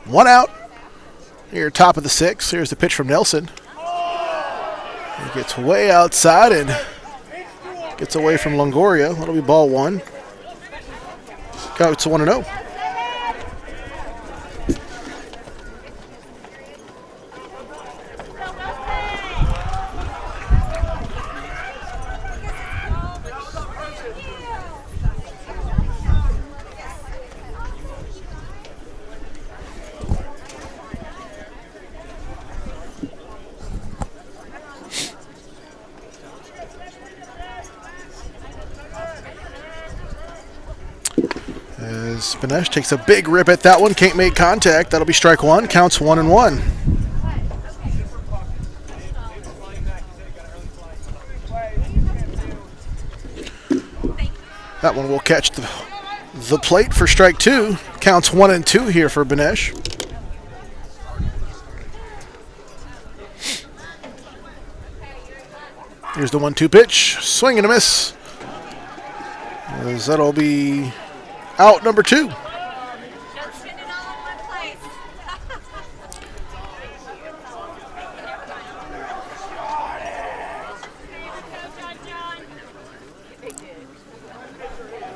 One out. Here, top of the 6th. Here's the pitch from Nelson. He gets way outside and gets away from Longoria. That'll be ball 1. It's 1-0. As Benesh takes a big rip at that one, can't make contact. That'll be strike 1. Counts 1-1. That one will catch the plate for strike 2. Counts 1-2 here for Benesh. Here's the 1-2 pitch. Swing and a miss. As that'll be out number 2.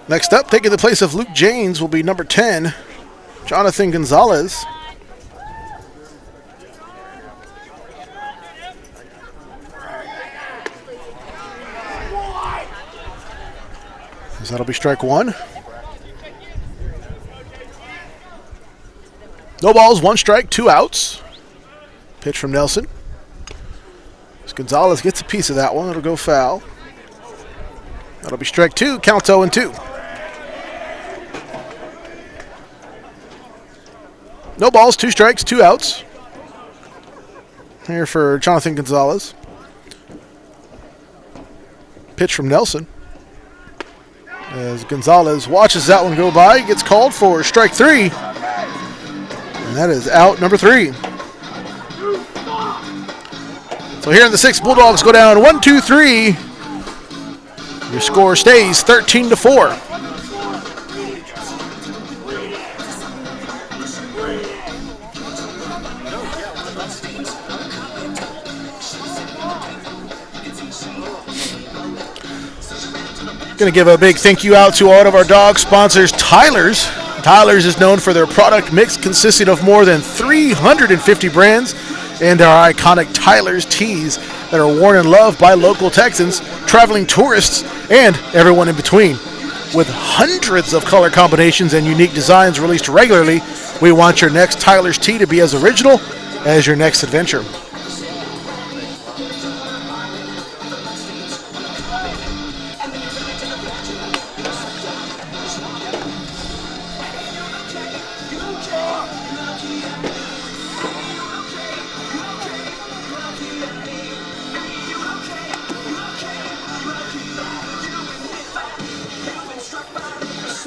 Next up, taking the place of Luke Janes will be number 10, Jonathan Gonzalez. As that'll be strike 1. No balls, 1 strike, 2 outs. Pitch from Nelson. As Gonzalez gets a piece of that one, it'll go foul. That'll be strike 2, counts 0-2. No balls, 2 strikes, 2 outs. Here for Jonathan Gonzalez. Pitch from Nelson. As Gonzalez watches that one go by, gets called for strike 3. And that is out number 3. So here in the 6th, Bulldogs go down 1-2-3. Your score stays 13-4. Going to give a big thank you out to all of our dog sponsors, Tyler's. Tyler's is known for their product mix consisting of more than 350 brands and our iconic Tyler's tees that are worn and loved by local Texans, traveling tourists, and everyone in between. With hundreds of color combinations and unique designs released regularly, we want your next Tyler's tee to be as original as your next adventure.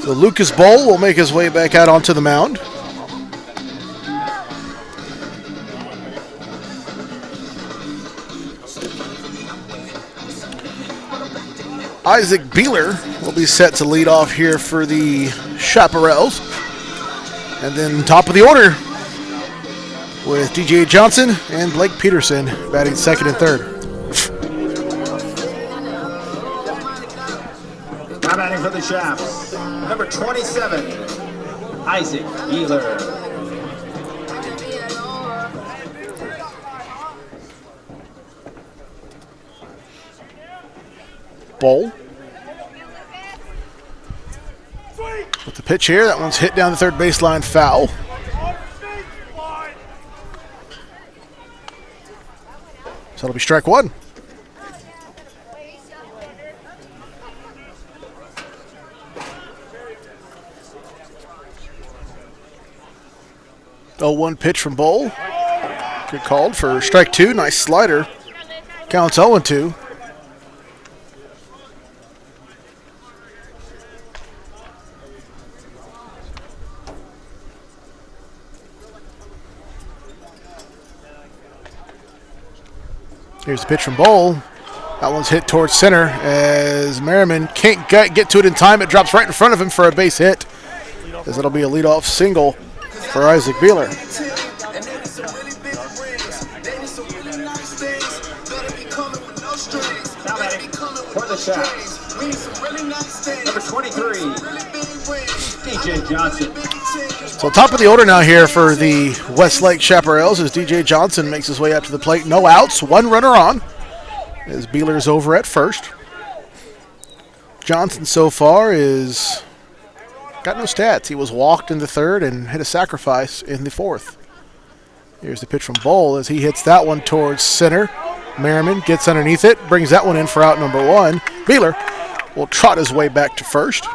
So Lucas Bowl will make his way back out onto the mound. Isaac Beeler will be set to lead off here for the Chaparrals. And then top of the order with DJ Johnson and Blake Peterson batting 2nd and 3rd. Now batting for the Chaps, number 27, Isaac Beeler. Bowl. With the pitch here, that one's hit down the 3rd baseline, foul. So it'll be strike 1. Oh, 1 pitch from Bowl. Good called for strike 2. Nice slider. Counts 0-2. Here's the pitch from Bowl. That one's hit towards center as Merriman can't get to it in time. It drops right in front of him for a base hit, as it'll be a leadoff single for Isaac Beeler. Now batting for the Chaps, number 23, DJ Johnson. So top of the order now here for the Westlake Chaparrals as DJ Johnson makes his way up to the plate. No outs, one runner on, as Beeler's over at first. Johnson so far is got no stats. He was walked in the third and hit a sacrifice in the fourth. Here's the pitch from Bull as he hits that one towards center. Merriman gets underneath it, brings that one in for out number one. Beeler will trot his way back to first.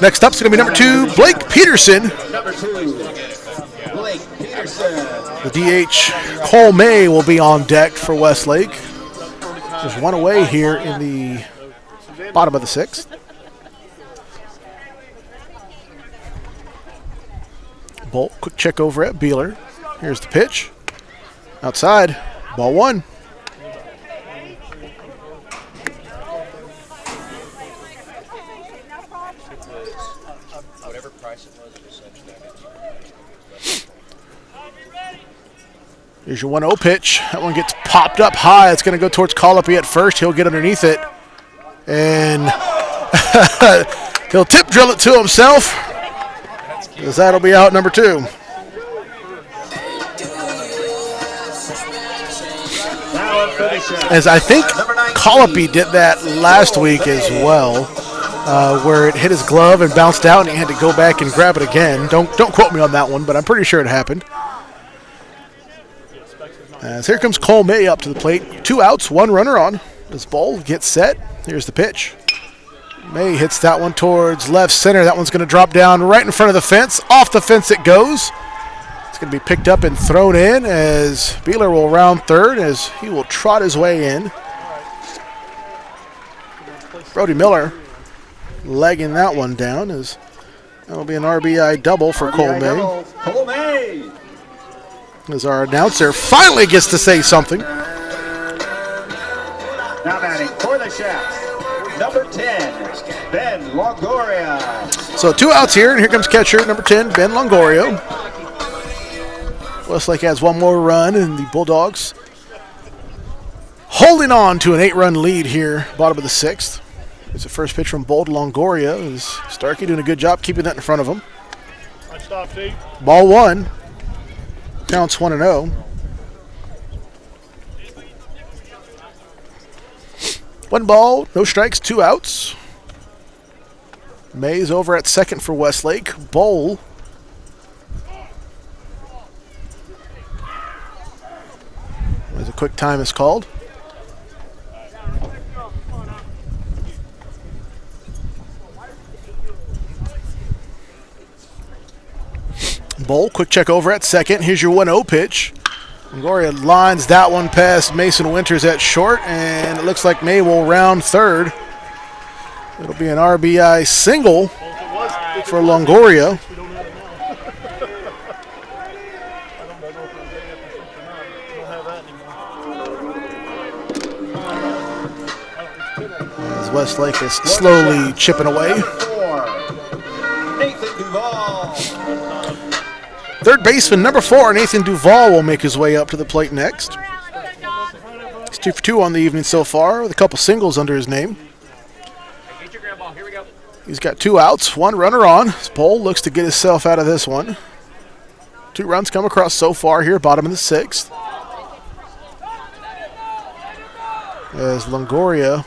Next up is going to be number 2, Blake Peterson. Number 2, Blake Peterson. The DH, Cole May, will be on deck for Westlake. There's one away here in the bottom of the sixth. Bolt, quick check over at Beeler. Here's the pitch. Outside, ball one. Here's your 1-0 pitch. That one gets popped up high. It's going to go towards Colopy at first. He'll get underneath it. And he'll tip drill it to himself, as that'll be out number 2. As I think Colopy did that last week as well, where it hit his glove and bounced out and he had to go back and grab it again. Don't quote me on that one, but I'm pretty sure it happened. As here comes Cole May up to the plate. 2 outs, 1 runner on. This ball gets set. Here's the pitch. May hits that one towards left center. That one's going to drop down right in front of the fence. Off the fence it goes. It's going to be picked up and thrown in as Beeler will round third as he will trot his way in. Brody Miller legging that one down as that'll be an RBI double for Cole May. Cole May. As our announcer finally gets to say something. Now batting for the Chaps, number 10, Ben Longoria. So 2 outs here, and here comes catcher number 10, Ben Longoria. Westlake has 1 more run, and the Bulldogs holding on to an 8-run lead here, bottom of the 6th. It's the first pitch from Bold Longoria. Is Starkey doing a good job keeping that in front of him. Nice stop, Steve. Ball 1. Counts 1-0. One ball, no strikes, 2 outs. May's over at second for Westlake. Bowl. As a quick time is called. Bowl, quick check over at second. Here's your 1-0 pitch. Longoria lines that one past Mason Winters at short, and it looks like May will round third. It'll be an RBI single for Longoria. As Westlake is slowly chipping away. Third baseman, number 4, Nathan Duvall, will make his way up to the plate next. He's 2 for 2 on the evening so far, with a couple singles under his name. He's got 2 outs, 1 runner on. Bowl looks to get himself out of this one. 2 runs come across so far here, bottom of the 6th. As Longoria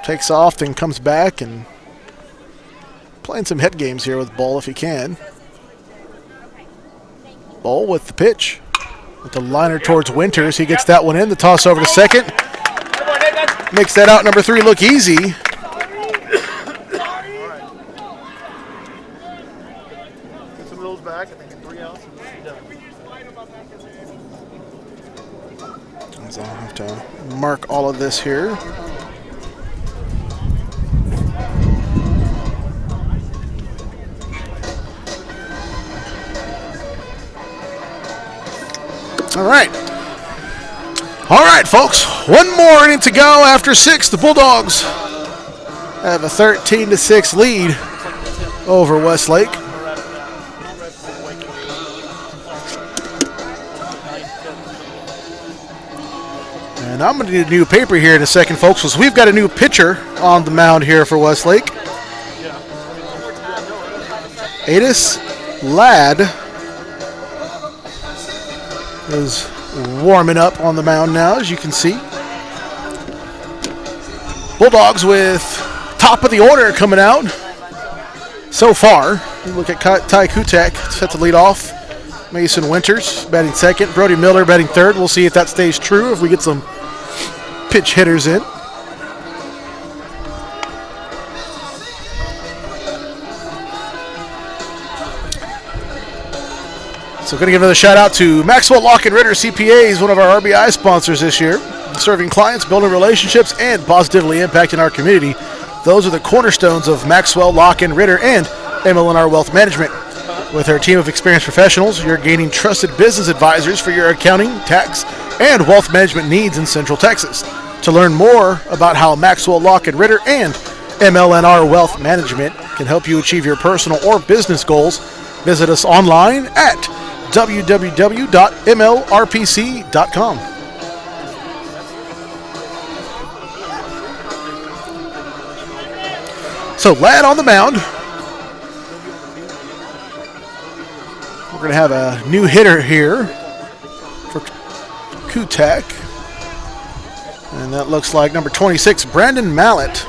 takes off and comes back and playing some head games here with Bull if he can. Bull with the pitch. With the liner towards Winters. He gets that one in. The toss over to second. Makes that out number 3 look easy. Get some of those back and then get 3 outs and be done. So I'll have to mark all of this here. All right. All right, folks. One more inning to go after 6. The Bulldogs have a 13-6 lead over Westlake. And I'm going to need a new paper here in a second, folks, because we've got a new pitcher on the mound here for Westlake. Adis Ladd is warming up on the mound now, as you can see. Bulldogs with top of the order coming out so far. You look at Ty Kutak set to lead off. Mason Winters batting second. Brody Miller batting third. We'll see if that stays true, if we get some pitch hitters in. So going to give another shout out to Maxwell Lock & Ritter CPAs, one of our RBI sponsors this year. Serving clients, building relationships, and positively impacting our community. Those are the cornerstones of Maxwell Lock & Ritter and MLNR Wealth Management. With our team of experienced professionals, you're gaining trusted business advisors for your accounting, tax, and wealth management needs in Central Texas. To learn more about how Maxwell Lock & Ritter and MLNR Wealth Management can help you achieve your personal or business goals, visit us online at www.mlrpc.com. So Ladd on the mound. We're going to have a new hitter here for Kutak. And that looks like number 26, Brandon Mallett,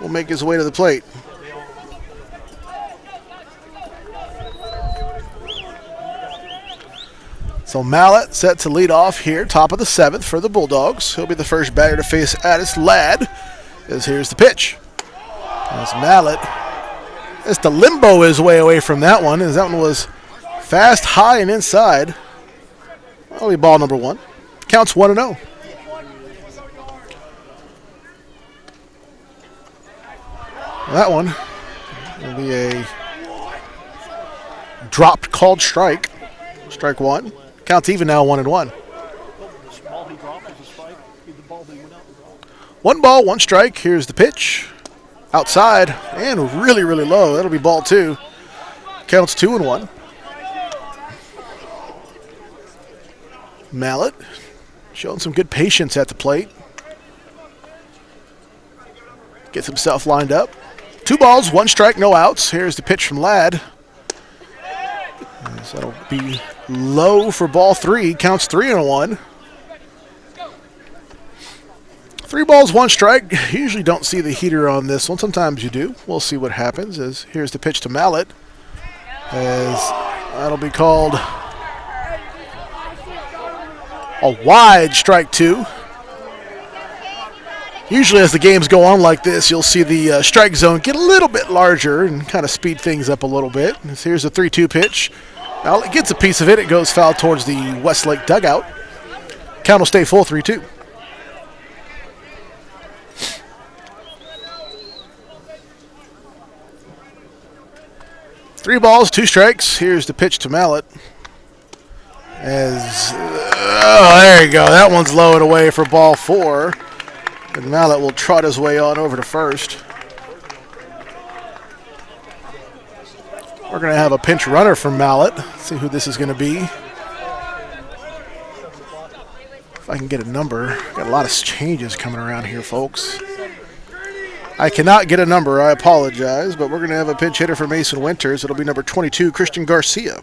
will make his way to the plate. So Mallett set to lead off here, top of the 7th for the Bulldogs. He'll be the first batter to face Adis Ladd, as here's the pitch. As Mallett has to limbo his way away from that one, as that one was fast, high, and inside. That'll be ball number 1. Counts 1-0. That one will be a dropped called strike. Strike 1. Counts even now, 1-1. 1 ball, 1 strike. Here's the pitch. Outside and really, really low. That'll be ball 2. Counts 2-1. Mallett showing some good patience at the plate. Gets himself lined up. 2 balls, 1 strike, no outs. Here's the pitch from Ladd. So that'll be low for ball 3. Counts 3-1. 3 balls, 1 strike. Usually don't see the heater on this one. Sometimes you do. We'll see what happens. As here's the pitch to Mallett. As that'll be called a wide strike 2. Usually as the games go on like this, you'll see the strike zone get a little bit larger and kind of speed things up a little bit. As here's the 3-2 pitch. Mallett gets a piece of it. It goes foul towards the Westlake dugout. Count will stay full, 3-2. Three balls, 2 strikes. Here's the pitch to Mallett. There you go. That one's low and away for ball 4. And Mallett will trot his way on over to first. We're going to have a pinch runner from Mallett. Let's see who this is going to be. If I can get a number. Got a lot of changes coming around here, folks. I cannot get a number. I apologize. But we're going to have a pinch hitter for Mason Winters. It'll be number 22, Christian Garcia.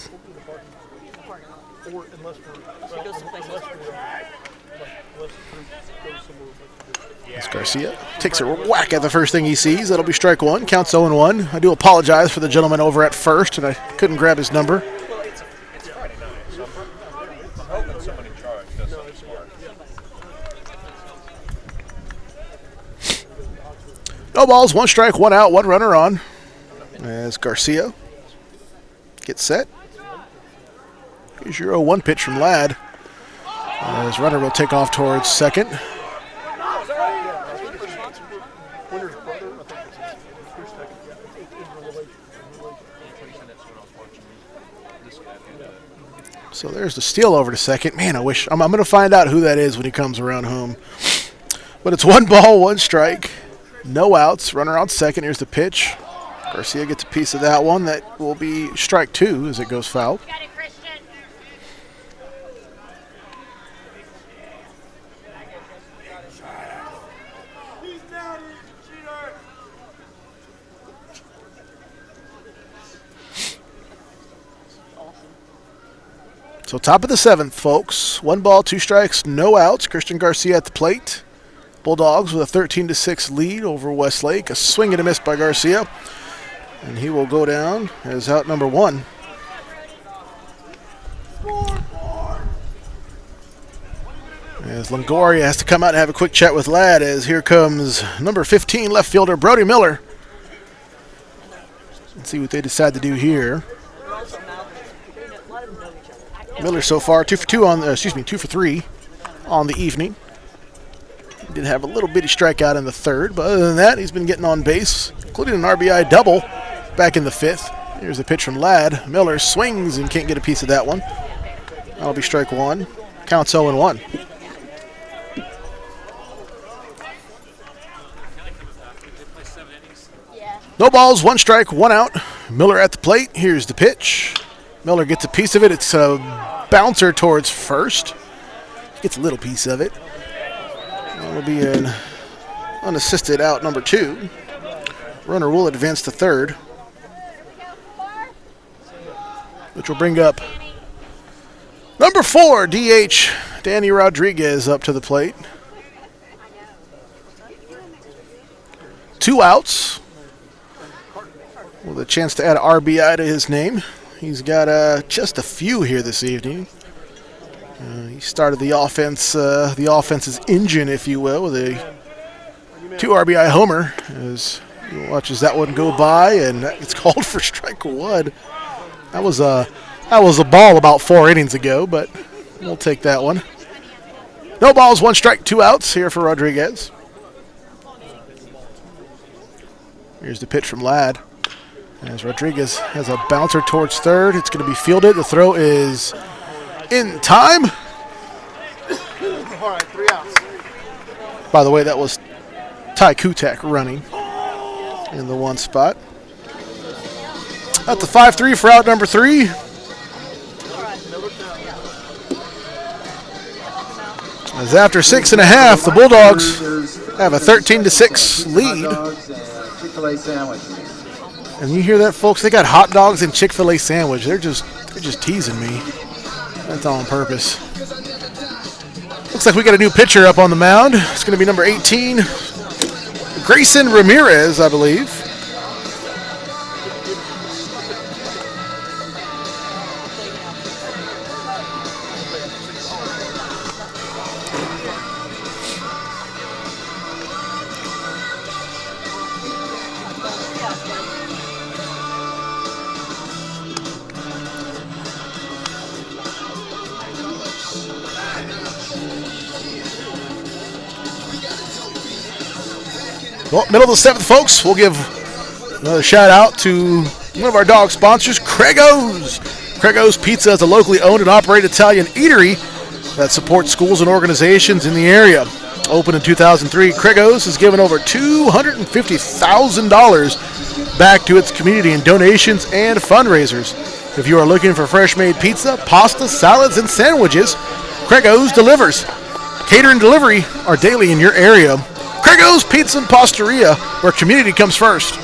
As Garcia takes a whack at the first thing he sees. That'll be strike 1. Counts 0-1. I do apologize for the gentleman over at first, and I couldn't grab his number. No balls, 1 strike, 1 out, 1 runner on. As Garcia gets set. Here's your 0-1 pitch from Ladd. As runner will take off towards second. So there's the steal over to second. Man, I wish I'm going to find out who that is when he comes around home. But it's 1 ball, 1 strike, no outs. Runner on second. Here's the pitch. Garcia gets a piece of that one. That will be strike 2 as it goes foul. So top of the 7th, folks. 1 ball, 2 strikes, no outs. Christian Garcia at the plate. Bulldogs with a 13-6 lead over Westlake. A swing and a miss by Garcia. And he will go down as out number 1. As Longoria has to come out and have a quick chat with Ladd, as here comes number 15 left fielder Brody Miller. Let's see what they decide to do here. Miller so far 2 for 3 on the evening. He did have a little bitty strikeout in the 3rd, but other than that, he's been getting on base, including an RBI double back in the 5th. Here's the pitch from Ladd. Miller swings and can't get a piece of that one. That'll be strike 1. Counts 0-1. No balls, 1 strike, 1 out. Miller at the plate. Here's the pitch. Miller gets a piece of it. It's a bouncer towards first. Gets a little piece of it. That'll be an unassisted out number 2. Runner will advance to 3rd, which will bring up number 4, DH Danny Rodriguez up to the plate. 2 outs with a chance to add an RBI to his name. He's got just a few here this evening. He started the offense's engine, if you will, with a 2 RBI homer. As he watches that one go by, and that gets called for strike 1. That was a ball about 4 innings ago, but we'll take that one. No balls, 1 strike, 2 outs here for Rodriguez. Here's the pitch from Ladd. As Rodriguez has a bouncer towards 3rd, it's going to be fielded. The throw is in time. All right, 3 outs. By the way, that was Ty Kutak running in the 1 spot. At the 5-3 for out number 3. As after 6.5, the Bulldogs have a 13-6 lead. Chick-fil-A sandwiches. And you hear that, folks? They got hot dogs and Chick-fil-A sandwich. They're just teasing me. That's all on purpose. Looks like we got a new pitcher up on the mound. It's going to be number 18, Grayson Ramirez, I believe. Well, middle of the 7th, folks. We'll give another shout out to one of our dog sponsors, Craigos. Craigos Pizza is a locally owned and operated Italian eatery that supports schools and organizations in the area. Opened in 2003, Craigos has given over $250,000 back to its community in donations and fundraisers. If you are looking for fresh-made pizza, pasta, salads, and sandwiches, Craigos delivers. Cater and delivery are daily in your area. Craigos Pizza and Pastaria, where community comes first.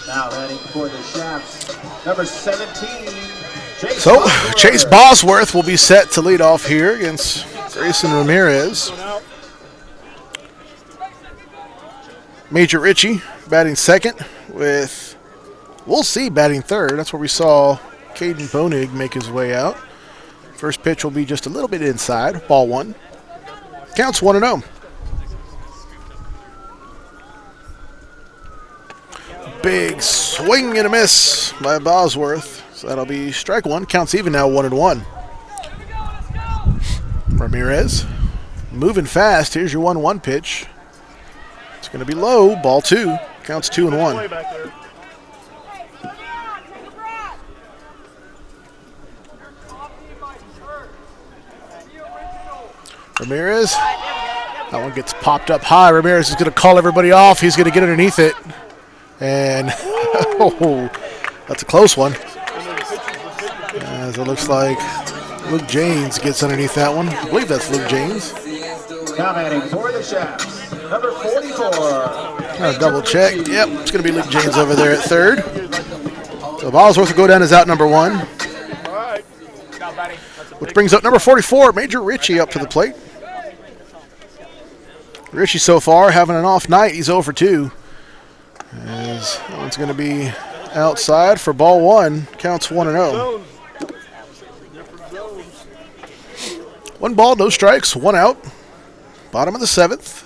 Now heading for the shafts, number 17. So, Chase Bosworth will be set to lead off here against Grayson Ramirez. Major Ritchie batting second with, we'll see, batting third. That's where we saw Caden Bonig make his way out. First pitch will be just a little bit inside, ball 1. Counts 1-0. big swing and a miss by Bosworth. So that'll be strike one. Counts even now, 1-1. Ramirez moving fast. Here's your 1-1 pitch. It's going to be low. Ball 2. Counts 2-1. Ramirez. That one gets popped up high. Ramirez is going to call everybody off. He's going to get underneath it. And oh, that's a close one. As it looks like Luke James gets underneath that one. I believe that's Luke James. Commenting for the Chaps, number 44. Double check. Yep, it's going to be Luke James over there at third. So Bosworth will go down as out number 1. Which brings up number 44, Major Ritchie, up to the plate. Ritchie so far having an off night. He's 0 for 2. As that one's going to be outside for ball 1. Counts 1-0. 1 ball, no strikes, 1 out. Bottom of the 7th.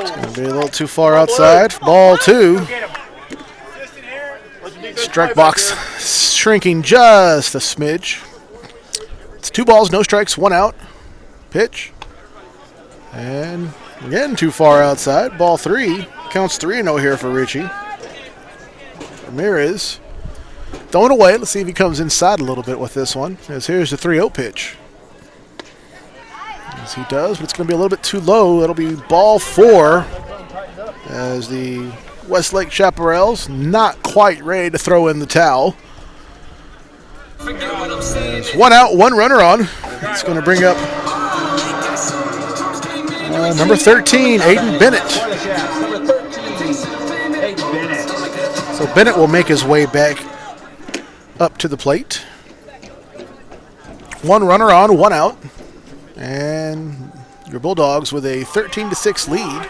It's going to be a little too far outside. Ball 2. Strike box shrinking just a smidge. It's 2 balls, no strikes, 1 out. Pitch. And again, too far outside. Ball 3. Counts 3-0 here for Ritchie. Ramirez throwing away. Let's see if he comes inside a little bit with this one. As here's the 3-0 pitch. As he does, but it's going to be a little bit too low. It'll be ball 4. As the Westlake Chaparrals not quite ready to throw in the towel. It's 1 out, 1 runner on. It's going to bring up number 13, Hayden Bennett. So Bennett will make his way back up to the plate. 1 runner on, 1 out. And your Bulldogs with a 13-6 lead.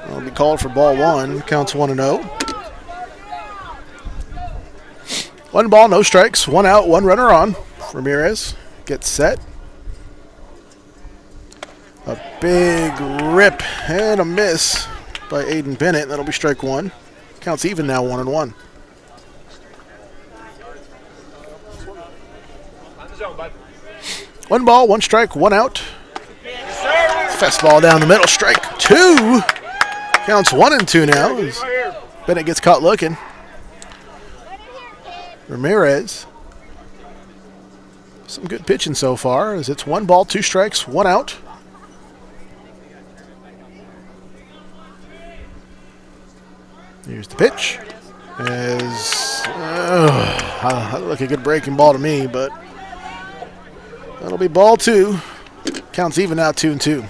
Will be called for ball 1. Counts 1-0. 1 ball, no strikes. 1 out, 1 runner on. Ramirez gets set. A big rip and a miss by Hayden Bennett. That'll be strike 1. Counts even now, 1-1. One ball, 1 strike, 1 out. Fastball down the middle, strike 2. Counts 1-2 now as Bennett gets caught looking. Ramirez. Some good pitching so far as it's 1 ball, 2 strikes, 1 out. Here's the pitch. That looked like a good breaking ball to me, but that'll be ball 2. Counts even now, 2-2.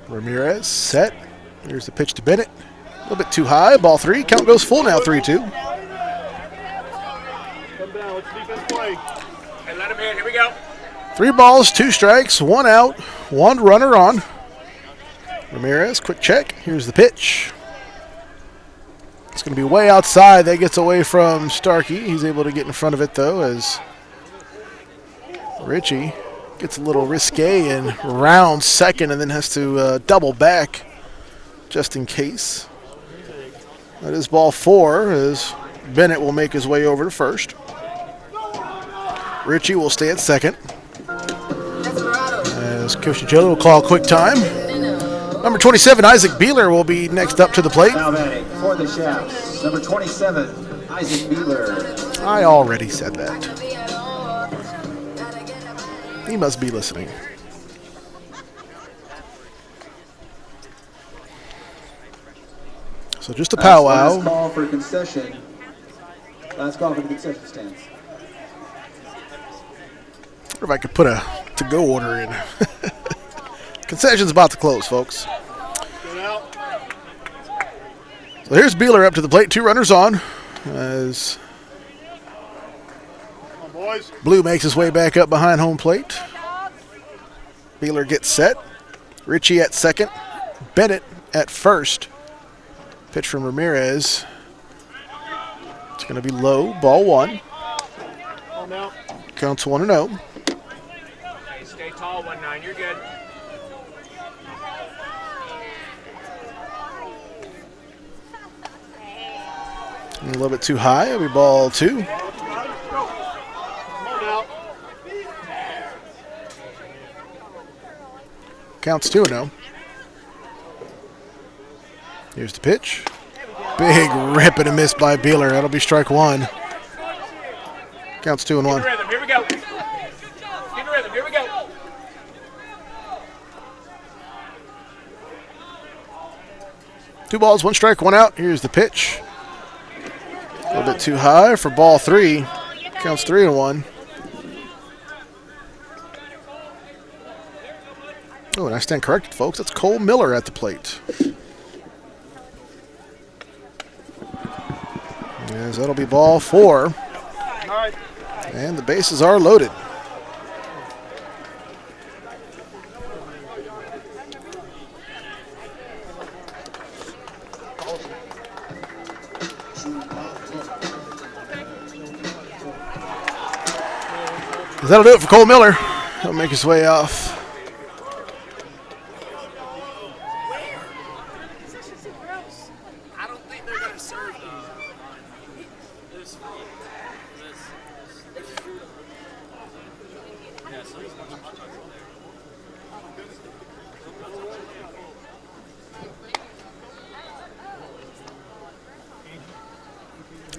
Ramirez set. Here's the pitch to Bennett. A little bit too high. Ball 3. Count goes full now, 3-2. Come down. Let's defense play. And let him hit. Here we go. 3 balls, 2 strikes, 1 out, 1 runner on. Ramirez, quick check. Here's the pitch. It's going to be way outside. That gets away from Starkey. He's able to get in front of it, though, as Ritchie gets a little risque and rounds second and then has to double back just in case. That is ball 4 as Bennett will make his way over to first. Ritchie will stay at second. As Coach Joe will call quick time. Number 27, Isaac Beeler, will be next up to the plate. Now batting for the Chaps, number 27, Isaac Beeler. I already said that. He must be listening. So just a powwow. Last call for concession. Last call for the concession stands. I wonder if I could put a to-go order in. Concession's about to close, folks. So here's Beeler up to the plate. 2 runners on. As Blue makes his way back up behind home plate. Beeler gets set. Ritchie at second. Bennett at first. Pitch from Ramirez. It's going to be low. Ball 1. Counts 1-0. Stay tall. ball, 1-9. You're good. A little bit too high. It'll be ball 2. Counts 2-0. Here's the pitch. Big rip and a miss by Beeler. That'll be strike 1. Counts 2-1. Rhythm. Here we go. Get the rhythm. Here we go. Two balls, 1 strike, 1 out. Here's the pitch. A little bit too high for ball 3. Counts 3-1. Oh, and I stand corrected, folks. That's Cole Miller at the plate. Yes, that'll be ball 4. And the bases are loaded. That'll do it for Cole Miller. He'll make his way off.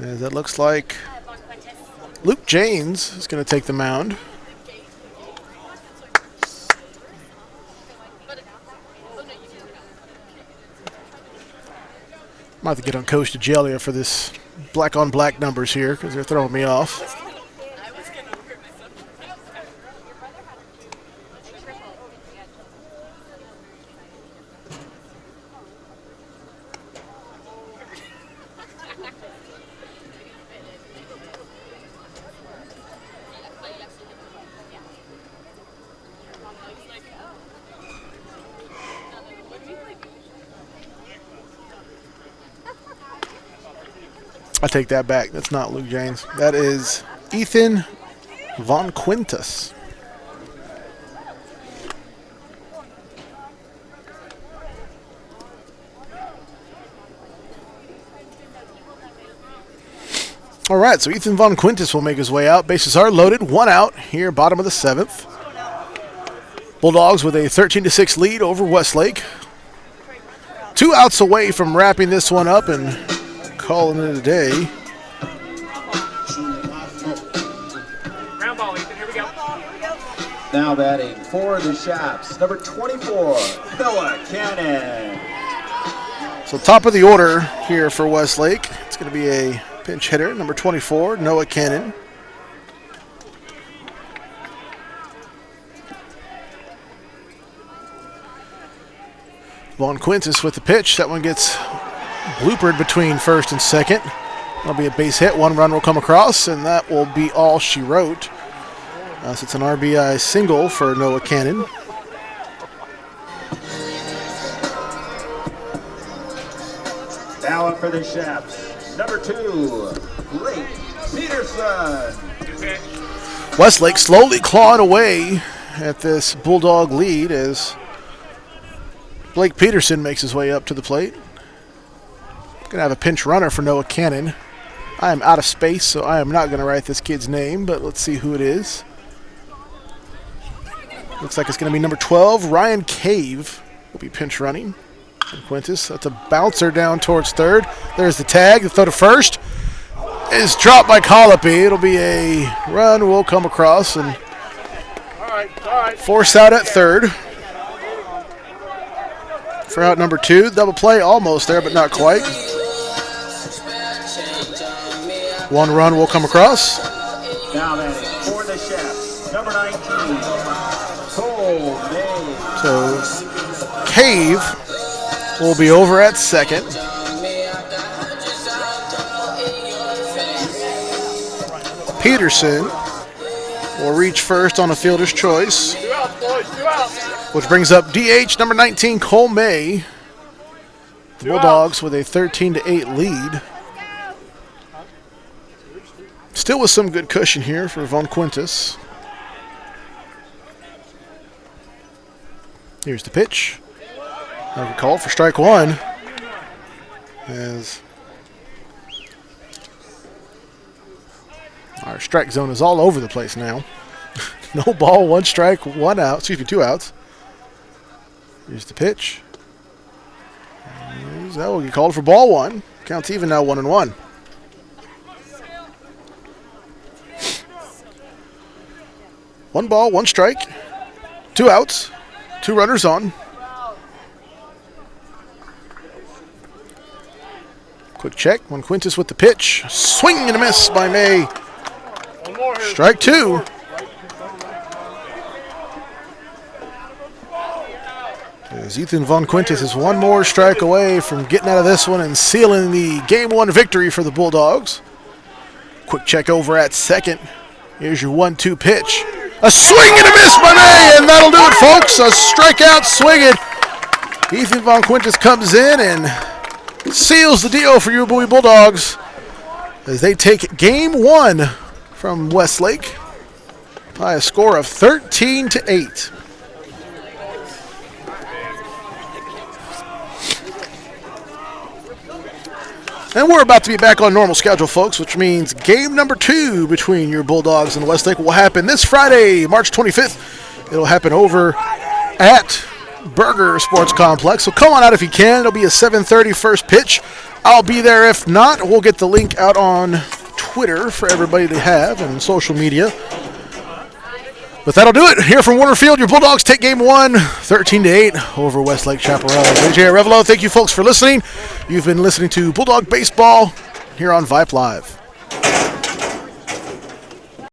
As that looks like Luke James is going to take the mound. Might have to get on coach to jail here for this black on black numbers here because they're throwing me off. I take that back. That's not Luke James. That is Ethan Von Quintus. All right, so Ethan Von Quintus will make his way out. Bases are loaded. 1 out here, bottom of the 7th. Bulldogs with a 13-6 lead over Westlake. 2 outs away from wrapping this one up and calling it a day. Ground ball, Ethan. Here we go. Now batting for the Chaps, number 24, Noah Cannon. So top of the order here for Westlake. It's going to be a pinch hitter, number 24, Noah Cannon. Von Quintus with the pitch. That one gets bloopered between first and second. That'll be a base hit. 1 run will come across, and that will be all she wrote. So it's an RBI single for Noah Cannon. Now up for the Chaps, number 2, Blake Peterson. Westlake slowly clawing away at this Bulldog lead as Blake Peterson makes his way up to the plate. Going to have a pinch runner for Noah Cannon. I am out of space, so I am not going to write this kid's name, but let's see who it is. Looks like it's going to be number 12, Ryan Cave will be pinch running. And Quintus, that's a bouncer down towards third. There's the tag. The throw to first is dropped by Colopy. It'll be a run will come across and force out at third. For out number 2, double play almost there, but not quite. 1 run will come across. Now then, for the Chaps, number 19, Cole May. So Cave will be over at second. Peterson will reach first on a fielder's choice. 2 outs, boys, 2 outs. Which brings up DH number 19, Cole May. The Bulldogs with a 13-8 lead. Still with some good cushion here for Von Quintus. Here's the pitch. Have a call for strike one. As our strike zone is all over the place now. No ball, 1 strike, 1 out. Excuse me, 2 outs. Here's the pitch. That will get called for ball 1. Counts even now, 1-1. One ball, 1 strike, 2 outs, 2 runners on. Quick check. Quintus with the pitch. Swing and a miss by May. Strike 2. As Ethan Von Quintus is 1 more strike away from getting out of this one and sealing the Game 1 victory for the Bulldogs. Quick check over at second. Here's your 1-2 pitch. A swing and a miss by May, and that'll do it, folks. A strikeout swinging. Ethan Von Quintus comes in and seals the deal for your BOWIE Bulldogs as they take Game 1 from Westlake by a score of 13-8. And we're about to be back on normal schedule, folks, which means game number 2 between your Bulldogs and Westlake will happen this Friday, March 25th. It'll happen over at Burger Sports Complex. So come on out if you can. It'll be a 7:30 first pitch. I'll be there. If not, we'll get the link out on Twitter for everybody to have and social media. But that'll do it. Here from Warner Field, your Bulldogs take Game 1, 13-8 over Westlake Chaparral. AJ Arevalo, thank you folks for listening. You've been listening to Bulldog Baseball here on Vype Live.